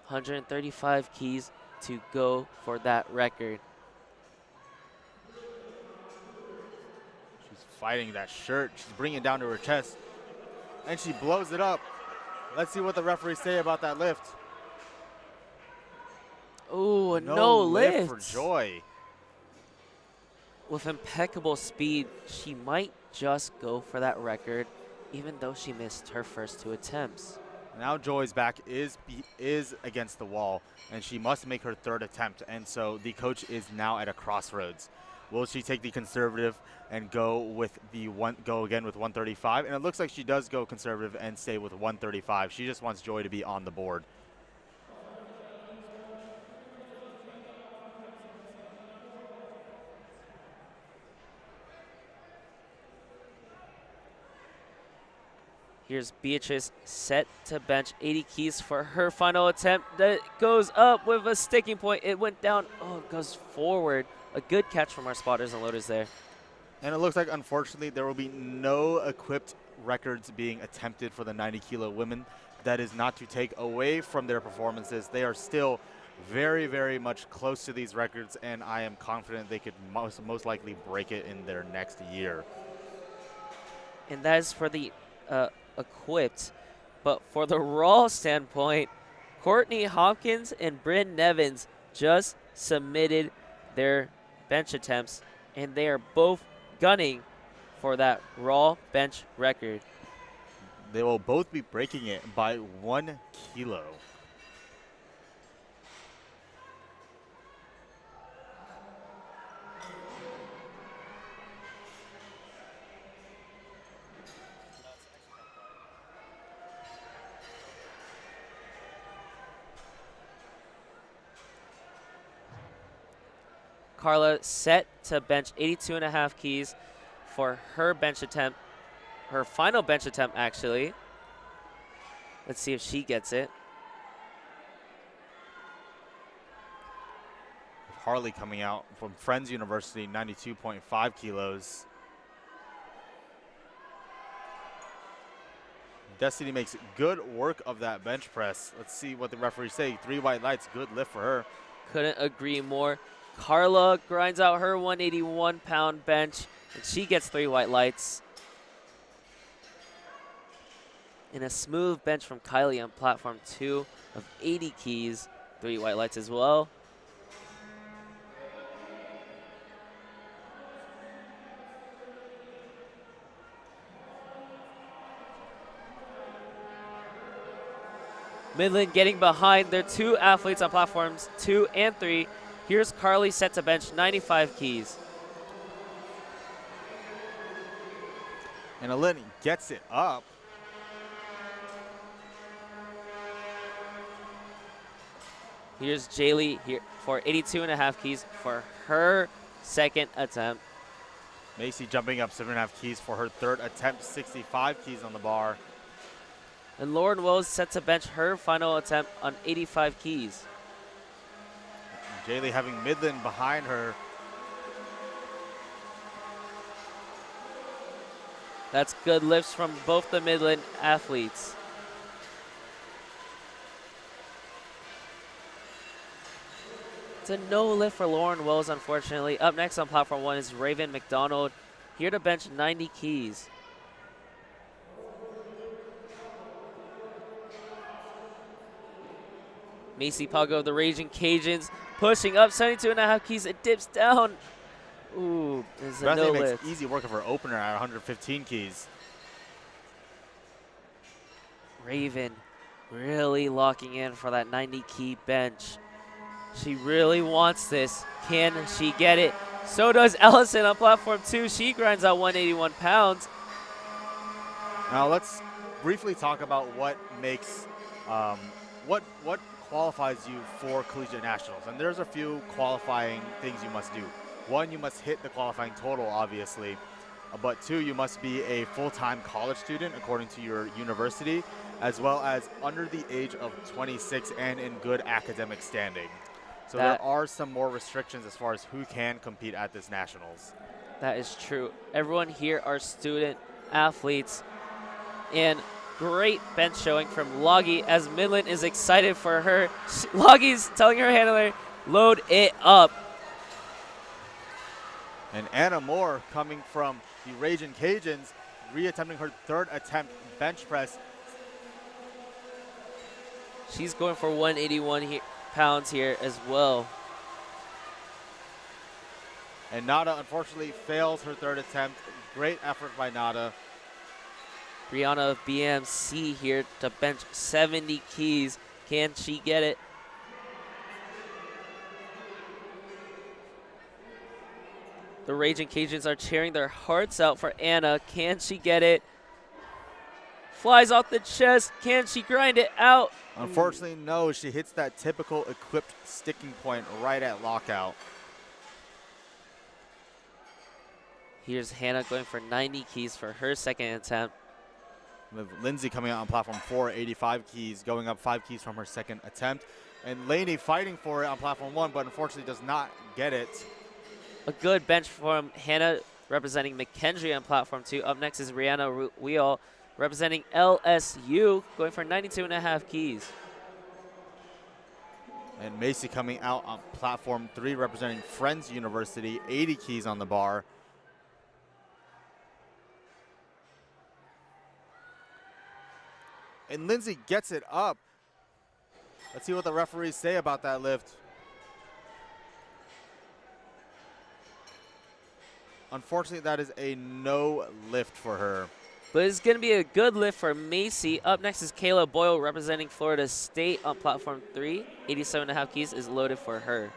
135 keys to go for that record. She's fighting that shirt. She's bringing it down to her chest. And she blows it up. Let's see what the referees say about that lift. Ooh, a no lift for Joy. With impeccable speed, she might just go for that record, even though she missed her first 2 attempts. Now Joy's back is against the wall, and she must make her 3rd attempt. And so the coach is now at a crossroads. Will she take the conservative and go again with 135? And it looks like she does go conservative and stay with 135. She just wants Joy to be on the board. Here's Beatrice set to bench 80 keys for her final attempt. That goes up with a sticking point. It went down. Oh, it goes forward. A good catch from our spotters and loaders there. And it looks like, unfortunately, there will be no equipped records being attempted for the 90 kilo women. That is not to take away from their performances. They are still very, very much close to these records, and I am confident they could most likely break it in their next year. And that is for the equipped. But for the raw standpoint, Courtney Hopkins and Bryn Nevins just submitted their bench attempts, and they are both gunning for that raw bench record. They will both be breaking it by 1 kilo. Carla set to bench 82.5 keys for her bench attempt, her final bench attempt actually. Let's see if she gets it. Harley coming out from Friends University, 92.5 kilos. Destiny makes good work of that bench press. Let's see what the referees say. 3 white lights, good lift for her. Couldn't agree more. Carla grinds out her 181-pound bench, and she gets 3 white lights. And a smooth bench from Kylie on platform 2 of 80 keys, 3 white lights as well. Midland getting behind their 2 athletes on platforms 2 and 3. Here's Carly set to bench 95 keys. And Alin gets it up. Here's Jaylee here for 82.5 keys for her second attempt. Macy jumping up 7.5 keys for her 3rd attempt, 65 keys on the bar. And Lauren Wells set to bench her final attempt on 85 keys. Jaylee having Midland behind her. That's good lifts from both the Midland athletes. It's a no lift for Lauren Wells, unfortunately. Up next on platform 1 is Raven McDonald, here to bench 90 keys. Macy Pago of the Raging Cajuns pushing up 72.5 keys. It dips down. Ooh, there's a no lift. Makes easy work of her opener at 115 keys. Raven really locking in for that 90 key bench. She really wants this. Can she get it? So does Ellison on platform 2. She grinds out 181 pounds. Now let's briefly talk about what makes, what qualifies you for Collegiate Nationals. And there's a few qualifying things you must do. 1, you must hit the qualifying total, obviously. But 2, you must be a full-time college student according to your university, as well as under the age of 26 and in good academic standing. So there are some more restrictions as far as who can compete at this Nationals. That is true. Everyone here are student athletes. And great bench showing from Loggy as Midland is excited for her. Loggy's telling her handler, load it up. And Anna Moore coming from the Raging Cajuns, reattempting her 3rd attempt bench press. She's going for 181 pounds here as well. And Nada unfortunately fails her 3rd attempt. Great effort by Nada. Brianna of BMC here to bench 70 keys. Can she get it? The Raging Cajuns are cheering their hearts out for Anna. Can she get it? Flies off the chest. Can she grind it out? Unfortunately, no. She hits that typical equipped sticking point right at lockout. Here's Hannah going for 90 keys for her 2nd attempt. With Lindsay coming out on platform 4, 85 keys, going up 5 keys from her 2nd attempt. And Laney fighting for it on platform 1, but unfortunately does not get it. A good bench from Hannah representing McKendree on platform 2. Up next is Rihanna Wheel representing LSU, going for 92.5 keys. And Macy coming out on platform 3 representing Friends University, 80 keys on the bar. And Lindsay gets it up. Let's see what the referees say about that lift. Unfortunately, that is a no lift for her. But it's going to be a good lift for Macy. Up next is Kayla Boyle representing Florida State on platform 3. 87.5 keys is loaded for her.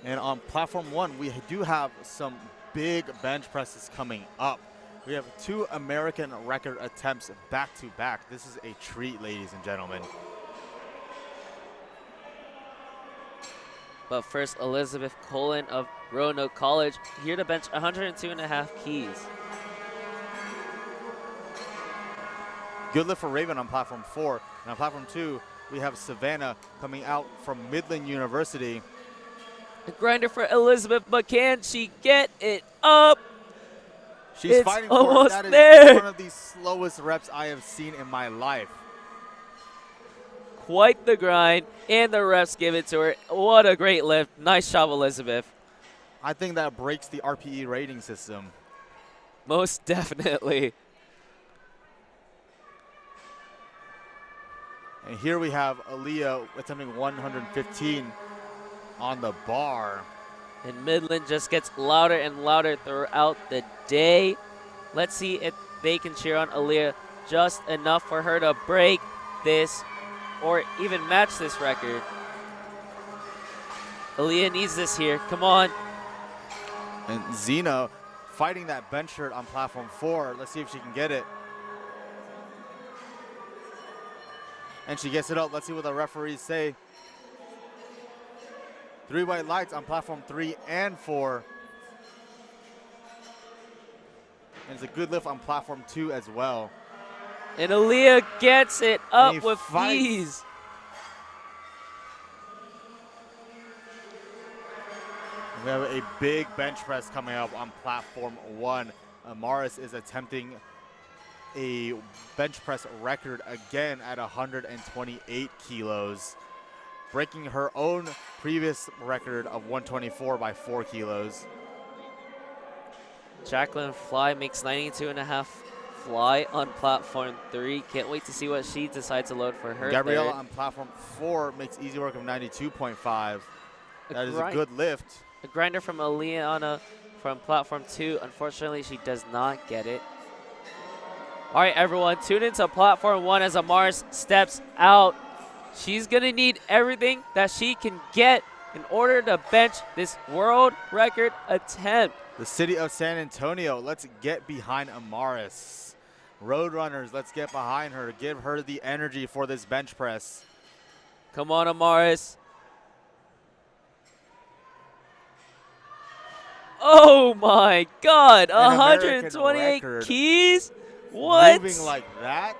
And on platform 1, we do have some big bench presses coming up. We have 2 American record attempts back to back. This is a treat, ladies and gentlemen. But first, Elizabeth Colin of Roanoke College, here to bench 102.5 keys. Good lift for Raven on platform 4. And on platform 2, we have Savannah coming out from Midland University. A grinder for Elizabeth, but can she get it up? She's fighting for it. That is one of the slowest reps I have seen in my life. Quite the grind, and the refs give it to her. What a great lift. Nice job, Elizabeth. I think that breaks the RPE rating system. Most definitely. And here we have Aaliyah attempting 115 on the bar. And Midland just gets louder and louder throughout the day. Let's see if they can cheer on Aaliyah just enough for her to break this or even match this record. Aaliyah needs this here. Come on. And Zena fighting that bench shirt on platform 4. Let's see if she can get it. And she gets it up. Let's see what the referees say. 3 white lights on platform 3 and 4. And it's a good lift on platform 2 as well. And Aaliyah gets it up with fights. ease. We have a big bench press coming up on platform 1. Amaris is attempting a bench press record again at 128 kilos, breaking her own previous record of 124 by 4 kilos. Jacqueline Fly makes 92.5 fly on platform 3. Can't wait to see what she decides to load for her Gabriella third. on platform 4 makes easy work of 92.5. That is a good lift. A grinder from Aliana from platform 2. Unfortunately, she does not get it. All right, everyone, tune into platform 1 as Amaris steps out. She's going to need everything that she can get in order to bench this world record attempt. The city of San Antonio, let's get behind Amaris. Roadrunners, let's get behind her. Give her the energy for this bench press. Come on, Amaris. Oh my God, 128 keys? What? Moving like that?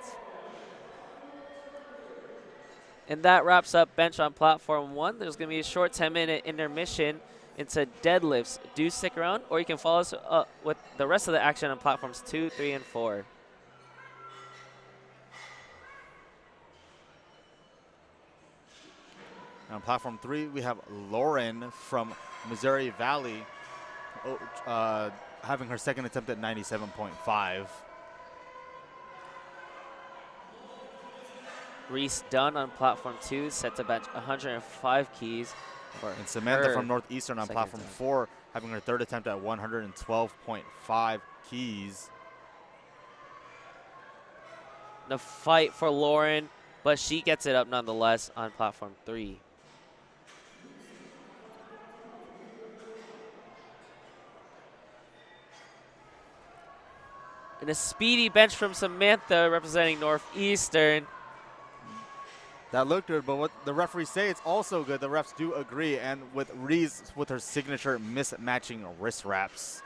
And that wraps up bench on platform 1. There's going to be a short 10-minute intermission into deadlifts. Do stick around, or you can follow us with the rest of the action on platforms 2, 3, and 4. On platform 3, we have Lauren from Missouri Valley having her second attempt at 97.5. Reese Dunn on platform 2, set to bench 105 keys. And Samantha from Northeastern on platform 4, having her third attempt at 112.5 keys. The fight for Lauren, but she gets it up nonetheless on platform 3. And a speedy bench from Samantha representing Northeastern. That looked good, but what the referees say, it's also good. The refs do agree, and with Reese with her signature mismatching wrist wraps.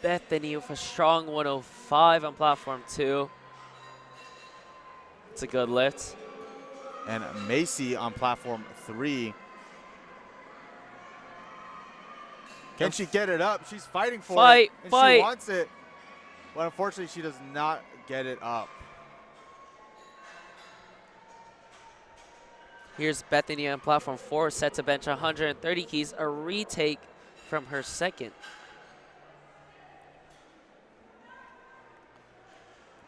Bethany with a strong 105 on platform 2. It's a good lift. And Macy on platform 3. Can she get it up? She's fighting for it. And she wants it. But unfortunately, she does not get it up. Here's Bethany on platform 4, set to bench 130 keys, a retake from her second.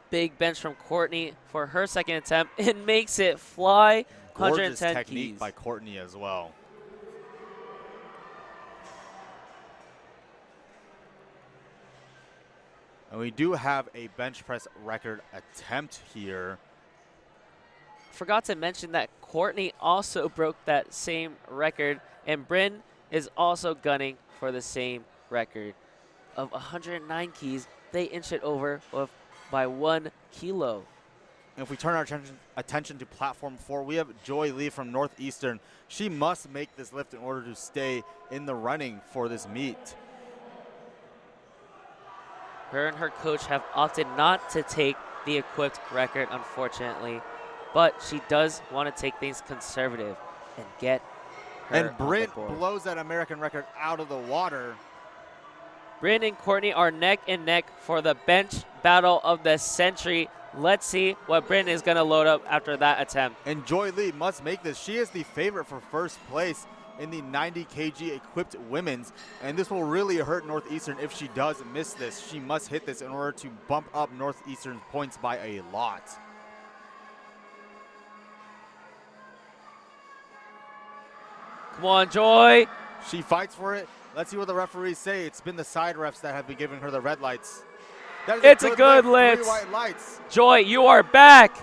Big bench from Courtney for her second attempt. It makes it fly. Gorgeous 110 technique keys. by Courtney as well. And we do have a bench press record attempt here. Forgot to mention that Courtney also broke that same record, and Bryn is also gunning for the same record of 109 keys. They inch it over by 1 kilo. And if we turn our attention to platform 4, we have Joy Lee from Northeastern. She must make this lift in order to stay in the running for this meet. Her and her coach have opted not to take the equipped record, unfortunately. But she does want to take things conservative and get her And Bryn on the board. blows that American record out of the water. Bryn and Courtney are neck and neck for the bench battle of the century. Let's see what Bryn is going to load up after that attempt. And Joy Lee must make this. She is the favorite for first place in the 90 kg equipped women's. And this will really hurt Northeastern if she does miss this. She must hit this in order to bump up Northeastern's points by a lot. Come on, Joy. She fights for it. Let's see what the referees say. It's been the side refs that have been giving her the red lights. It's a good lift. 3 white lights. Joy, you are back.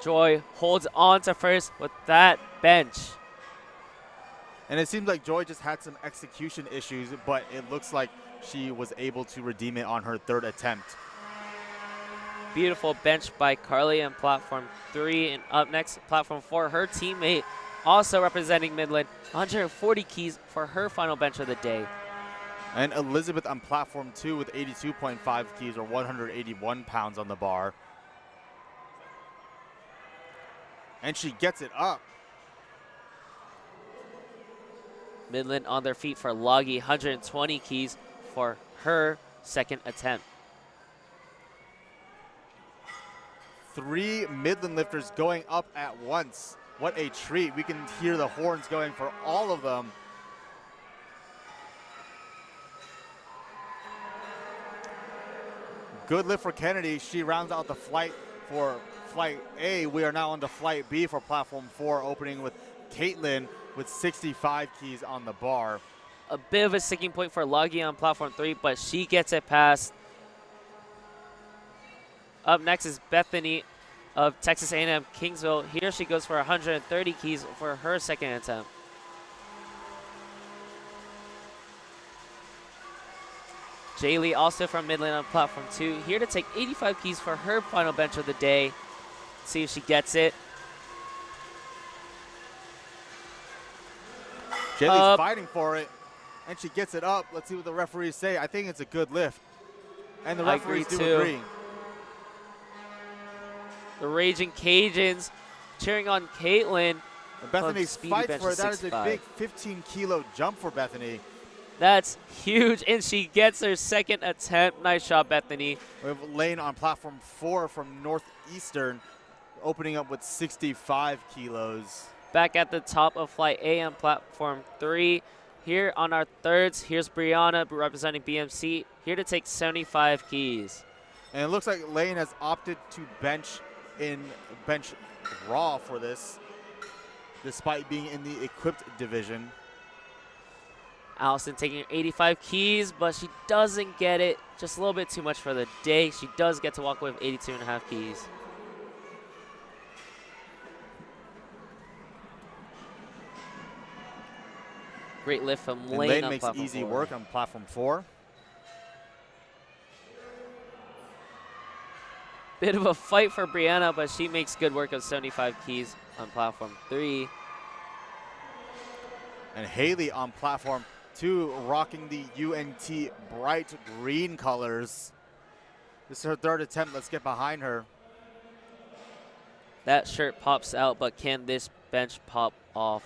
Joy holds on to first with that bench. And it seems like Joy just had some execution issues, but it looks like she was able to redeem it on her third attempt. Beautiful bench by Carly on platform 3. And up next, platform 4, her teammate also representing Midland, 140 keys for her final bench of the day. And Elizabeth on platform 2 with 82.5 keys, or 181 pounds on the bar. And she gets it up. Midland on their feet for Loggy, 120 keys for her second attempt. 3 Midland lifters going up at once. What a treat. We can hear the horns going for all of them. Good lift for Kennedy. She rounds out the flight for flight A. We are now on to flight B for platform 4, opening with Caitlin with 65 keys on the bar. A bit of a sticking point for Loggy on platform 3, but she gets it past. Up next is Bethany of Texas A&M Kingsville. Here she goes for 130 keys for her second attempt. Jaylee, also from Midland on platform 2, here to take 85 keys for her final bench of the day. See if she gets it. Jaylee's fighting for it, and she gets it up. Let's see what the referees say. I think it's a good lift, and the referees do agree. The Raging Cajuns cheering on Caitlin. And Bethany fights for it. That is a big 15-kilo jump for Bethany. That's huge, and she gets her second attempt. Nice shot, Bethany. We have Lane on platform 4 from Northeastern, opening up with 65 kilos. Back at the top of flight A on platform 3. Here on our thirds, here's Brianna representing BMC, here to take 75 keys. And it looks like Lane has opted to bench raw for this, despite being in the equipped division. Allison taking 85 keys, but she doesn't get it. Just a little bit too much for the day. She does get to walk away with 82.5 keys. Great lift from Lane. Lane on makes platform easy 4. work on platform 4. Bit of a fight for Brianna, but she makes good work of 75 keys on platform 3. And Haley on platform 2, rocking the UNT bright green colors. This is her third attempt. Let's get behind her. That shirt pops out, but can this bench pop off?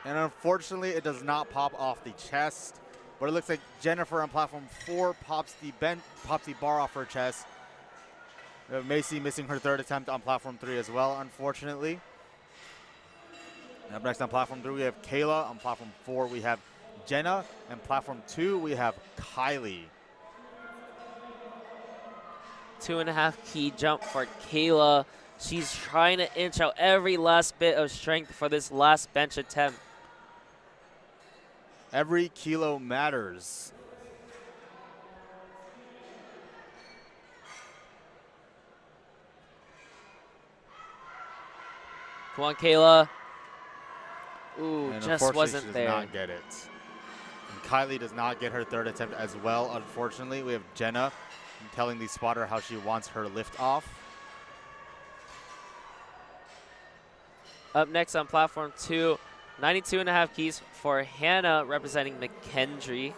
And unfortunately, it does not pop off the chest. But it looks like Jennifer on platform 4 pops the bar off her chest. Macy missing her third attempt on platform 3 as well, unfortunately. And up next on platform 3, we have Kayla. On platform 4, we have Jenna. And platform 2, we have Kylie. 2.5 key jump for Kayla. She's trying to inch out every last bit of strength for this last bench attempt. Every kilo matters. Come on, Kayla. Ooh, And just wasn't there. She does not get it. And Kylie does not get her third attempt as well, unfortunately. We have Jenna telling the spotter how she wants her lift off. Up next on platform 2, 92.5 keys for Hannah representing McKendree.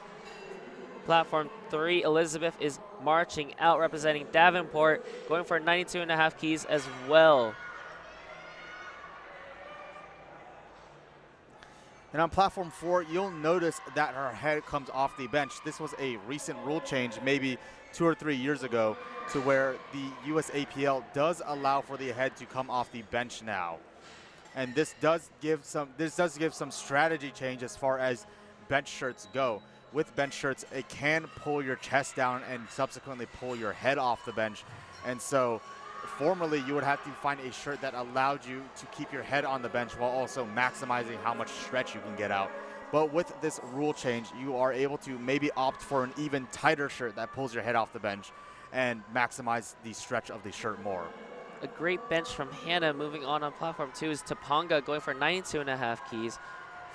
Platform 3, Elizabeth is marching out representing Davenport, going for 92.5 keys as well. And on platform 4, you'll notice that her head comes off the bench. This was a recent rule change, maybe 2 or 3 years ago, to where the USAPL does allow for the head to come off the bench now. And this does give some strategy change as far as bench shirts go. With bench shirts, it can pull your chest down and subsequently pull your head off the bench. And so formerly you would have to find a shirt that allowed you to keep your head on the bench while also maximizing how much stretch you can get out. But with this rule change, you are able to maybe opt for an even tighter shirt that pulls your head off the bench and maximize the stretch of the shirt more. A great bench from Hannah. Moving on platform 2 is Topanga going for 92.5 keys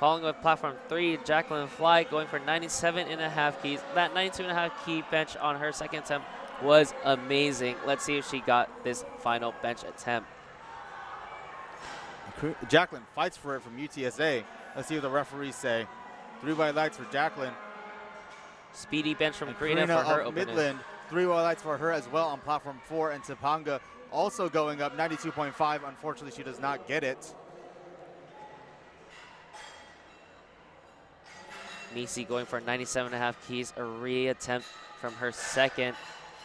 Following with platform 3, Jacqueline Fly going for 97.5 keys. That 92.5 key bench on her second attempt was amazing. Let's see if she got this final bench attempt. Jacqueline fights for it from UTSA. Let's see what the referees say. 3 white lights for Jacqueline. Speedy bench from Karina for her opening. Midland, 3 white lights for her as well on platform 4. And Topanga also going up 92.5. Unfortunately, she does not get it. Nisi going for 97.5 keys, a re-attempt from her second.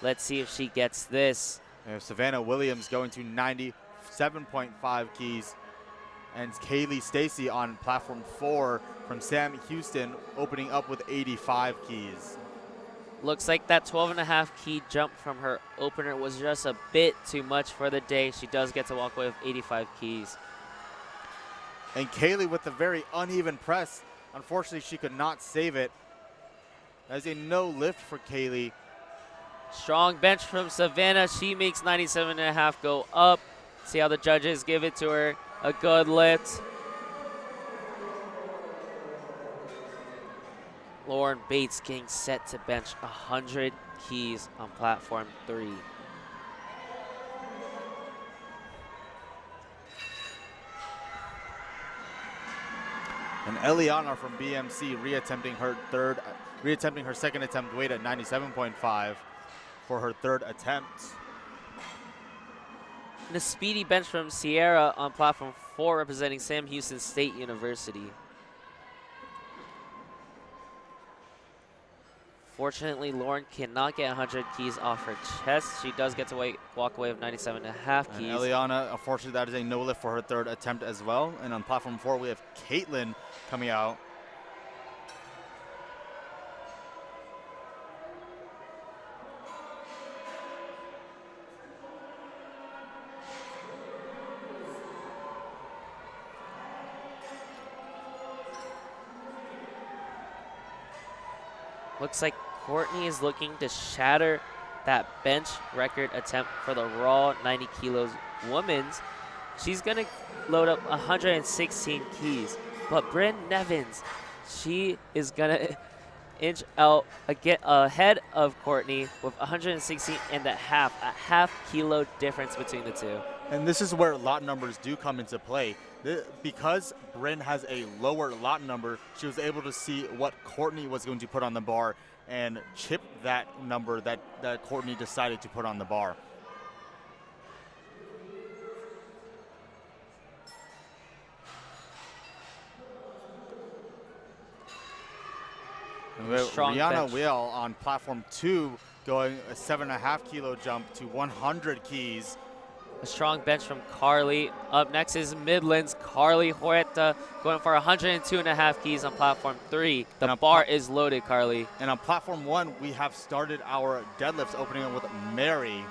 Let's see if she gets this. And Savannah Williams going to 97.5 keys. And Kaylee Stacy on platform 4 from Sam Houston opening up with 85 keys. Looks like that 12.5 key jump from her opener was just a bit too much for the day. She does get to walk away with 85 keys. And Kaylee with the very uneven press. Unfortunately, she could not save it. As a no lift for Kaylee. Strong bench from Savannah. She makes 97.5 go up. See how the judges give it to her. A good lift. Lauren Bates getting set to bench 100 keys on platform 3. And Eliana from BMC reattempting her second attempt weight at 97.5 for her third attempt. And a speedy bench from Sierra on platform 4 representing Sam Houston State University. Fortunately, Lauren cannot get 100 keys off her chest. She does get to walk away with 97.5 keys. And Eliana, unfortunately, that is a no lift for her third attempt as well. And on platform 4, we have Caitlin coming out. Looks like Courtney is looking to shatter that bench record attempt for the raw 90 kilos women's. She's going to load up 116 keys. But Bryn Nevins, she is going to inch out ahead of Courtney with 116 and a half kilo difference between the two. And this is where lot numbers do come into play. Because Bryn has a lower lot number, she was able to see what Courtney was going to put on the bar and chip that number that Courtney decided to put on the bar. And we have Rihanna Whale on platform 2 going a 7.5 kilo jump to 100 keys. A strong bench from Carly. Up next is Midlands. Carly Huerta going for 102.5 keys on platform 3. The bar is loaded, Carly. And on platform 1, we have started our deadlifts, opening up with Mary.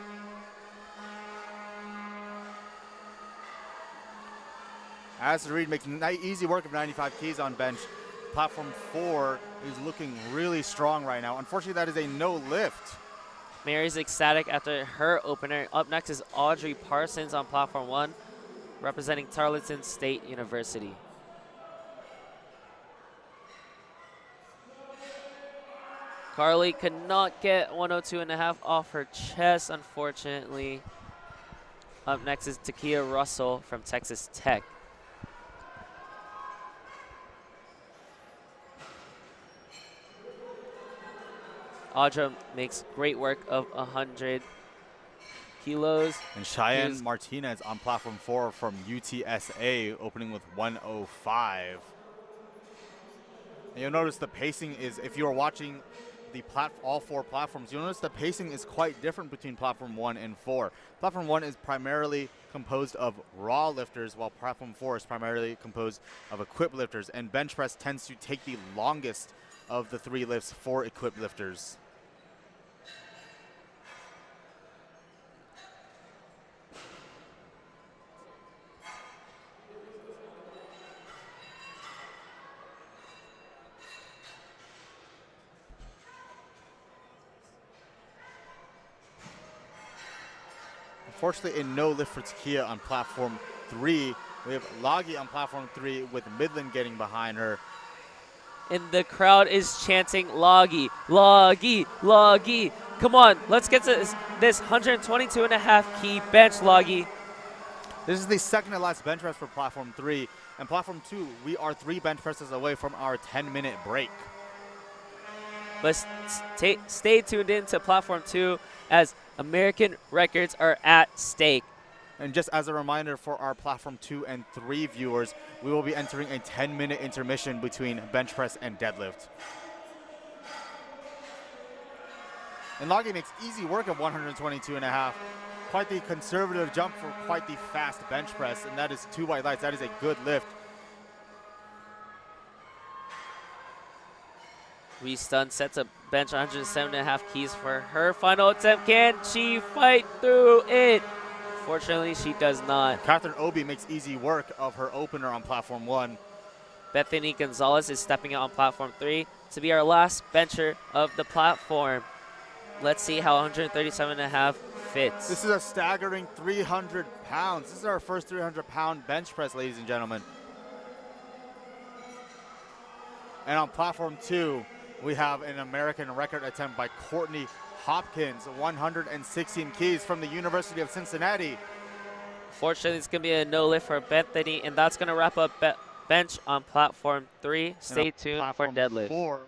As Reed makes easy work of 95 keys on bench. Platform 4 is looking really strong right now. Unfortunately, that is a no lift. Mary's ecstatic after her opener. Up next is Audrey Parsons on platform 1, representing Tarleton State University. Carly could not get 102.5 off her chest, unfortunately. Up next is Takia Russell from Texas Tech. Audra makes great work of 100 kilos. And Cheyenne Martinez on platform 4 from UTSA, opening with 105. And you'll notice the pacing is, if you're watching all 4 platforms, you'll notice the pacing is quite different between platform 1 and 4. Platform 1 is primarily composed of raw lifters, while platform 4 is primarily composed of equipped lifters. And bench press tends to take the longest of the 3 lifts for equipped lifters. Unfortunately, a no lift for Takia on platform 3. We have Loggy on platform 3 with Midland getting behind her. And the crowd is chanting Loggy, Loggy, Loggy. Come on, let's get to this 122.5 key bench, Loggy. This is the second to last bench press for platform 3. And platform 2, we are 3 bench presses away from our 10-minute break. But stay tuned in to platform 2 as American records are at stake. And just as a reminder for our platform 2 and 3 viewers, we will be entering a 10-minute intermission between bench press and deadlift. And Loggy makes easy work of 122.5. Quite the conservative jump for quite the fast bench press, and that is 2 white lights. That is a good lift. Restun sets a bench 107.5 keys for her final attempt. Can she fight through it? Fortunately, she does not. Catherine Obi makes easy work of her opener on platform 1. Bethany Gonzalez is stepping out on platform 3 to be our last bencher of the platform. Let's see how 137.5 fits. This is a staggering 300 pounds. This is our first 300-pound bench press, ladies and gentlemen. And on platform 2, we have an American record attempt by Courtney Hopkins, 116 keys from the University of Cincinnati. Fortunately, it's going to be a no lift for Bethany, and that's going to wrap up bench on platform 3. Stay tuned for deadlift. 4,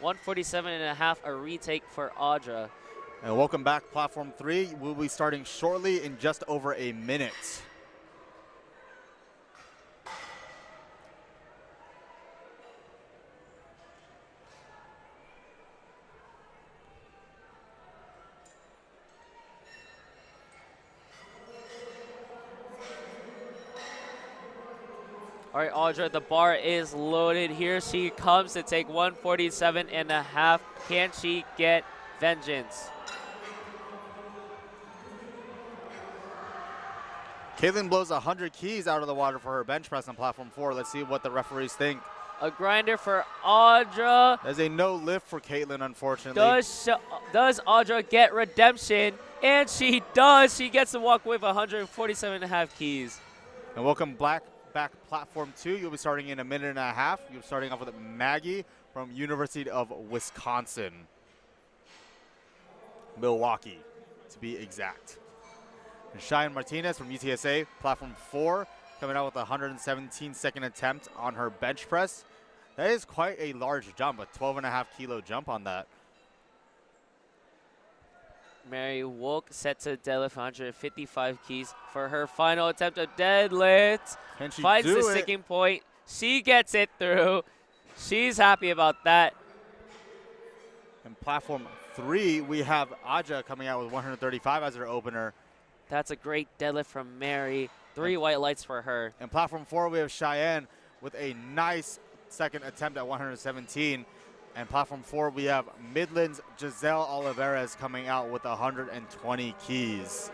147.5, a retake for Audra. And welcome back, Platform 3. We'll be starting shortly in just over a minute. All right, Audra, the bar is loaded. Here she comes to take 147.5. Can she get vengeance? Caitlin blows 100 keys out of the water for her bench press on Platform 4. Let's see what the referees think. A grinder for Audra. There's a no lift for Caitlin, unfortunately. Does Audra get redemption? And she does. She gets to walk with 147.5 keys. And welcome back, Platform 2. You'll be starting in a minute and a half. You're starting off with Maggie from University of Wisconsin. Milwaukee, to be exact. And Cheyenne Martinez from UTSA, Platform 4, coming out with a 117-second attempt on her bench press. That is quite a large jump, a 12.5 kilo jump on that. Mary Wolk set to deadlift 155 keys for her final attempt of deadlift. Can she Finds do the it? sticking point. She gets it through. She's happy about that. In Platform 3, we have Aja coming out with 135 as her opener. That's a great deadlift from Mary. 3 white lights for her. In Platform 4, we have Cheyenne with a nice second attempt at 117. And Platform 4, we have Midland's Giselle Olivares coming out with 120 keys.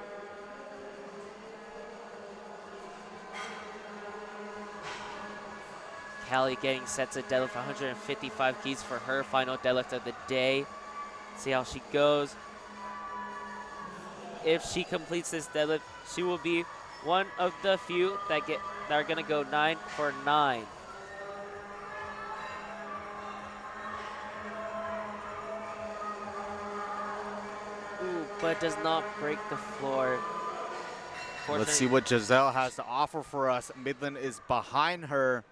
Callie getting set to deadlift 155 keys for her final deadlift of the day. See how she goes. If she completes this deadlift, she will be one of the few that are going to go 9 for 9. Ooh, but does not break the floor. Let's see what Giselle has to offer for us. Midland is behind her.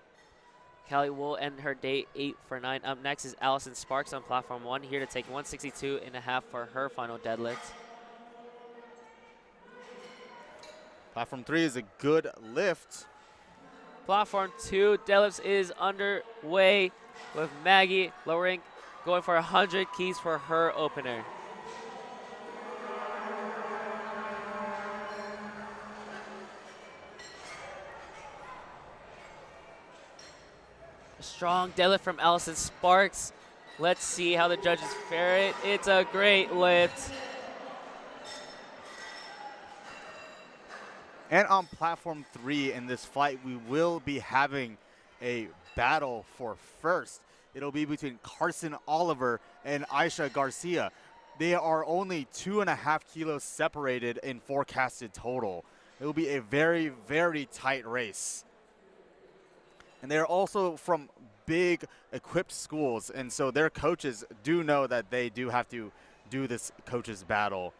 Callie will end her day 8 for 9. Up next is Allison Sparks on Platform 1, here to take 162.5 for her final deadlift. Platform 3 is a good lift. Platform 2 deadlifts is underway with Maggie Lorink going for 100 keys for her opener. A strong deadlift from Allison Sparks. Let's see how the judges fare it. It's a great lift. And on Platform 3 in this fight, we will be having a battle for first. It'll be between Carson Oliver and Aisha Garcia. They are only 2.5 kilos separated in forecasted total. It will be a very, very tight race. And they're also from big equipped schools, and so their coaches do know that they do have to do this coaches battle.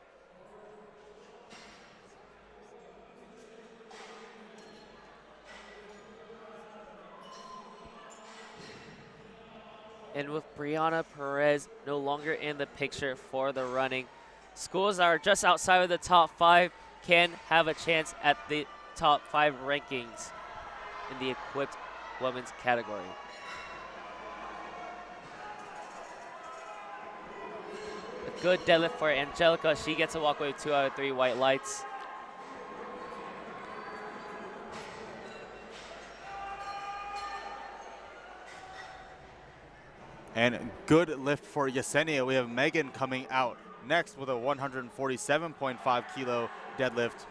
And with Brianna Perez no longer in the picture for the running, schools that are just outside of the top 5 can have a chance at the top 5 rankings in the equipped women's category. A good deadlift for Angelica. She gets to walk away with 2 out of 3 white lights. And good lift for Yesenia. We have Megan coming out next with a 147.5 kilo deadlift.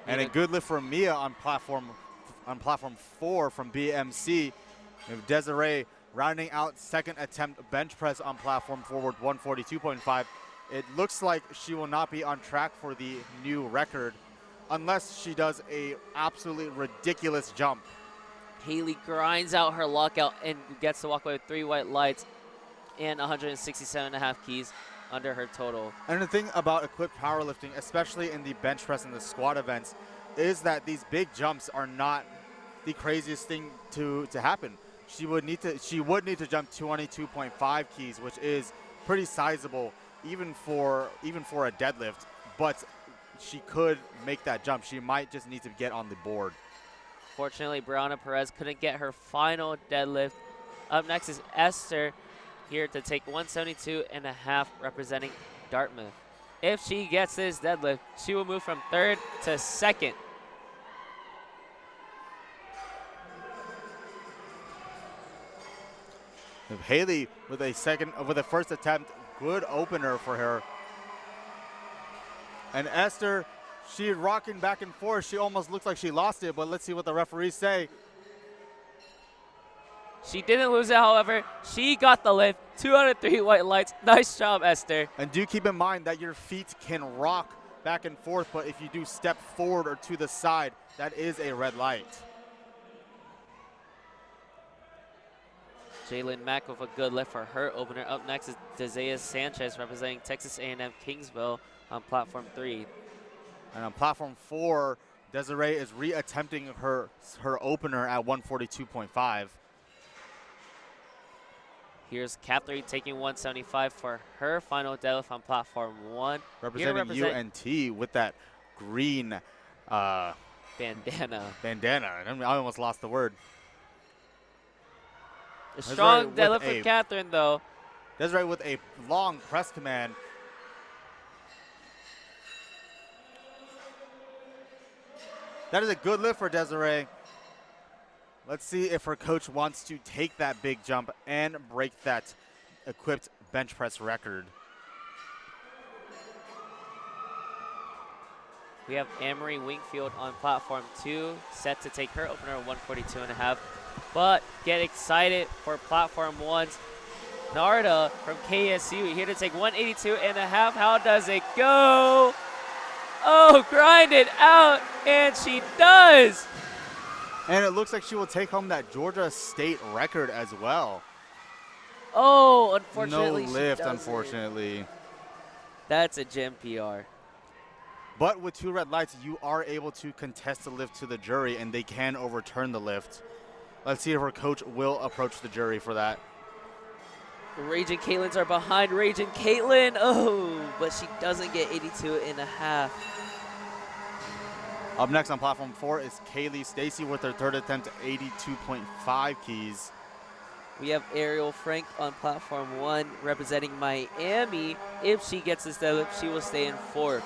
And a good lift for Mia on platform 4 from BMC. We have Desiree rounding out second attempt bench press on platform 4 with 142.5. It looks like she will not be on track for the new record unless she does a absolutely ridiculous jump. Haley grinds out her lockout and gets to walk away with 3 white lights and 167.5 keys under her total. And the thing about equipped powerlifting, especially in the bench press and the squat events, is that these big jumps are not the craziest thing to happen. She would need to jump 22.5 keys, which is pretty sizable even for a deadlift, but she could make that jump. She might just need to get on the board. Fortunately, Brianna Perez couldn't get her final deadlift. Up next is Esther, here to take 172.5, representing Dartmouth. If she gets this deadlift, she will move from 3rd to 2nd. Haley with a first attempt, good opener for her. And Esther, she's rocking back and forth. She almost looks like she lost it, but let's see what the referees say. She didn't lose it, however. She got the lift. 2 out of 3 white lights. Nice job, Esther. And do keep in mind that your feet can rock back and forth, but if you do step forward or to the side, that is a red light. Jalen Mack with a good lift for her opener. Up next is Desea Sanchez, representing Texas A&M Kingsville on platform 3. And on platform 4, Desiree is re-attempting her opener at 142.5. Here's Catherine taking 175 for her final deadlift on platform 1. Representing UNT with that green bandana. I almost lost the word. A strong deadlift for Catherine, though. Desiree with a long press command. That is a good lift for Desiree. Let's see if her coach wants to take that big jump and break that equipped bench press record. We have Amory Wingfield on platform 2, set to take her opener at 142.5. But get excited for platform 1's Narda from KSU, here to take 182.5. How does it go? Oh, grind it out, and she does. And it looks like she will take home that Georgia State record as well. Oh, unfortunately, no lift, unfortunately. That's a gym PR. But with 2 red lights, you are able to contest the lift to the jury, and they can overturn the lift. Let's see if her coach will approach the jury for that. Raging Caitlins are behind Raging Caitlin. Oh, but she doesn't get 82.5. Up next on platform 4 is Kaylee Stacy with her 3rd attempt at 82.5 keys. We have Ariel Frank on platform 1 representing Miami. If she gets this deadlift, she will stay in 4th.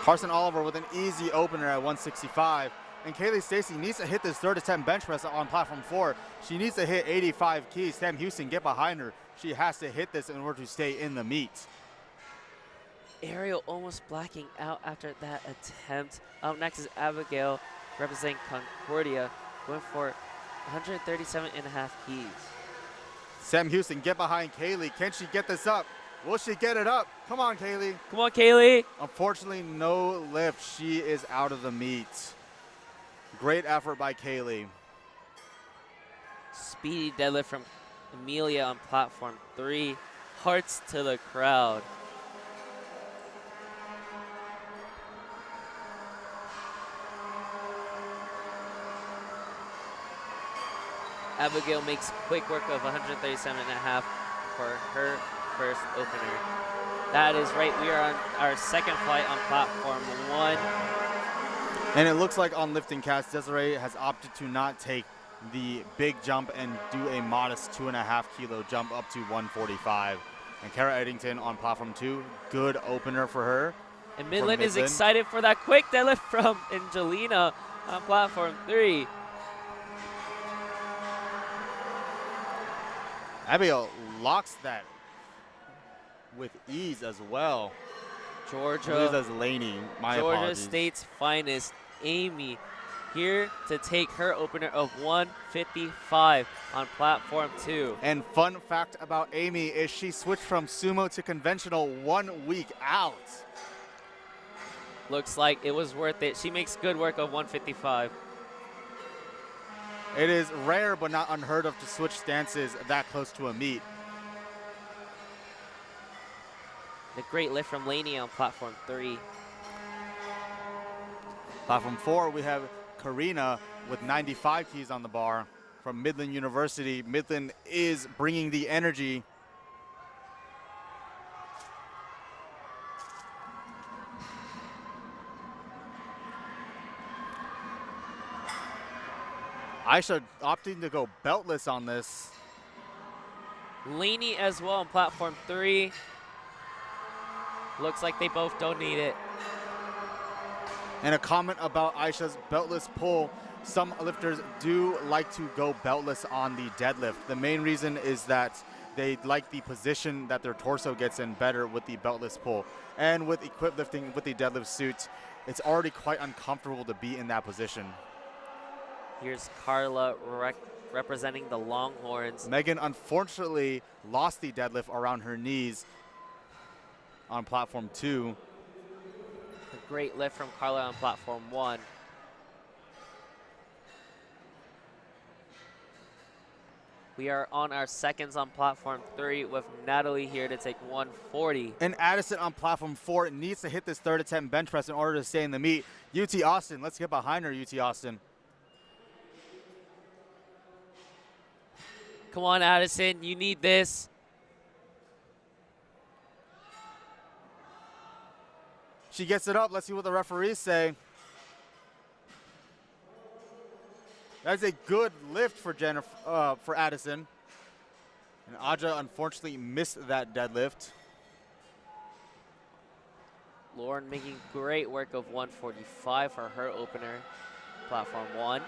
Carson Oliver with an easy opener at 165. And Kaylee Stacy needs to hit this 3rd attempt bench press on platform 4. She needs to hit 85 keys. Sam Houston, get behind her. She has to hit this in order to stay in the meet. Ariel almost blacking out after that attempt. Up next is Abigail representing Concordia, going for 137.5 keys. Sam Houston, get behind Kaylee. Can she get this up? Will she get it up? Come on, Kaylee. Come on, Kaylee. Unfortunately, no lift. She is out of the meet. Great effort by Kaylee. Speedy deadlift from Amelia on platform 3. Hearts to the crowd. Abigail makes quick work of 137.5 for her first opener. That is right. We are on our 2nd flight on platform 1. And it looks like on LiftingCast, Desiree has opted to not take the big jump and do a modest 2.5 kilo jump up to 145. And Kara Eddington on platform 2, good opener for her. And Midland is excited for that quick deadlift from Angelina on platform 3. Abigail locks that with ease as well. Georgia State's finest, Amy, here to take her opener of 155 on platform 2. And fun fact about Amy is she switched from sumo to conventional 1 week out. Looks like it was worth it. She makes good work of 155. It is rare but not unheard of to switch stances that close to a meet. The great lift from Laney on platform 3. Platform 4, we have Karina with 95 keys on the bar from Midland University. Midland is bringing the energy. Aisha opting to go beltless on this. Laney as well on platform 3. Looks like they both don't need it. And a comment about Aisha's beltless pull. Some lifters do like to go beltless on the deadlift. The main reason is that they like the position that their torso gets in better with the beltless pull. And with equipped lifting with the deadlift suit, it's already quite uncomfortable to be in that position. Here's Carla representing the Longhorns. Megan unfortunately lost the deadlift around her knees on platform 2. A great lift from Carla on platform 1. We are on our seconds on platform 3 with Natalie here to take 140. And Addison on platform 4 needs to hit this third attempt bench press in order to stay in the meet. UT Austin, let's get behind her, UT Austin. Come on, Addison, you need this. She gets it up. Let's see what the referees say. That's a good lift for for Addison. And Aja unfortunately missed that deadlift. Lauren making great work of 145 for her opener, platform 1.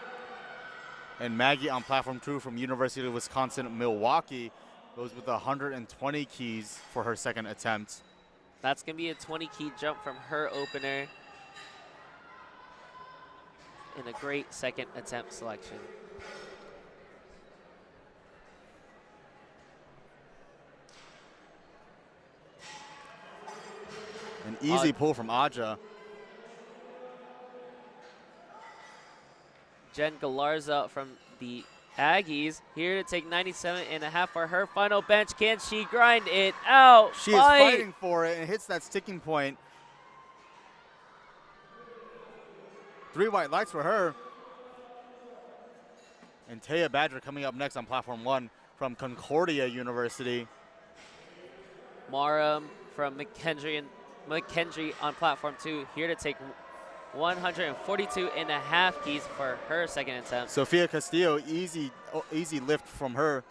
And Maggie on platform 2 from University of Wisconsin-Milwaukee goes with 120 keys for her second attempt. That's going to be a 20-key jump from her opener. And a great second attempt selection. An easy pull from Aja. Jen Galarza from the Aggies here to take 97.5 for her final bench. Can she grind it out? She is fighting for it and hits that sticking point. 3 white lights for her. And Taya Badger coming up next on platform 1 from Concordia University. Mara from McKendree on platform 2 here to take 142.5 keys for her second attempt. Sofia Castillo, easy lift from her.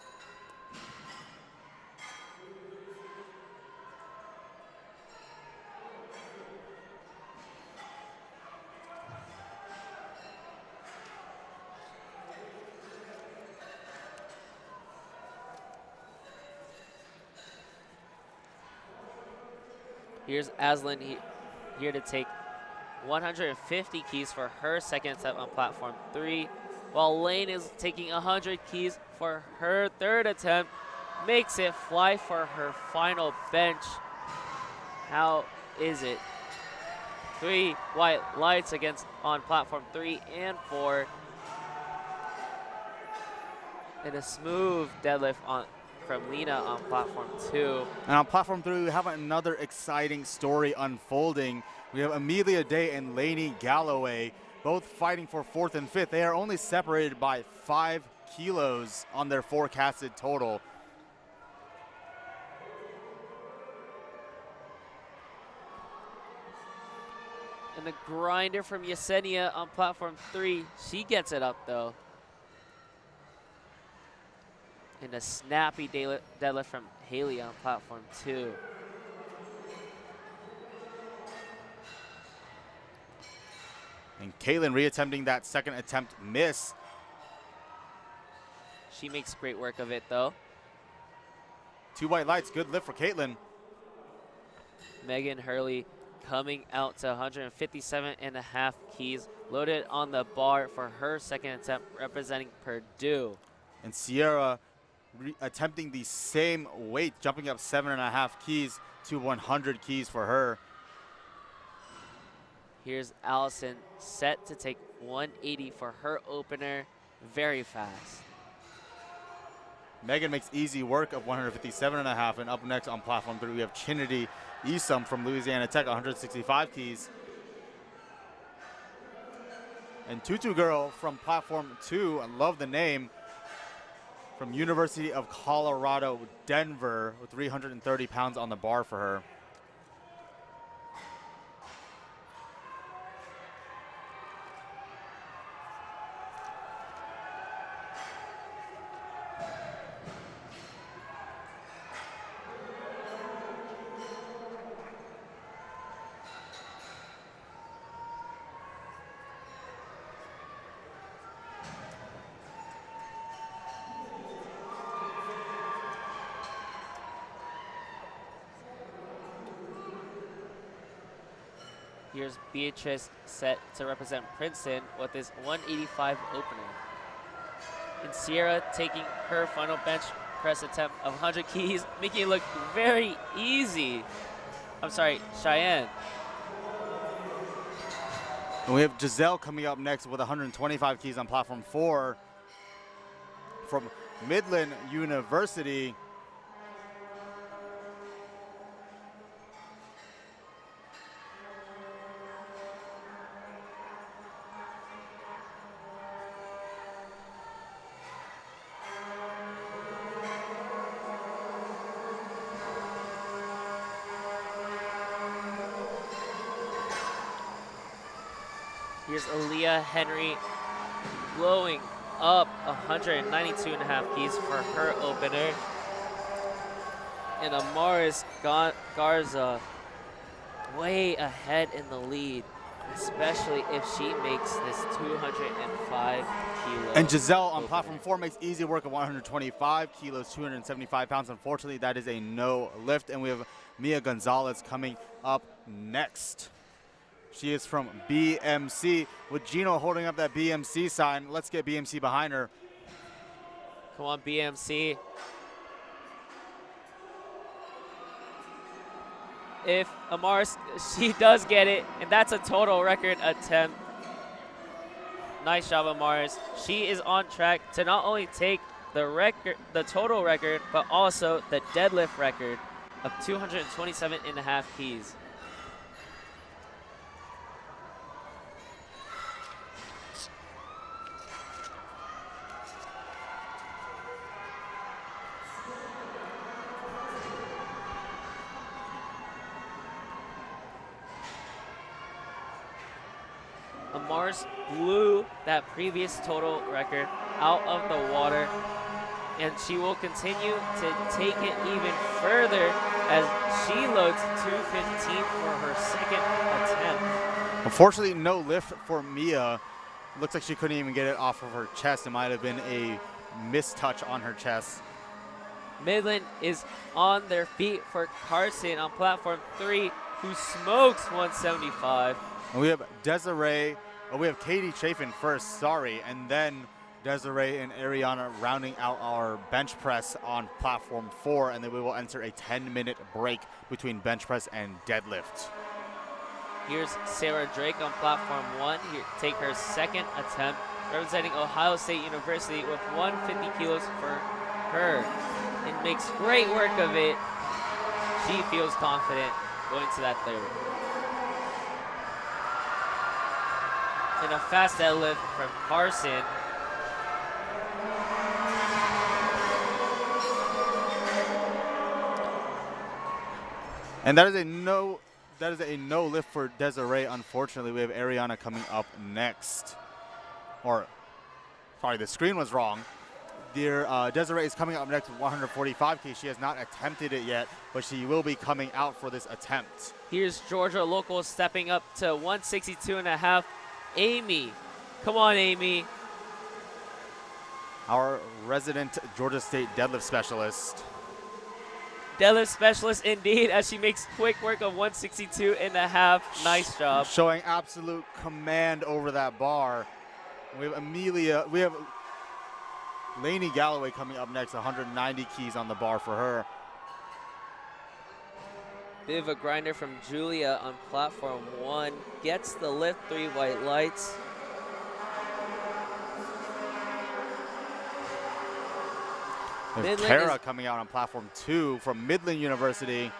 Here's Aslan here to take 150 keys for her second attempt on platform 3, while Lane is taking 100 keys for her third attempt. Makes it fly for her final bench. How is it? 3 white lights on platform 3 and 4. And a smooth deadlift from Lena on platform 2. And on platform 3, we have another exciting story unfolding. We have Amelia Day and Lainey Galloway both fighting for 4th and 5th. They are only separated by 5 kilos on their forecasted total. And the grinder from Yesenia on platform 3. She gets it up though. And a snappy deadlift from Haley on platform 2. And Caitlin reattempting that second attempt miss. She makes great work of it though. 2 white lights, good lift for Caitlin. Megan Hurley coming out to 157.5 keys, loaded on the bar for her second attempt, representing Purdue. And Sierra attempting the same weight, jumping up 7.5 keys to 100 keys for her. Here's Allison set to take 180 for her opener, very fast. Megan makes easy work of 157.5, and up next on platform 3 we have Trinity Esom from Louisiana Tech, 165 keys. And Tutu Girl from platform 2, I love the name, from University of Colorado, Denver, with 330 pounds on the bar for her. Here's Beatrice set to represent Princeton with his 185 opener. And Sierra taking her final bench press attempt of 100 keys, making it look very easy. I'm sorry, Cheyenne. And we have Giselle coming up next with 125 keys on platform 4 from Midland University. Here's Aaliyah Henry blowing up 192.5 keys for her opener. And Amaris Garza way ahead in the lead, especially if she makes this 205 kilo. And Giselle on opener. platform 4 makes easy work of 125 kilos, 275 pounds. Unfortunately, that is a no lift. And we have Mia Gonzalez coming up next. She is from BMC, with Gino holding up that BMC sign. Let's get BMC behind her. Come on, BMC. If Amaris, she does get it, and that's a total record attempt. Nice job, Amaris. She is on track to not only take the record, the total record, but also the deadlift record of 227.5 keys. Amaris blew that previous total record out of the water, and she will continue to take it even further as she loads 215 for her second attempt. Unfortunately, no lift for Mia. Looks like she couldn't even get it off of her chest. It might have been a mistouch on her chest. Midland is on their feet for Carson on platform 3, who smokes 175. And we have Desiree, we have Katie Chafin first, sorry, and then Desiree and Ariana rounding out our bench press on platform 4, and then we will enter a 10-minute break between bench press and deadlift. Here's Sarah Drake on platform 1. Here, take her second attempt, representing Ohio State University with 150 kilos for her, and makes great work of it. She feels confident going to that third. And a fast deadlift from Carson. And that is a no lift for Desiree. Unfortunately, we have Ariana coming up next. Or, sorry, the screen was wrong. Desiree is coming up next with 145 keys. She has not attempted it yet, but she will be coming out for this attempt. Here's Georgia local stepping up to 162.5. Amy. Come on, Amy. Our resident Georgia State deadlift specialist. Deadlift specialist indeed, as she makes quick work of 162.5. Nice job. Showing absolute command over that bar. We have Lainey Galloway coming up next, 190 keys on the bar for her. Bit of a grinder from Julia on platform 1. Gets the lift, 3 white lights. There's Tara coming out on platform 2 from Midland University.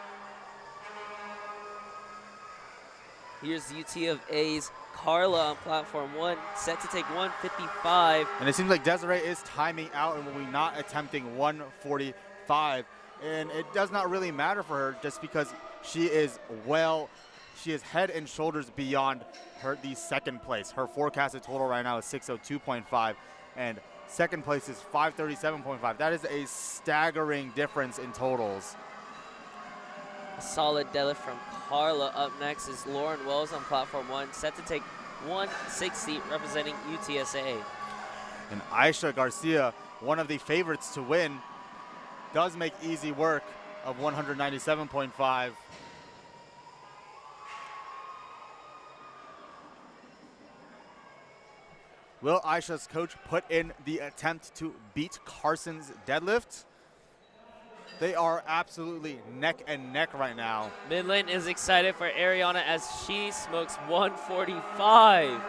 Here's UT of A's Carla on platform 1, set to take 155. And it seems like Desiree is timing out and will be not attempting 145. And it does not really matter for her just because she is head and shoulders beyond the second place. Her forecasted total right now is 602.5, and second place is 537.5. That is a staggering difference in totals. A solid deadlift from Carla. Up next is Lauren Wells on platform 1, set to take 160, representing UTSA. And Aisha Garcia, one of the favorites to win, does make easy work of 197.5. Will Aisha's coach put in the attempt to beat Carson's deadlift? They are absolutely neck and neck right now. Midland is excited for Ariana as she smokes 145.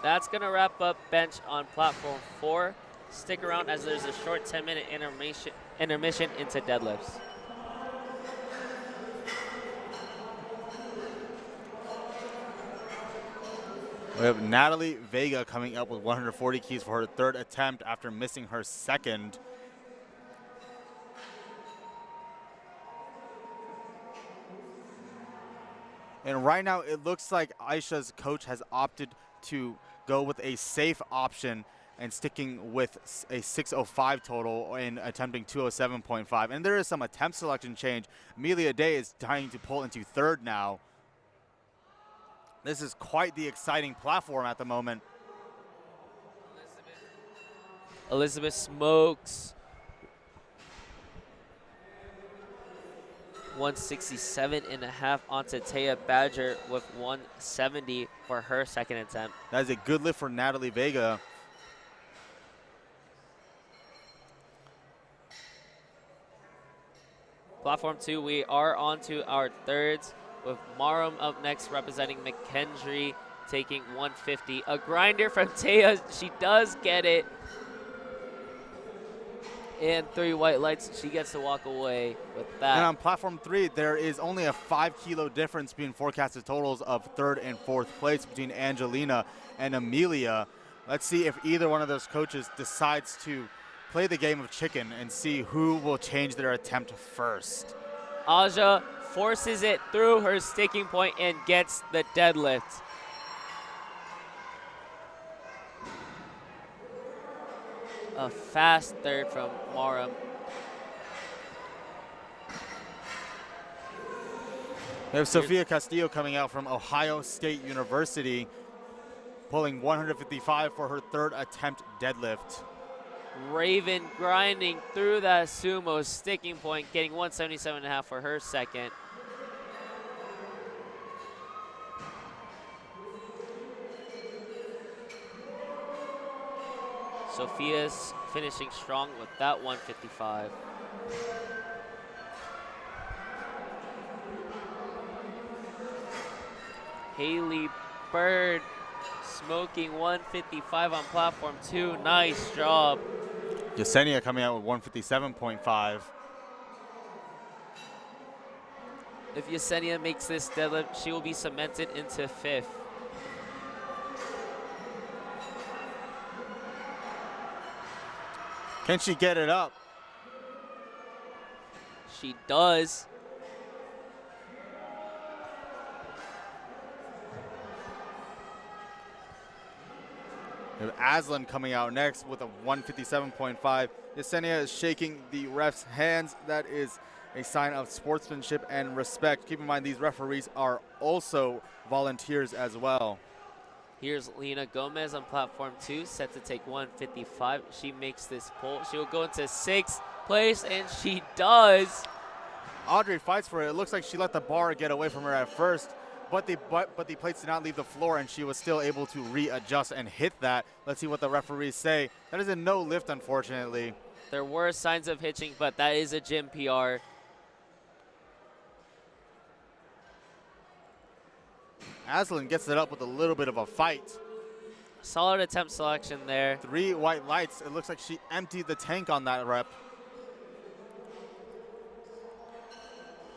That's going to wrap up bench on platform 4. Stick around as there's a short 10-minute intermission into deadlifts. We have Natalie Vega coming up with 140 keys for her third attempt after missing her second. And right now it looks like Aisha's coach has opted to go with a safe option and sticking with a 605 total and attempting 207.5. And there is some attempt selection change. Amelia Day is trying to pull into third now. This is quite the exciting platform at the moment. Elizabeth smokes 167.5 onto Taya Badger with 170 for her second attempt. That is a good lift for Natalie Vega. Platform 2, we are on to our thirds, with Marum up next representing McKendree, taking 150. A grinder from Taya, she does get it. And 3 white lights, she gets to walk away with that. And on platform 3, there is only a 5-kilo difference between forecasted totals of third and fourth place between Angelina and Amelia. Let's see if either one of those coaches decides to play the game of chicken and see who will change their attempt first. Aja forces it through her sticking point and gets the deadlift. A fast third from Marum. We have Sofia Castillo coming out from Ohio State University, pulling 155 for her third attempt deadlift. Raven grinding through that sumo sticking point, getting 177.5 for her second. Sophia's finishing strong with that 155. Haley Bird smoking 155 on platform 2. Nice job. Yesenia coming out with 157.5. If Yesenia makes this deadlift, she will be cemented into 5th. Can she get it up? She does. We have Aslan coming out next with a 157.5. Yesenia is shaking the ref's hands. That is a sign of sportsmanship and respect. Keep in mind, these referees are also volunteers as well. Here's Lena Gomez on platform 2, set to take 155. She makes this pull. She will go into 6th place, and she does. Audrey fights for it. It looks like she let the bar get away from her at first, but the plates did not leave the floor, and she was still able to readjust and hit that. Let's see what the referees say. That is a no lift, unfortunately. There were signs of hitching, but that is a gym PR. Aslan gets it up with a little bit of a fight. Solid attempt selection there. 3 white lights. It looks like she emptied the tank on that rep.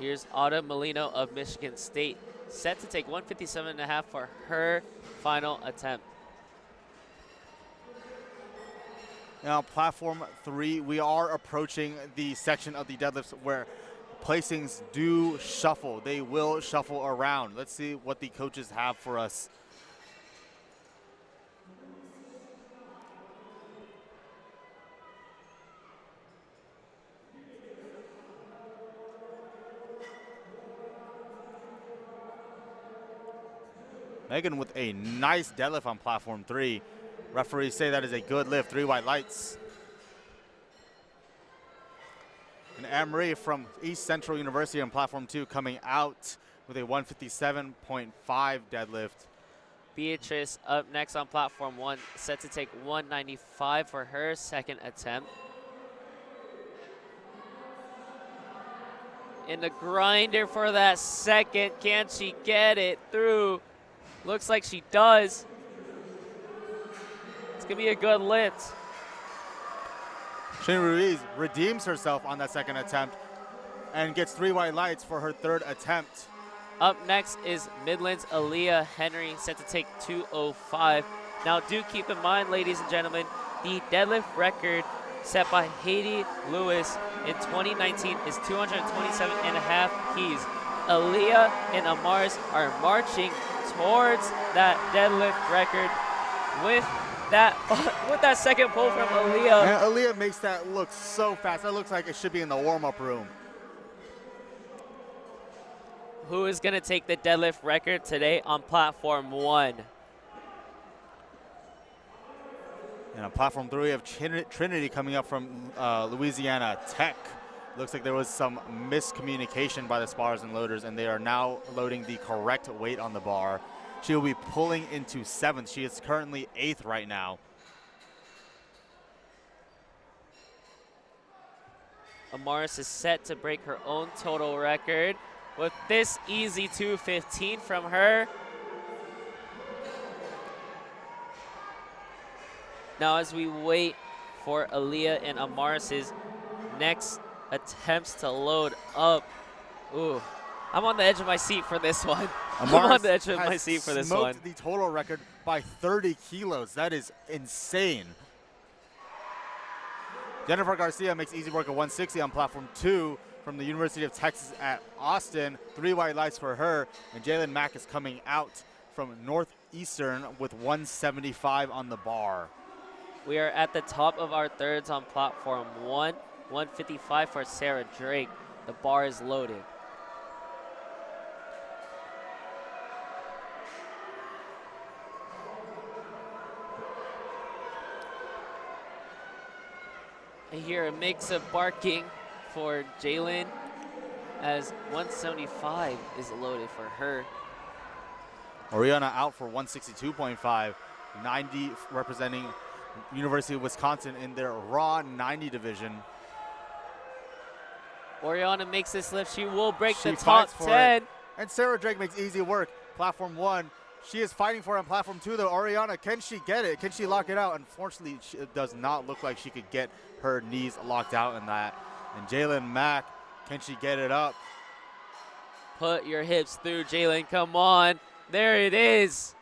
Here's Autumn Molino of Michigan State, set to take 157.5 for her final attempt. Now, platform 3, we are approaching the section of the deadlifts where placings do shuffle. They will shuffle around. Let's see what the coaches have for us. Megan with a nice deadlift on platform 3. Referees say that is a good lift. 3 white lights. And Anne-Marie from East Central University on platform 2 coming out with a 157.5 deadlift. Beatrice up next on platform 1, set to take 195 for her second attempt. In the grinder for that second, can she get it through? Looks like she does. It's gonna be a good lift. Shane Ruiz redeems herself on that second attempt and gets 3 white lights for her third attempt. Up next is Midland's Aaliyah Henry, set to take 205. Now do keep in mind, ladies and gentlemen, the deadlift record set by Haiti Lewis in 2019 is 227.5 keys. Aaliyah and Amars are marching towards that deadlift record with that second pull from Aaliyah. And Aaliyah makes that look so fast. That looks like it should be in the warm-up room. Who is going to take the deadlift record today on platform 1? And on platform 3, we have Trinity coming up from Louisiana Tech. Looks like there was some miscommunication by the spars and loaders, and they are now loading the correct weight on the bar. She will be pulling into 7th. She is currently 8th right now. Amaris is set to break her own total record with this easy 215 from her. Now as we wait for Aaliyah and Amaris's next attempts to load up. Ooh, I'm on the edge of my seat for this one. I'm on the edge of my seat for this one. Smoked the total record by 30 kilos. That is insane. Jennifer Garcia makes easy work of 160 on platform 2 from the University of Texas at Austin. 3 white lights for her. And Jalen Mack is coming out from Northeastern with 175 on the bar. We are at the top of our thirds on platform 1. 155 for Sarah Drake. The bar is loaded. I hear a mix of barking for Jalen as 175 is loaded for her. Oriana out for 162.5. 90 representing University of Wisconsin in their raw 90 division. Oriana makes this lift. She will break the top 10. And Sarah Drake makes easy work. Platform 1. She is fighting for it on platform 2, though. Oriana, can she get it? Can she lock it out? Unfortunately, it does not look like she could get her knees locked out in that. And Jalen Mack, can she get it up? Put your hips through, Jalen. Come on. There it is.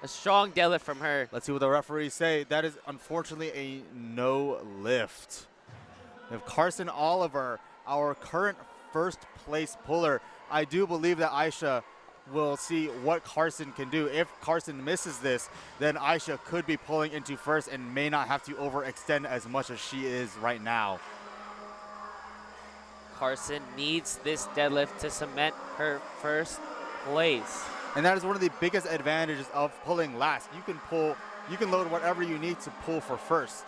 A strong deadlift from her. Let's see what the referees say. That is unfortunately a no lift. We have Carson Oliver, our current first place puller. I do believe that Aisha will see what Carson can do. If Carson misses this, then Aisha could be pulling into first and may not have to overextend as much as she is right now. Carson needs this deadlift to cement her first place. And that is one of the biggest advantages of pulling last. You can load whatever you need to pull for first.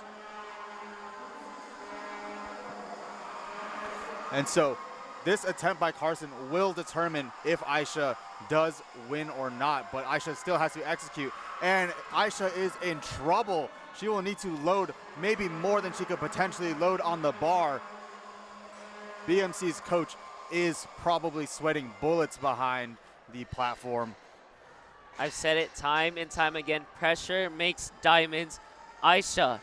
And so this attempt by Carson will determine if Aisha does win or not, but Aisha still has to execute. And Aisha is in trouble. She will need to load maybe more than she could potentially load on the bar. BMC's coach is probably sweating bullets behind the platform. I've said it time and time again. Pressure makes diamonds. Aisha,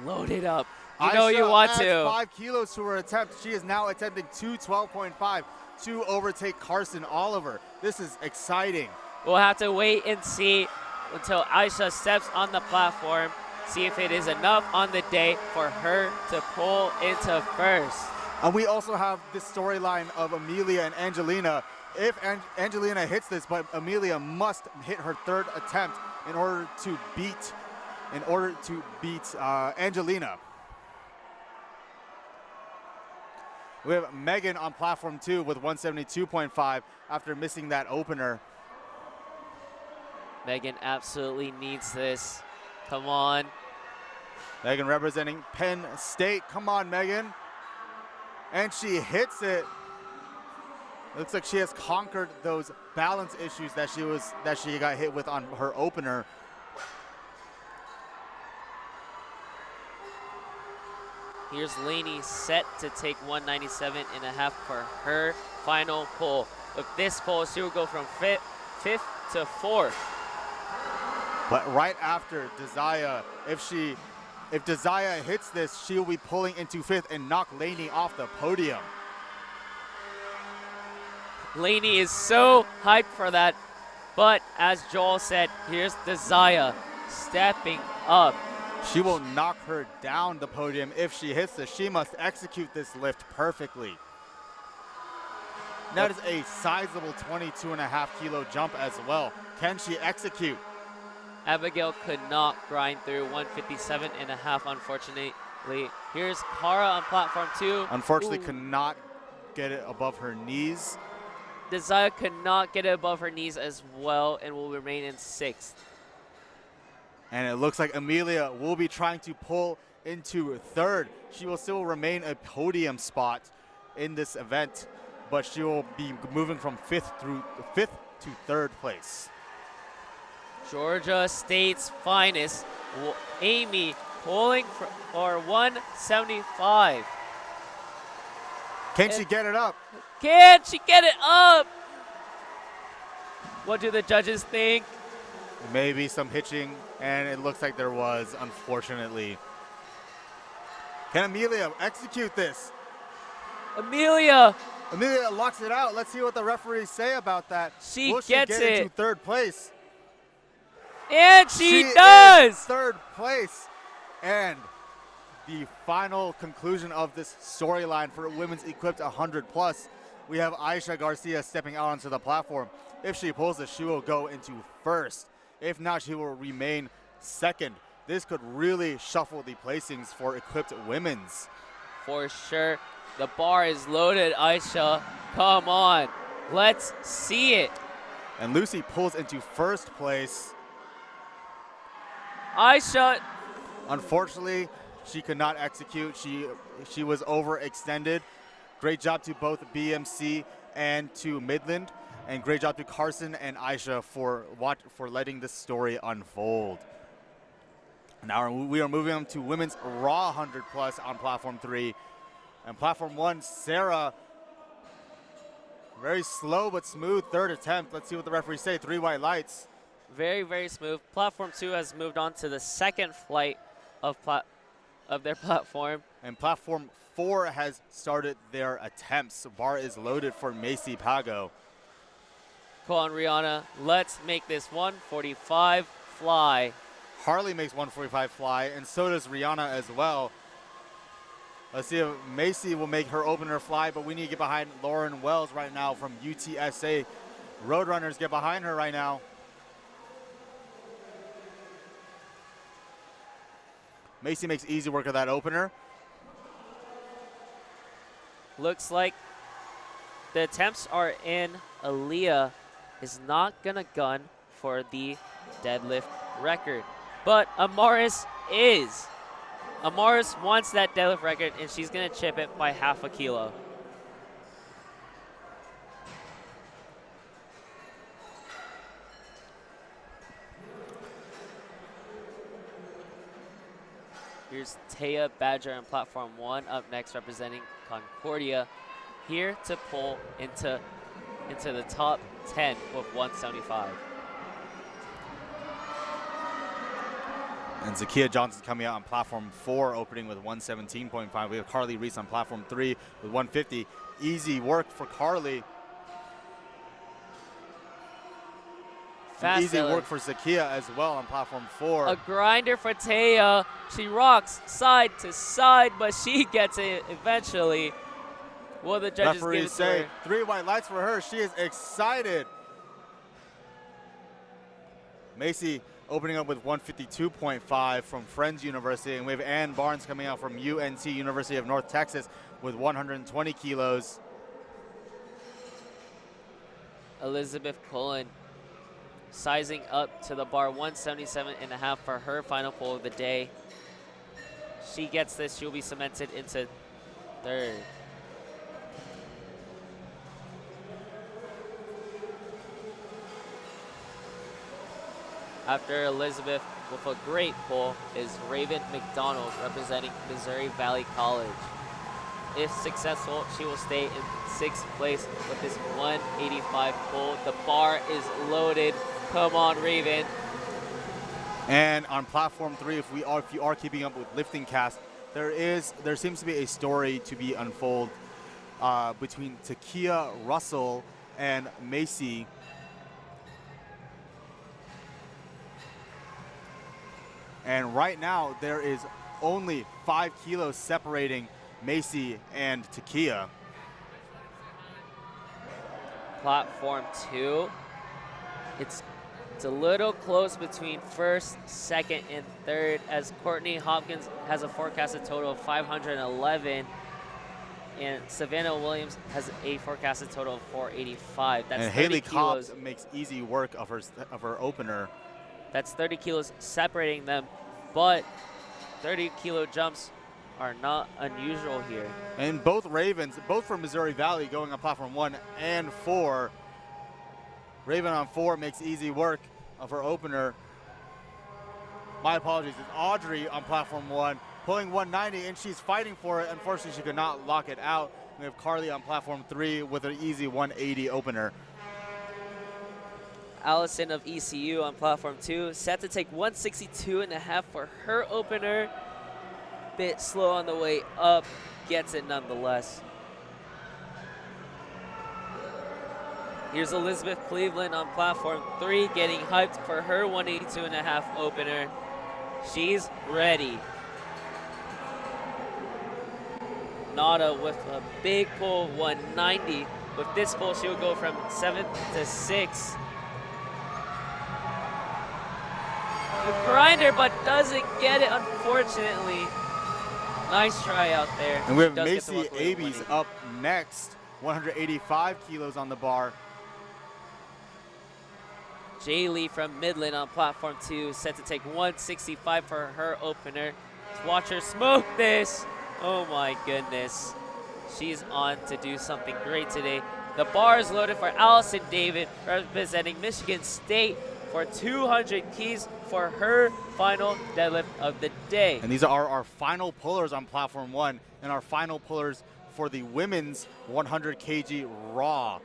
load it up. You know you want to. Aisha adds 5 kilos to her attempt. She is now attempting 212.5. to overtake Carson Oliver. This is exciting. We'll have to wait and see until Aisha steps on the platform, see if it is enough on the day for her to pull into first. And we also have this storyline of Amelia and Angelina. If Angelina hits this, but Amelia must hit her third attempt in order to beat Angelina. We have Megan on platform 2 with 172.5 after missing that opener. Megan absolutely needs this. Come on. Megan representing Penn State. Come on, Megan. And she hits it. Looks like she has conquered those balance issues that she got hit with on her opener. Here's Lainey set to take 197.5 for her final pull. With this pull, she will go from fifth to fourth. But right after Desire, if Desire hits this, she will be pulling into fifth and knock Lainey off the podium. Lainey is so hyped for that, but as Joel said, here's Desire stepping up. She will knock her down the podium if she hits this. She must execute this lift perfectly. That is a sizable 22.5 kilo jump as well. Can she execute? Abigail could not grind through 157.5, unfortunately. Here's Kara on platform 2. Unfortunately, could not get it above her knees. Desire could not get it above her knees as well and will remain in 6th. And it looks like Amelia will be trying to pull into 3rd. She will still remain a podium spot in this event, but she will be moving from 5th to 3rd place. Georgia State's finest, Amy, pulling for 175. Can she get it up? Can she get it up? What do the judges think? Maybe some hitching, and it looks like there was, unfortunately. Can Amelia execute this? Amelia locks it out. Let's see what the referees say about that. Will she get into 3rd place? And she does! Is 3rd place. And the final conclusion of this storyline for women's equipped 100+, we have Aisha Garcia stepping out onto the platform. If she pulls this, she will go into 1st. If not, she will remain 2nd. This could really shuffle the placings for equipped women's. For sure. The bar is loaded, Aisha. Come on. Let's see it. And Lucy pulls into 1st place. Aisha. Unfortunately, she could not execute. She was overextended. Great job to both BMC and to Midland. And great job to Carson and Aisha for letting this story unfold. Now we are moving on to women's raw 100+ on platform 3. And platform 1, Sarah, very slow but smooth 3rd attempt. Let's see what the referees say. 3 white lights. Very, very smooth. Platform 2 has moved on to the 2nd flight of their platform. And platform 4 has started their attempts. Bar is loaded for Macy Pago. Come on, Rihanna. Let's make this 145 fly. Harley makes 145 fly, and so does Rihanna as well. Let's see if Macy will make her opener fly, but we need to get behind Lauren Wells right now from UTSA. Roadrunners, get behind her right now. Macy makes easy work of that opener. Looks like the attempts are in. Aaliyah is not going to gun for the deadlift record, but Amaris is. Amaris wants that deadlift record, and she's going to chip it by half a kilo. Here's Taya Badger on platform 1 up next, representing Concordia, here to pull into the top 10 with 175. And Zakia Johnson coming out on platform 4, opening with 117.5. We have Carly Reese on platform 3 with 150. Easy work for Carly. Fast Easy deadlift. work for Zakia as well on platform 4. A grinder for Taya. She rocks side to side, but she gets it eventually. Will the judges give it to Say her? 3 white lights for her. She is excited. Macy opening up with 152.5 from Friends University, and we have Ann Barnes coming out from UNC, University of North Texas, with 120 kilos. Elizabeth Cullen sizing up to the bar, 177.5 for her final pull of the day. She gets this, she'll be cemented into third. After Elizabeth with a great pull is Raven McDonald representing Missouri Valley College. If successful, she will stay in 6th place with this 185 pull. The bar is loaded. Come on, Raven. And on platform 3, if you are keeping up with LiftingCast, there seems to be a story to be unfold between Takia Russell and Macy. And right now, there is only 5 kilos separating Macy and Takia. Platform 2. It's a little close between 1st, 2nd, and 3rd, as Courtney Hopkins has a forecasted total of 511, and Savannah Williams has a forecasted total of 485. That's and 30 Haley kilos. Cobbs makes easy work of her opener. That's 30 kilos separating them, but 30 kilo jumps are not unusual here. And both Ravens, both from Missouri Valley, going on platform 1 and 4. Raven on 4 makes easy work of her opener. My apologies, it's Audrey on platform 1, pulling 190, and she's fighting for it. Unfortunately, she could not lock it out. We have Carly on platform 3 with an easy 180 opener. Allison of ECU on platform 2, set to take 162.5 for her opener. Bit slow on the way up, gets it nonetheless. Here's Elizabeth Cleveland on platform 3, getting hyped for her 182.5 opener. She's ready. Nada with a big pull, 190. With this pull, she'll go from 7th to 6th. The grinder, but doesn't get it, unfortunately. Nice try out there. And we have Macy Abies up next, 185 kilos on the bar. Jaylee from Midland on platform 2, set to take 165 for her opener. Let's watch her smoke this. Oh my goodness. She's on to do something great today. The bar is loaded for Allison David, representing Michigan State, for 200 keys for her final deadlift of the day. And these are our final pullers on platform 1 and our final pullers for the women's 100 kg raw.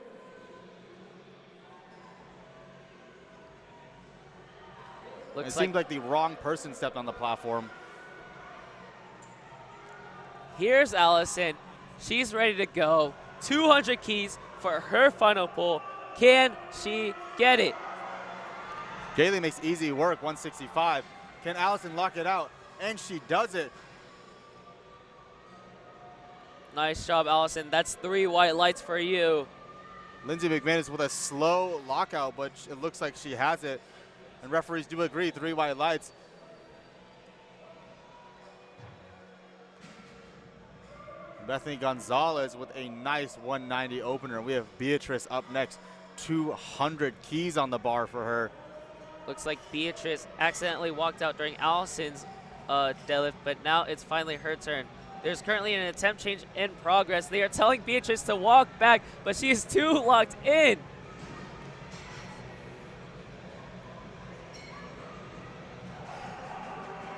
It seemed like the wrong person stepped on the platform. Here's Allison. She's ready to go. 200 keys for her final pull. Can she get it? Jaylee makes easy work, 165. Can Allison lock it out? And she does it. Nice job, Allison. That's 3 white lights for you. Lindsay McManus with a slow lockout, but it looks like she has it. And referees do agree, 3 white lights. Bethany Gonzalez with a nice 190 opener. We have Beatrice up next, 200 keys on the bar for her. Looks like Beatrice accidentally walked out during Allison's deadlift, but now it's finally her turn. There's currently an attempt change in progress. They are telling Beatrice to walk back, but she is too locked in.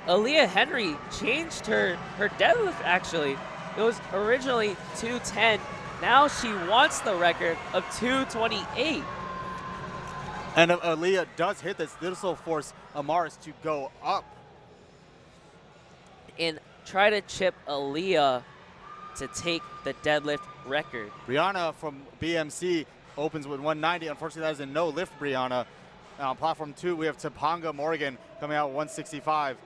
Aaliyah Henry changed her deadlift, actually. It was originally 210. Now she wants the record of 228. And Aaliyah does hit this. This will force Amaris to go up. And try to chip Aaliyah to take the deadlift record. Brianna from BMC opens with 190. Unfortunately, that is a no lift, Brianna. And on platform 2, we have Topanga Morgan coming out 165.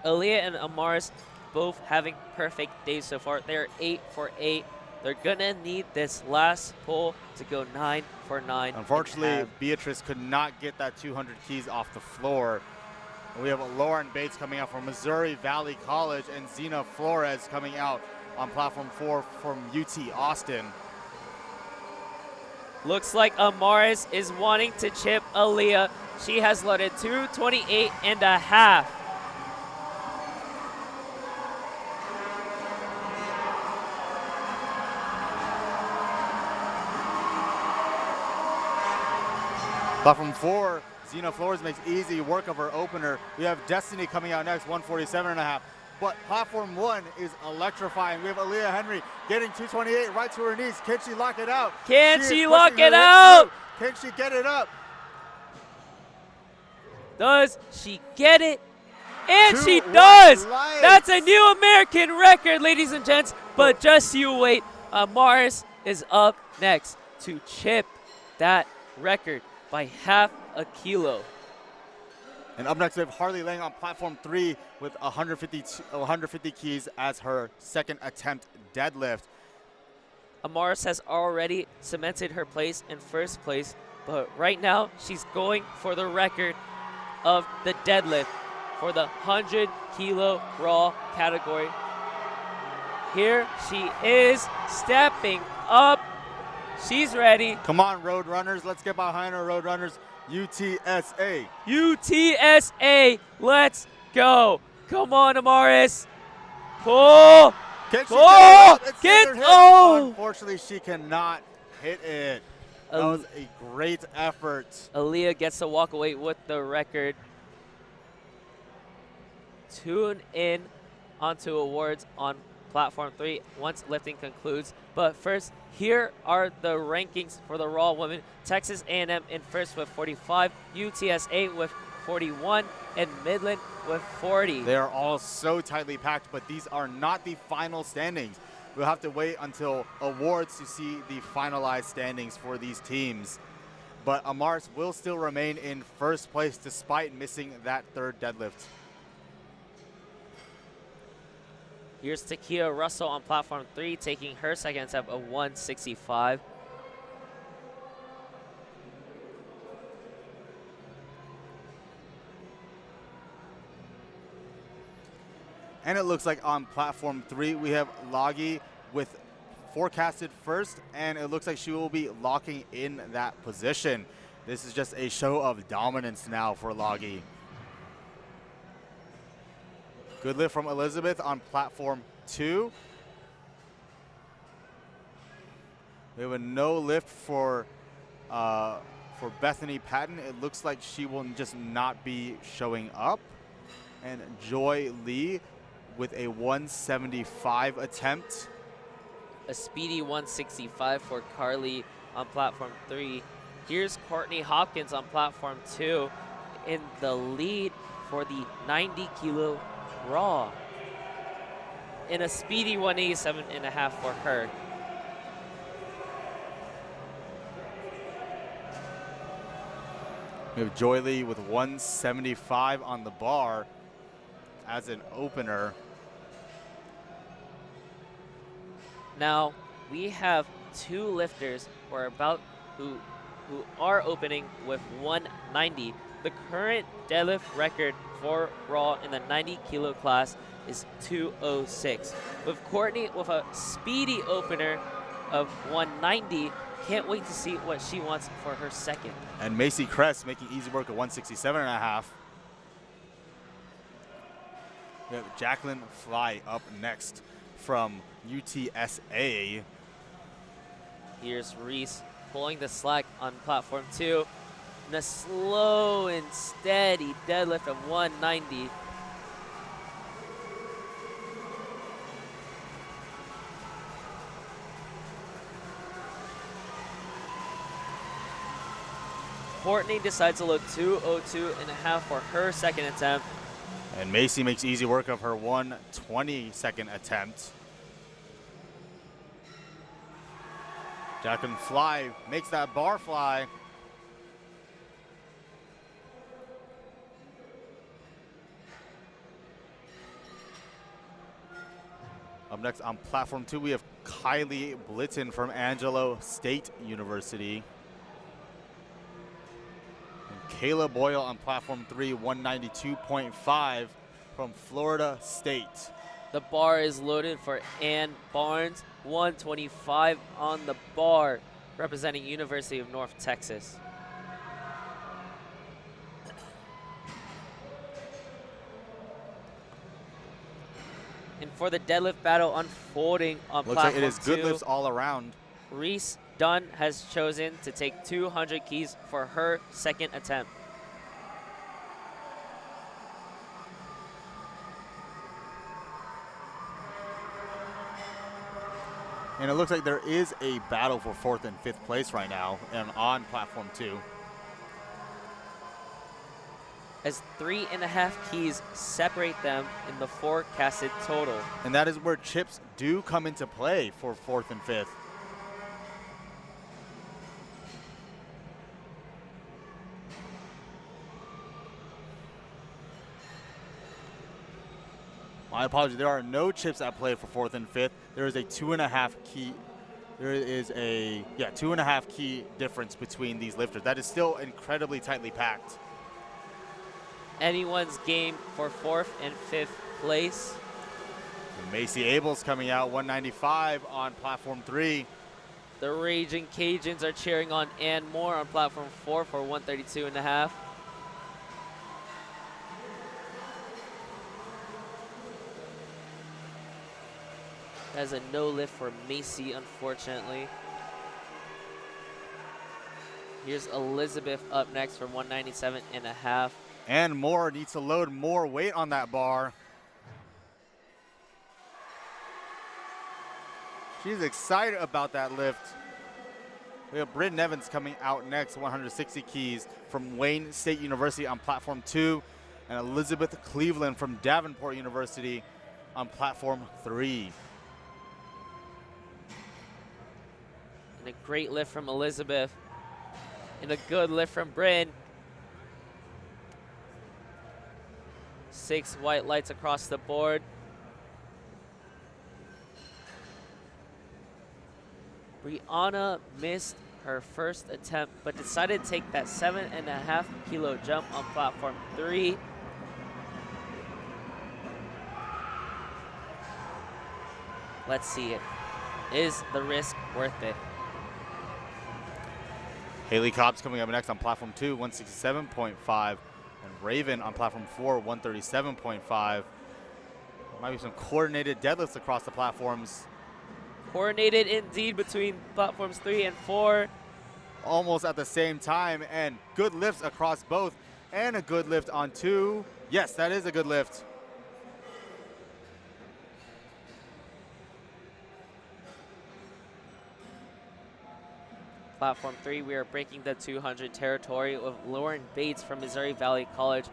Aaliyah and Amaris both having perfect days so far. They're 8 for 8. They're gonna need this last pull to go 9 for 9. Unfortunately, Beatrice could not get that 200 keys off the floor. We have Lauren Bates coming out from Missouri Valley College and Zena Flores coming out on platform 4 from UT Austin. Looks like Amaris is wanting to chip Aaliyah. She has loaded 228.5. Platform 4, Zena Flores makes easy work of her opener. We have Destiny coming out next, 147.5. But platform 1 is electrifying. We have Aaliyah Henry getting 228 right to her knees. Can she lock it out? Can she lock it out? Can she get it up? Does she get it? And she does! Lights. That's a new American record, ladies and gents. But just you wait. Amaris is up next to chip that record by half a kilo. And up next, we have Harley Lang on platform 3 with 150 keys as her second attempt deadlift. Amaris has already cemented her place in first place, but right now she's going for the record of the deadlift for the 100 kilo raw category. Here she is stepping up. She's ready. Come on, Road Runners. Let's get behind her, Road Runners. UTSA. UTSA. Let's go. Come on, Amaris. Pull. Can she Oh, get it up? oh. Unfortunately, she cannot hit it. That was a great effort. Aaliyah gets to walk away with the record. Tune in onto awards on platform 3 once lifting concludes. But first, here are the rankings for the raw women. Texas A&M in first with 45, UTSA with 41, and Midland with 40. They are all so tightly packed, but these are not the final standings. We'll have to wait until awards to see the finalized standings for these teams. But Amaris will still remain in first place despite missing that third deadlift. Here's Takia Russell on platform 3, taking her second attempt of 165. And it looks like on platform 3, we have Lagi with forecasted first, and it looks like she will be locking in that position. This is just a show of dominance now for Lagi. Good lift from Elizabeth on platform 2. We have a no lift for Bethany Patton. It looks like she will just not be showing up. And Joy Lee with a 175 attempt. A speedy 165 for Carly on platform 3. Here's Courtney Hopkins on platform 2 in the lead for the 90 kilo raw. In a speedy 187.5 for her. We have Joy Lee with 175 on the bar as an opener. Now we have two lifters who are opening with 190. The current deadlift record for raw in the 90 kilo class is 206. With Courtney with a speedy opener of 190, can't wait to see what she wants for her second. And Macy Kress making easy work at 167.5. We have Jacqueline Fly up next from UTSA. Here's Reese pulling the slack on platform 2. And a slow and steady deadlift of 190. Courtney decides to load 202.5 for her second attempt. And Macy makes easy work of her 122nd attempt. Jack and fly, makes that bar fly. Up next on platform 2, we have Kylie Blitten from Angelo State University. And Kayla Boyle on platform 3, 192.5 from Florida State. The bar is loaded for Ann Barnes, 125 on the bar, representing University of North Texas. And for the deadlift battle unfolding on Looks platform like it is good 2, lifts all around. Reese Dunn has chosen to take 200 keys for her second attempt. And it looks like there is a battle for 4th and 5th place right now and on platform 2. As 3.5 keys separate them in the forecasted total. And that is where chips do come into play for 4th and 5th. My apologies, there are no chips at play for 4th and 5th. There is a 2.5 key. There is a 2.5 key difference between these lifters. That is still incredibly tightly packed. Anyone's game for 4th and 5th place. And Macy Abel's coming out, 195 on platform 3. The Raging Cajuns are cheering on Ann Moore on platform 4 for 132.5. As a no lift for Macy, unfortunately. Here's Elizabeth up next for 197.5. And Moore needs to load more weight on that bar. She's excited about that lift. We have Bryn Evans coming out next, 160 keys from Wayne State University on platform 2, and Elizabeth Cleveland from Davenport University on platform 3. And a great lift from Elizabeth. And a good lift from Bryn. 6 white lights across the board. Brianna missed her first attempt, but decided to take that 7.5 kilo jump on platform 3. Let's see it. Is the risk worth it? Haley Cobb's coming up next on platform 2, 167.5. And Raven on platform 4, 137.5. Might be some coordinated deadlifts across the platforms. Coordinated indeed between platforms 3 and 4. Almost at the same time, and good lifts across both, and a good lift on 2. Yes, that is a good lift. Platform 3, we are breaking the 200 territory with Lauren Bates from Missouri Valley College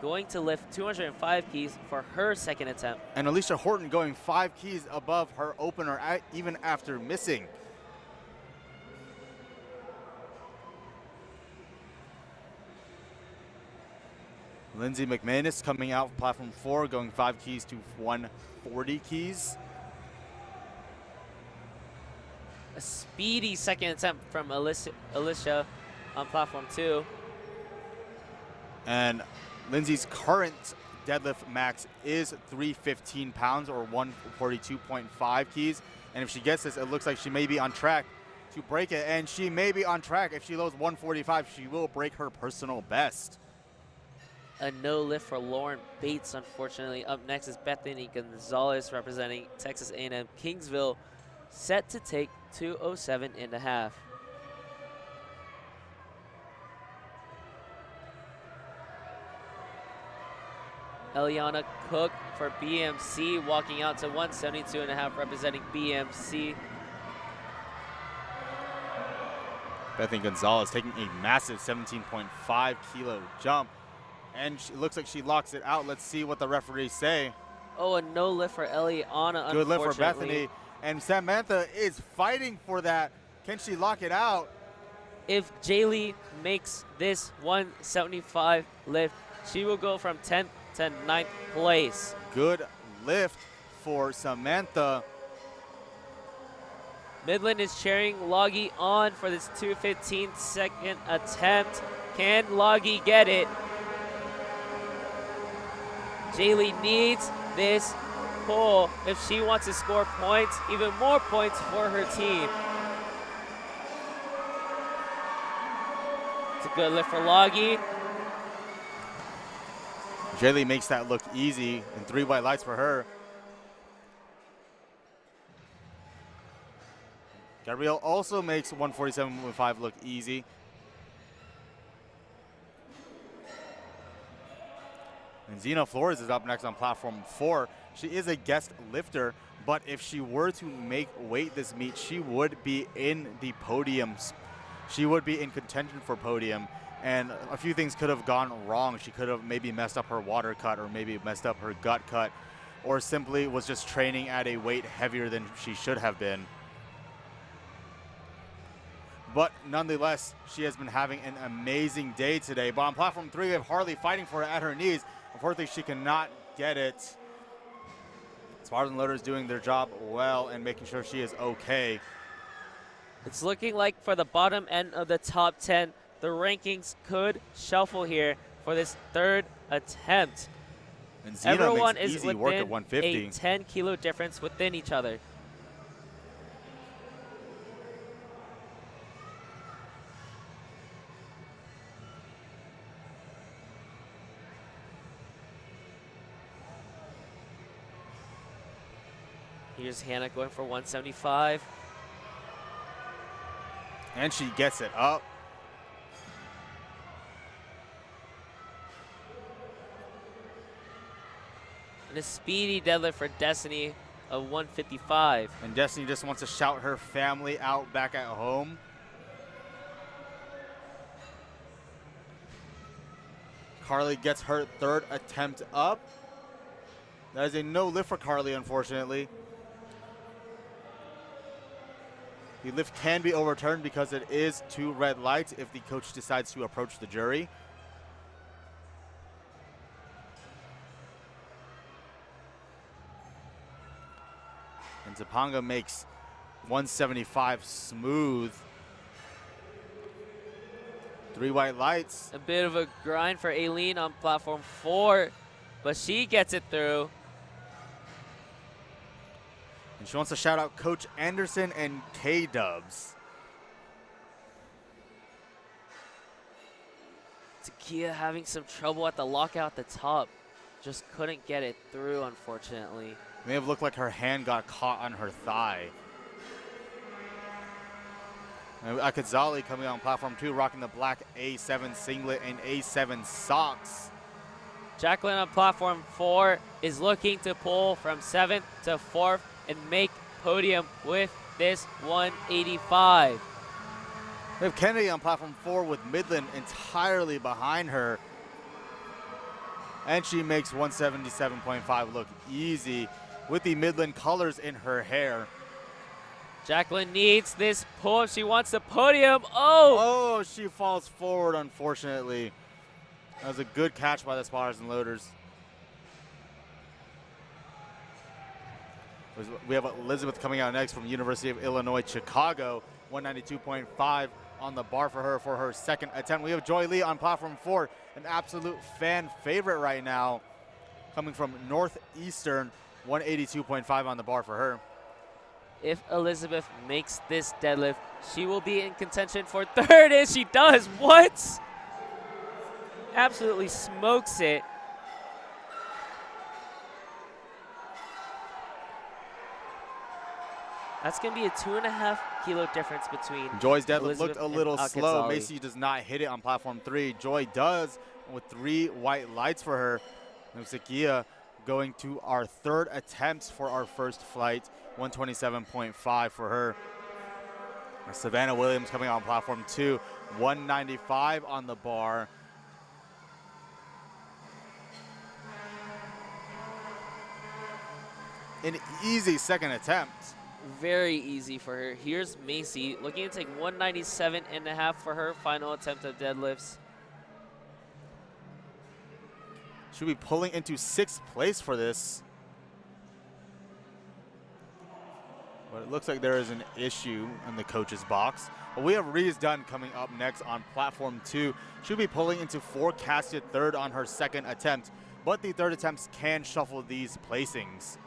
going to lift 205 keys for her second attempt. And Alicia Horton going 5 keys above her opener, even after missing. Lindsay McManus coming out platform 4, going 5 keys to 140 keys. A speedy second attempt from Alicia on platform 2. And Lindsay's current deadlift max is 315 pounds or 142.5 keys. And if she gets this, it looks like she may be on track to break it. And she may be on track. If she loads 145, she will break her personal best. A no lift for Lauren Bates, unfortunately. Up next is Bethany Gonzalez representing Texas A&M Kingsville, set to take 207.5. Eliana Cook for BMC walking out to 172.5 representing BMC. Bethany Gonzalez taking a massive 17.5 kilo jump. And it looks like she locks it out. Let's see what the referees say. Oh, a no lift for Eliana, Good lift for Bethany. And Samantha is fighting for that Can she lock it out? If Jaylee makes this 175 lift, she will go from 10th to 9th place. Good lift for Samantha. Midland is cheering Loggy on for this 2:15 second attempt. Can Loggy get it? Jaylee needs this pull if she wants to score points, even more points for her team. It's a good lift for Loggy. Jaylee makes that look easy, and 3 white lights for her. Gabrielle also makes 147.5 look easy. And Zena Flores is up next on platform 4. She is a guest lifter, but if she were to make weight this meet, she would be in the podiums. She would be in contention for podium, and a few things could have gone wrong. She could have maybe messed up her water cut, or maybe messed up her gut cut, or simply was just training at a weight heavier than she should have been. But nonetheless, she has been having an amazing day today. But on platform 3, we have Harley fighting for it at her knees. Unfortunately, she cannot get it. Spartan Loaders doing their job well and making sure she is okay. It's looking like for the bottom end of the top 10, the rankings could shuffle here for this 3rd attempt. And Zena Everyone makes is easy work at within 150. a 10-kilo difference within each other. Here's Hannah going for 175. And she gets it up. And a speedy deadlift for Destiny of 155. And Destiny just wants to shout her family out back at home. Carly gets her 3rd attempt up. That is a no lift for Carly, unfortunately. The lift can be overturned because it is 2 red lights if the coach decides to approach the jury. And Topanga makes 175 smooth. 3 white lights. A bit of a grind for Aileen on platform 4, but she gets it through. And she wants to shout out Coach Anderson and K-Dubs. Takia having some trouble at the lockout at the top. Just couldn't get it through, unfortunately. It may have looked like her hand got caught on her thigh. And Akadzali coming on platform 2, rocking the black A7 singlet and A7 socks. Jacqueline on platform 4 is looking to pull from 7th to 4th and make podium with this 185. We have Kennedy on platform 4 with Midland entirely behind her. And she makes 177.5 look easy with the Midland colors in her hair. Jacqueline needs this pull if she wants the podium. Oh! Oh, she falls forward, unfortunately. That was a good catch by the spotters and loaders. We have Elizabeth coming out next from University of Illinois, Chicago. 192.5 on the bar for her 2nd attempt. We have Joy Lee on platform 4, an absolute fan favorite right now, coming from Northeastern. 182.5 on the bar for her. If Elizabeth makes this deadlift, she will be in contention for 3rd, and she does. What? Absolutely smokes it. That's going to be a 2.5 kilo difference between Joy's deadlift Elizabeth looked a little slow. Akadzali. Macy does not hit it on platform 3. Joy does with 3 white lights for her. Nusakia going to our 3rd attempts for our first flight. 127.5 for her. Savannah Williams coming on platform 2. 195 on the bar. An easy 2nd attempt. very easy for her. Here's Macy looking to take 197.5 for her final attempt of deadlifts. She'll be pulling into 6th place for this. But it looks like there is an issue in the coach's box. But we have Reese Dunn coming up next on platform 2. She'll be pulling into forecasted 3rd on her 2nd attempt, but the 3rd attempts can shuffle these placings.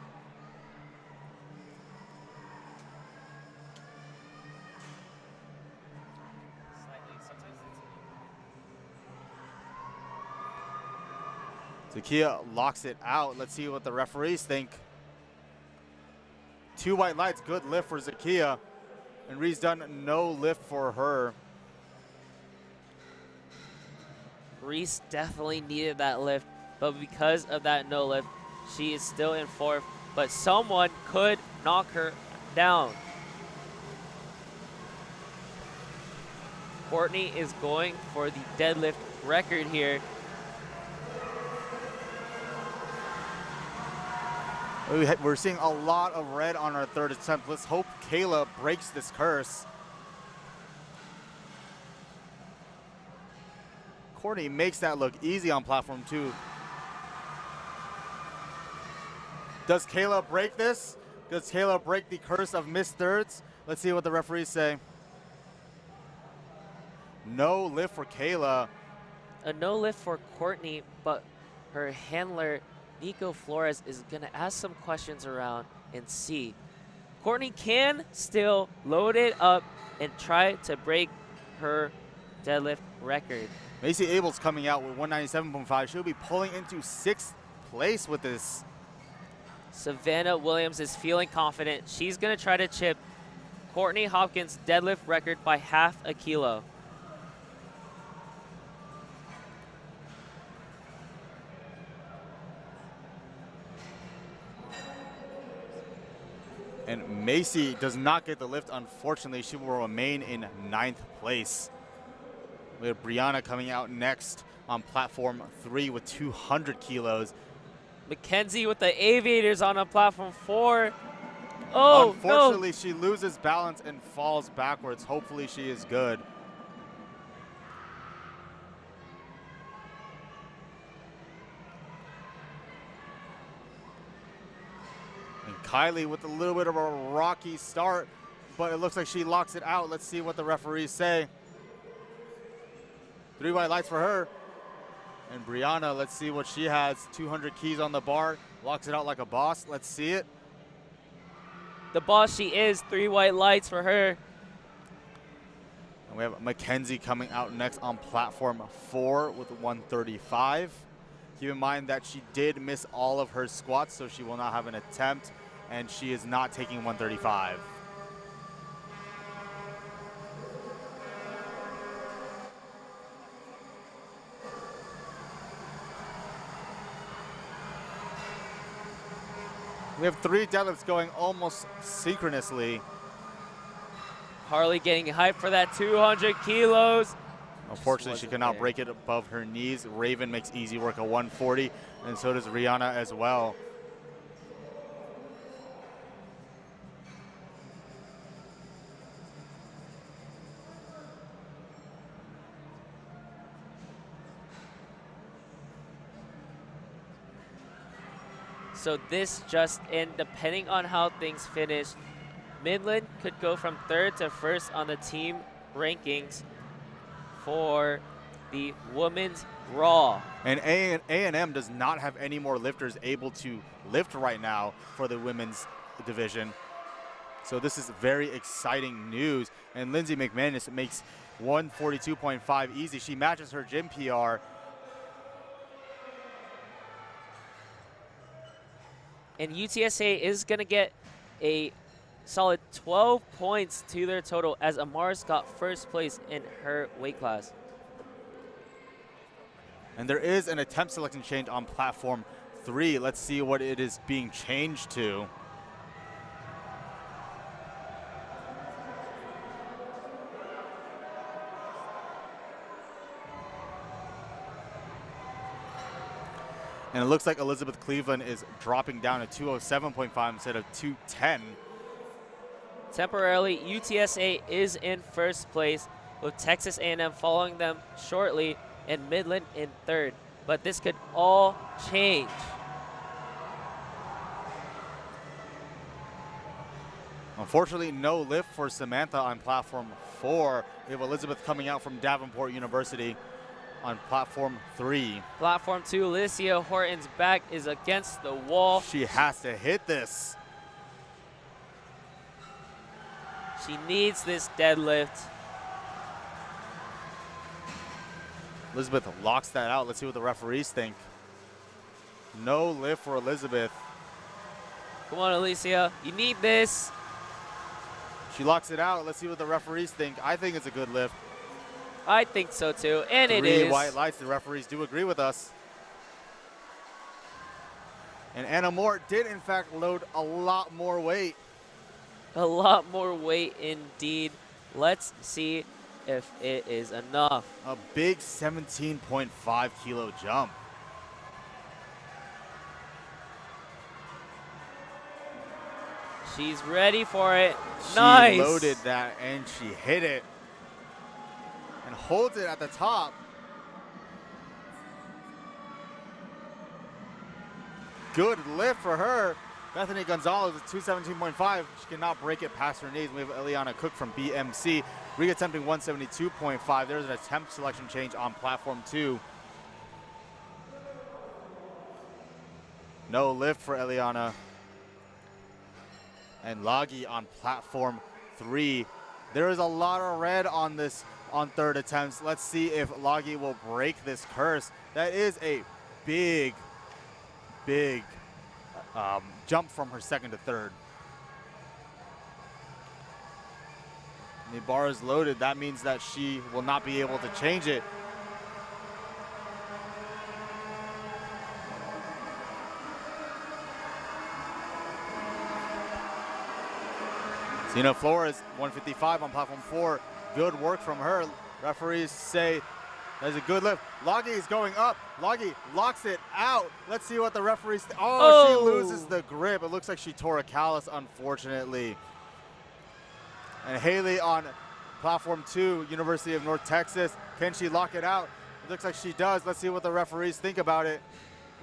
Zakia locks it out. Let's see what the referees think. 2 white lights, good lift for Zakia. And Reese Dunn, no lift for her. Reese definitely needed that lift, but because of that no lift, she is still in 4th, but someone could knock her down. Courtney is going for the deadlift record here. We're seeing a lot of red on our 3rd attempt. Let's hope Kayla breaks this curse. Courtney makes that look easy on platform 2. Does Kayla break this? Does Kayla break the curse of missed thirds? Let's see what the referees say. No lift for Kayla. A no lift for Courtney, but her handler Nico Flores is going to ask some questions around and see. Courtney can still load it up and try to break her deadlift record. Macy Abel's coming out with 197.5. She'll be pulling into 6th place with this. Savannah Williams is feeling confident. She's going to try to chip Courtney Hopkins' deadlift record by half a kilo. And Macy does not get the lift. Unfortunately, she will remain in 9th place. We have Brianna coming out next on platform 3 with 200 kilos. Mackenzie with the aviators on platform 4. Oh, unfortunately, no. She loses balance and falls backwards. Hopefully, she is good. And Kylie with a little bit of a rocky start, but it looks like she locks it out. Let's see what the referees say. 3 white lights for her. And Brianna, let's see what she has. 200 keys on the bar. Locks it out like a boss. Let's see it. The boss she is. 3 white lights for her. And we have Mackenzie coming out next on platform 4 with 135. Keep in mind that she did miss all of her squats, so she will not have an attempt, and she is not taking 135. We have 3 deadlifts going almost synchronously. Harley getting hyped for that 200 kilos. Unfortunately, she cannot break it above her knees. Raven makes easy work at 140, and so does Rihanna as well. So this just in, depending on how things finish, Midland could go from 3rd to 1st on the team rankings for the women's Raw. And A&M does not have any more lifters able to lift right now for the women's division. So this is very exciting news. And Lindsay McManus makes 142.5 easy. She matches her gym PR. And UTSA is going to get a solid 12 points to their total as Amaris got 1st place in her weight class. And there is an attempt selection change on platform 3. Let's see what it is being changed to. And it looks like Elizabeth Cleveland is dropping down to 207.5 instead of 210. Temporarily, UTSA is in first place, with Texas A&M following them shortly and Midland in third. But this could all change. Unfortunately, no lift for Samantha on platform 4. We have Elizabeth coming out from Davenport University on platform 3. Platform 2, Alicia Horton's back is against the wall. She has to hit this. She needs this deadlift. Elizabeth locks that out. Let's see what the referees think. No lift for Elizabeth. Come on, Alicia, you need this. She locks it out. Let's see what the referees think. I think it's a good lift. I think so too, and it 3 is. white lights. The referees do agree with us. And Anna Moore did, in fact, load a lot more weight. A lot more weight indeed. Let's see if it is enough. A big 17.5 kilo jump. She's ready for it. She Nice. loaded that and she hit it. And holds it at the top. Good lift for her. Bethany Gonzalez at 217.5. She cannot break it past her knees. We have Eliana Cook from BMC. Attempting 172.5. There's an attempt selection change on platform 2. No lift for Eliana. And Lagi on platform 3. There is a lot of red on this on third attempts. Let's see if Lagi will break this curse. That is a big jump from her second to third. And the bar is loaded. That means that she will not be able to change it. Zena Flores, 155 on platform 4. Good work from her. Referees say that's a good lift. Lagi is going up. Lagi locks it out. Let's see what the referees think. Oh, she loses the grip. It looks like she tore a callus, unfortunately. And Haley on platform 2, University of North Texas. Can she lock it out? It looks like she does. Let's see what the referees think about it.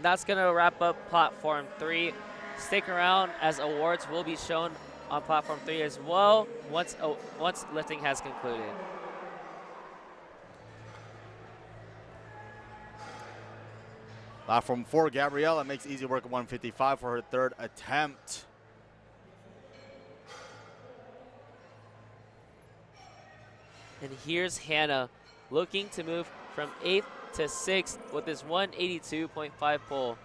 That's going to wrap up platform 3. Stick around as awards will be shown on platform 3 as well once lifting has concluded. Platform 4, Gabriella makes easy work at 155 for her third attempt. And here's Hannah looking to move from 8th to 6th with this 182.5 pull.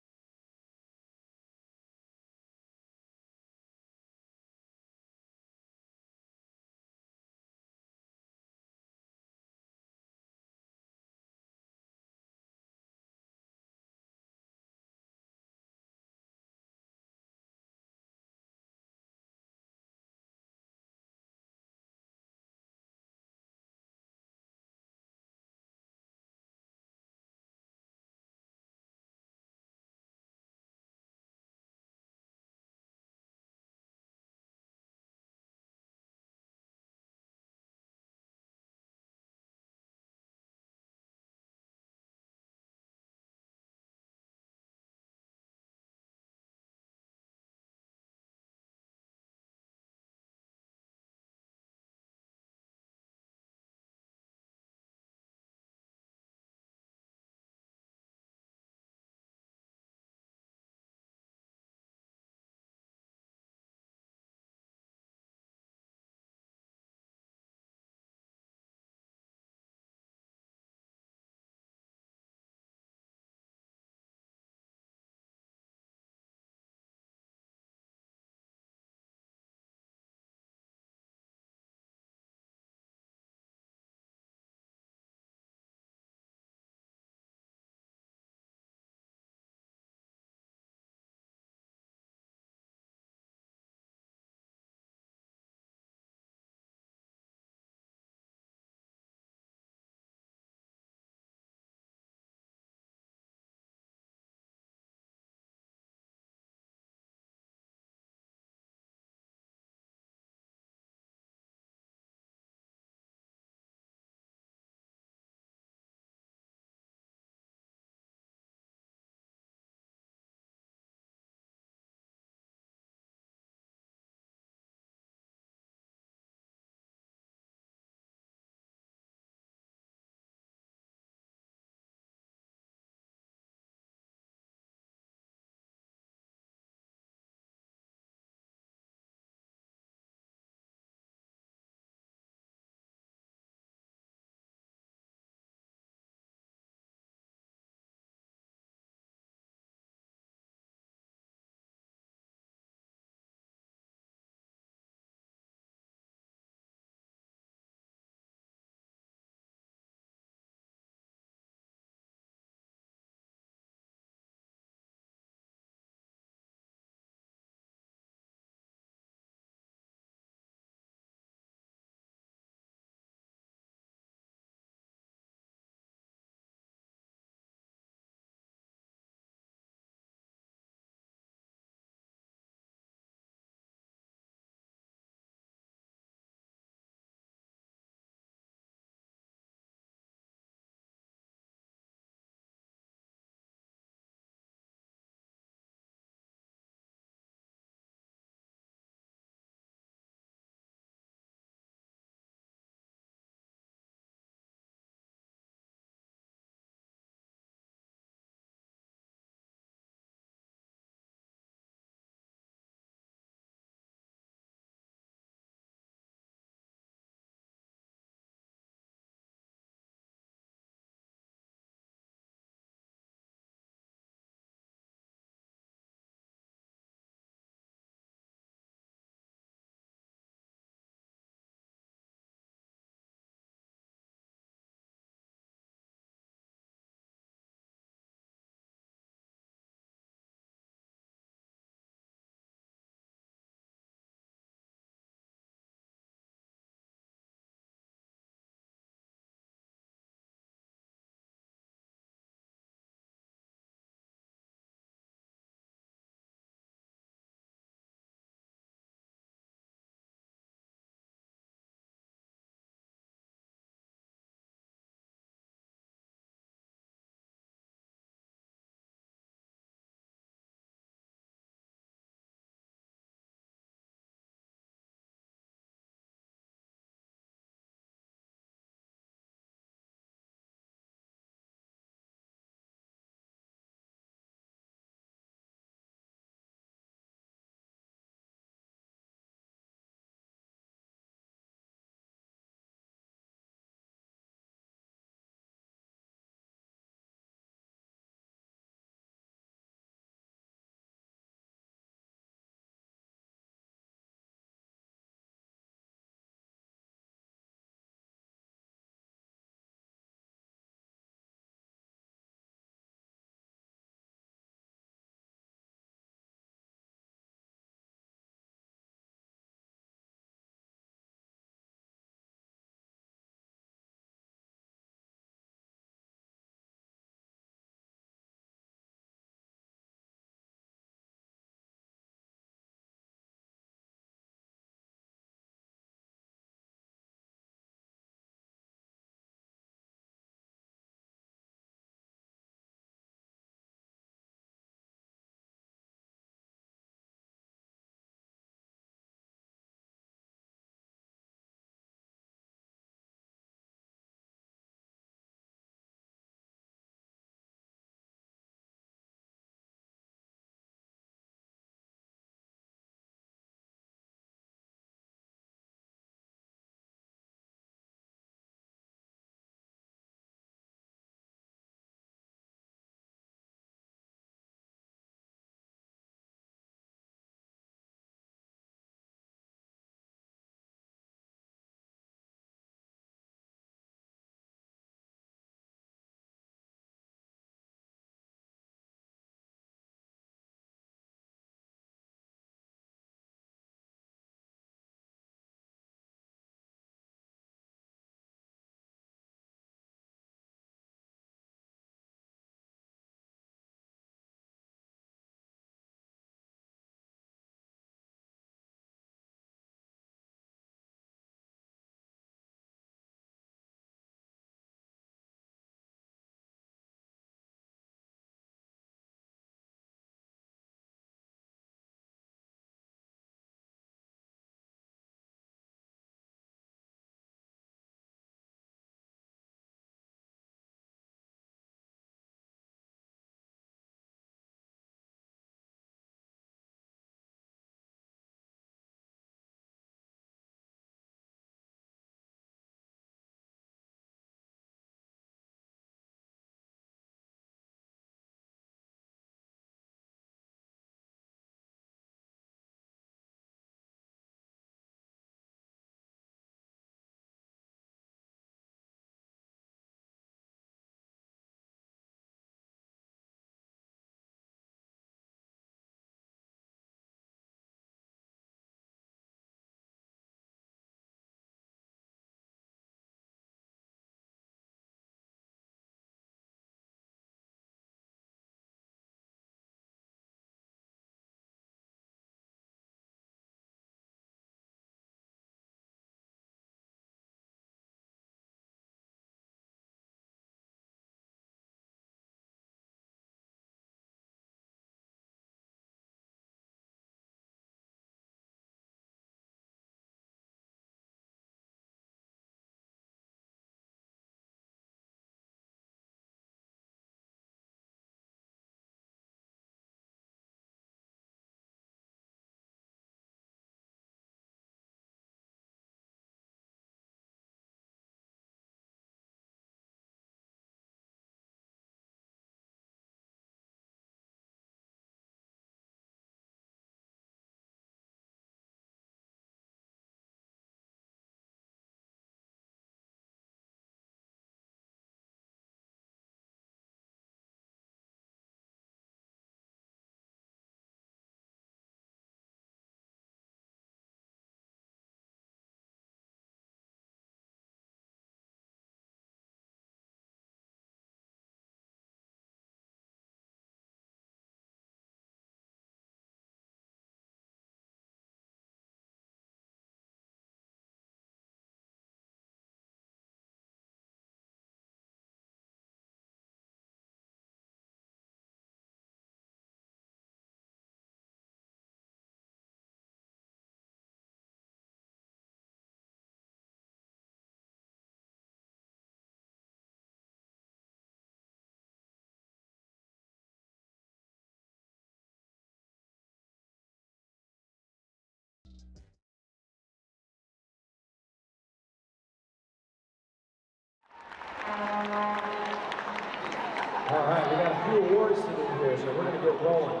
twisted in here, so we're going to get rolling.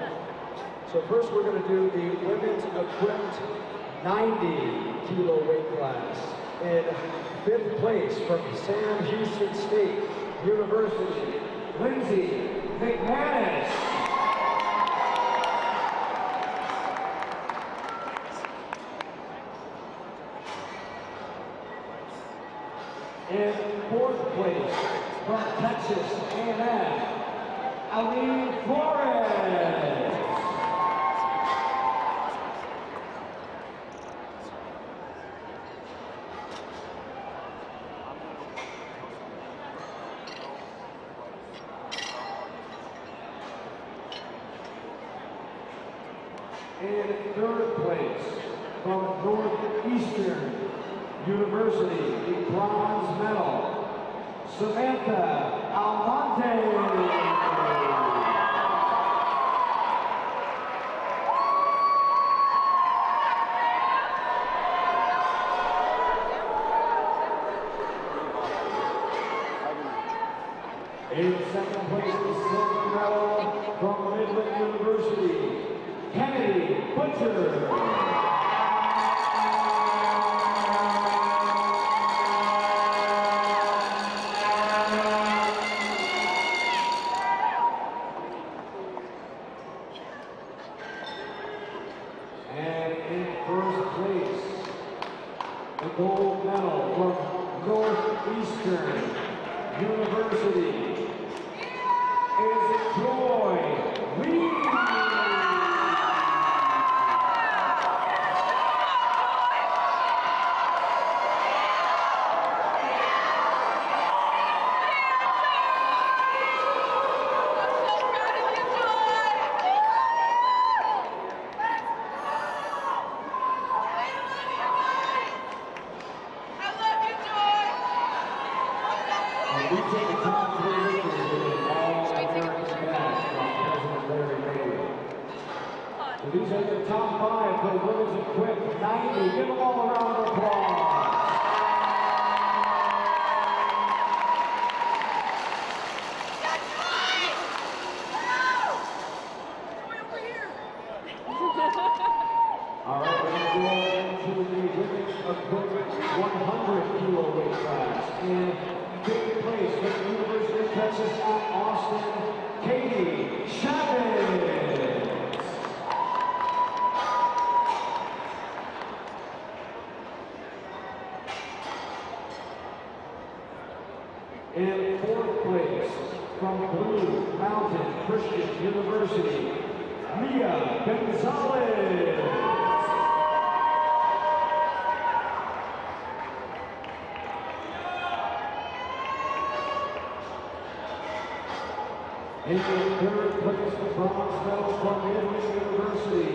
So first we're going to do the women's equipped 90-kilo weight class. In 5th place from Sam Houston State University, Lindsay McManus. In 4th place from Texas A&M, Aline Flores. In 3rd place from Northeastern University, the bronze medal, Samantha Almonte. In 2nd place, the silver medal from Midland University, Kennedy Butcher. And in 1st place, the gold medal from Northeastern University is Joy Lee. We take a top 3 victories with an all-American badge from President Larry Bailey. So these are the top 5 for the women's equipped 90. Give them all a round of applause. All right, we're going to go into the women's equipped 100-kilo weight class. And 5th place from the University of Texas at Austin, Katie Chavez. In 4th place from Blue Mountain Christian University, Mia Gonzalez. In 3rd place, the bronze medal from Midland University,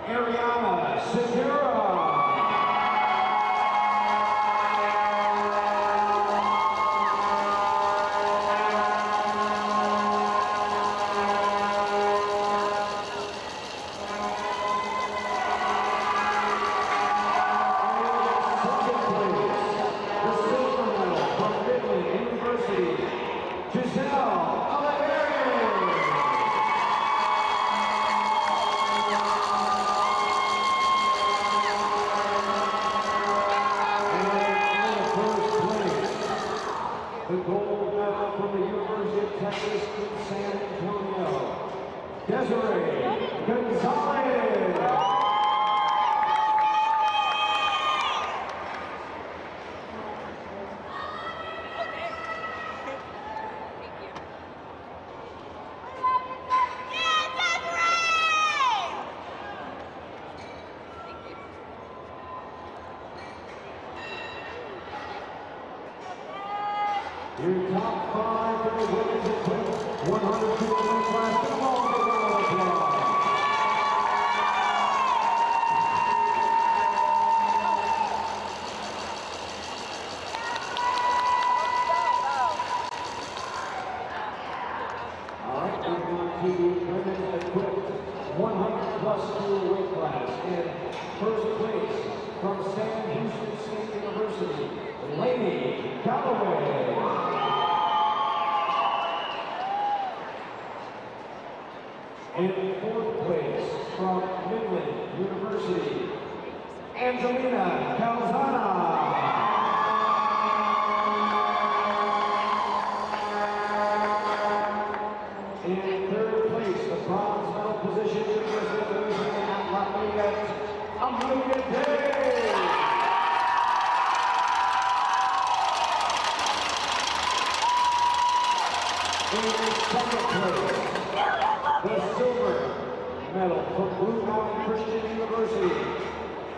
Ariana Segura. The gold medal from the University of Texas in San Antonio, Desiree Gonzalez. Your top 5 for the women's equipped 100-kilo weight class. Give them all a round of applause. All right, we're going to the women's equipped 100-plus kilo weight class. In 1st place from Sam Houston State University, Lainey Galloway. In fourth place from Midland University, Angelina Calzana. In third place, the bronze medal position, University of Louisiana Lafayette, Amelia Day. In second place, the silver medal from Blue Mountain Christian University,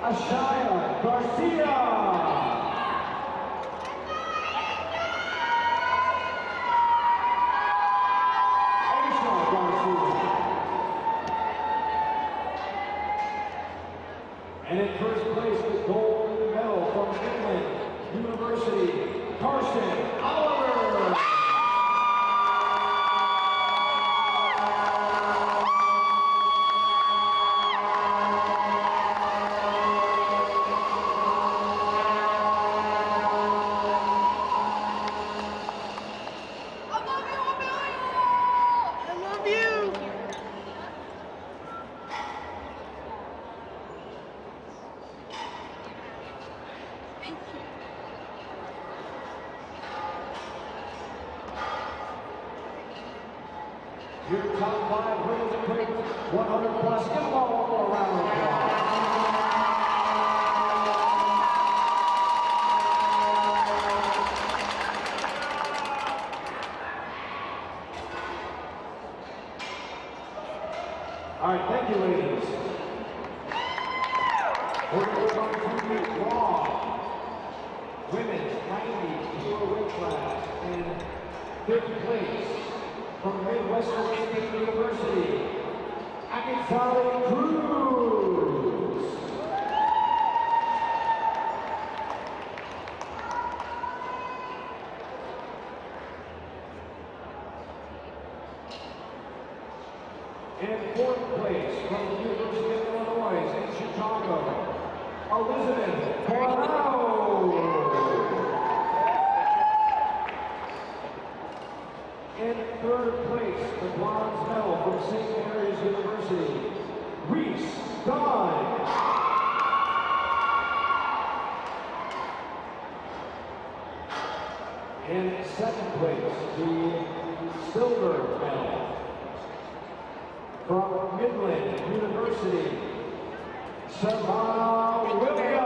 Ashaya Garcia. And in first place, the gold medal from Midland University, Carson Oliver. Your top 5 hurdles equipped, 100 plus. Give them all one more round of applause. All right, thank you, ladies. We're going to move on to the raw women's 90 kilo weight class in 5th place. From Midwestern State University, Akitali Cruz. In 4th place from the University of Illinois in Chicago, Elizabeth Coronado. In 3rd place, the bronze medal from St. Mary's University, Reese Dunn. In 2nd place, the silver medal from Midland University, Savannah Williams.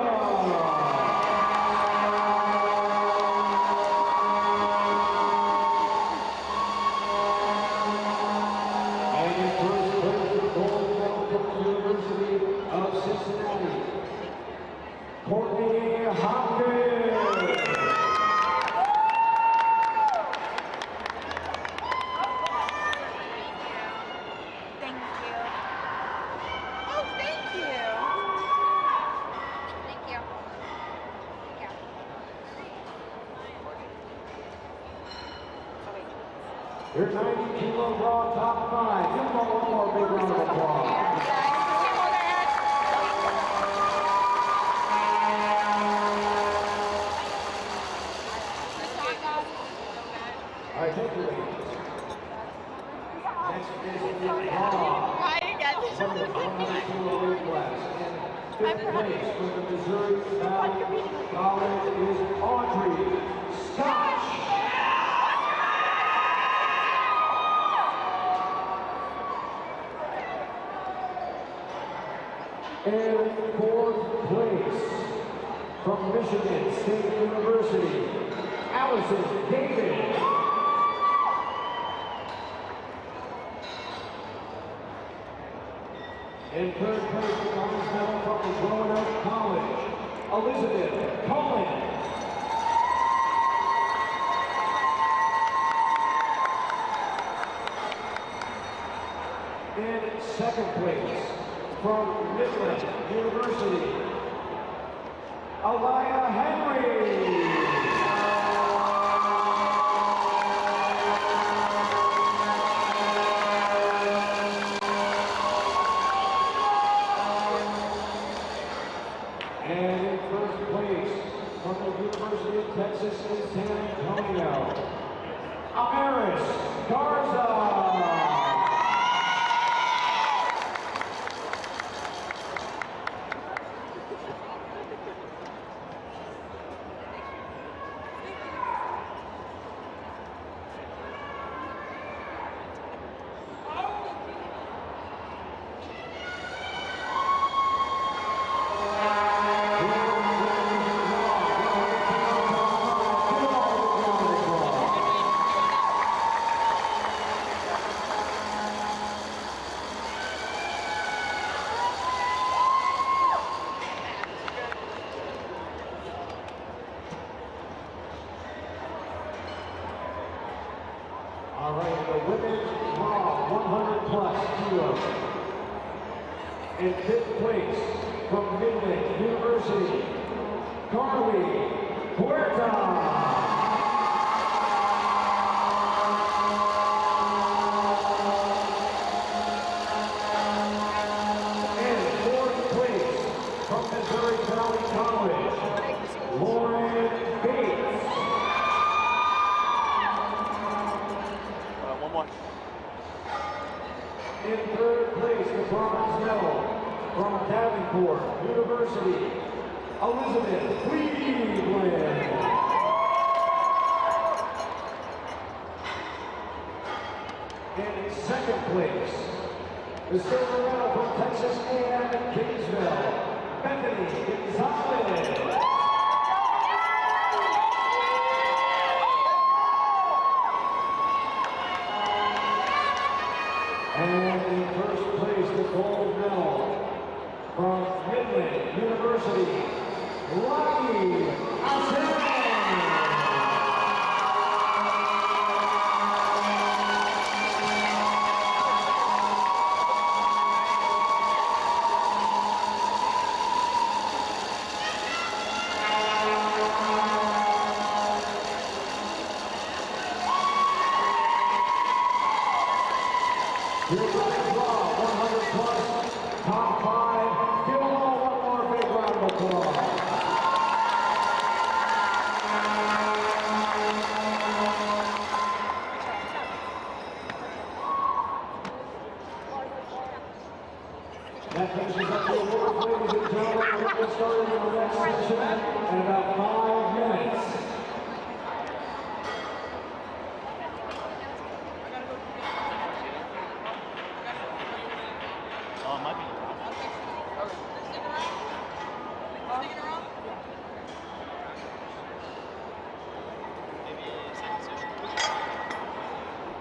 Courtney Hopkins. Thank you. Oh, thank you. Thank you. Thank you. Your 90 kilo raw top 5. Give them all one more big round of applause. All right, thank you, ladies. Next is the raw from the 100 kilo weight class. In 5th place from the Missouri Valley College is Audrey Scott. In 4th place from Michigan State University, Allison David. In 3rd place, the bronze medal from Roanoke College, Elizabeth Cohen. In 2nd place, from Midland University, Alaya Henry. And in 1st place, from the University of Texas in San Antonio, Amaris Garza. in the women's raw 100 plus kilos. In 5th place from Midland University, Carly Huerta. In 3rd place, the bronze medal from Davenport University, Elizabeth Cleveland. In 2nd place, the silver medal from Texas A&M Kingsville, Bethany Gonzalez. And in 1st place, the gold medal from Midland University, Rocky Aslan. Your women's raw 100 plus, top 5. Give them all one more big round of applause. That finishes up the awards, ladies and gentlemen. We're going to get started in the next session in about 5 minutes.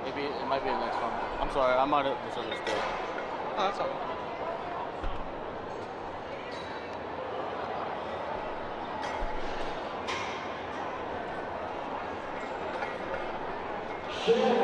Maybe it might be the next one. I'm sorry, I might have misunderstood. Oh, that's all right. Shannon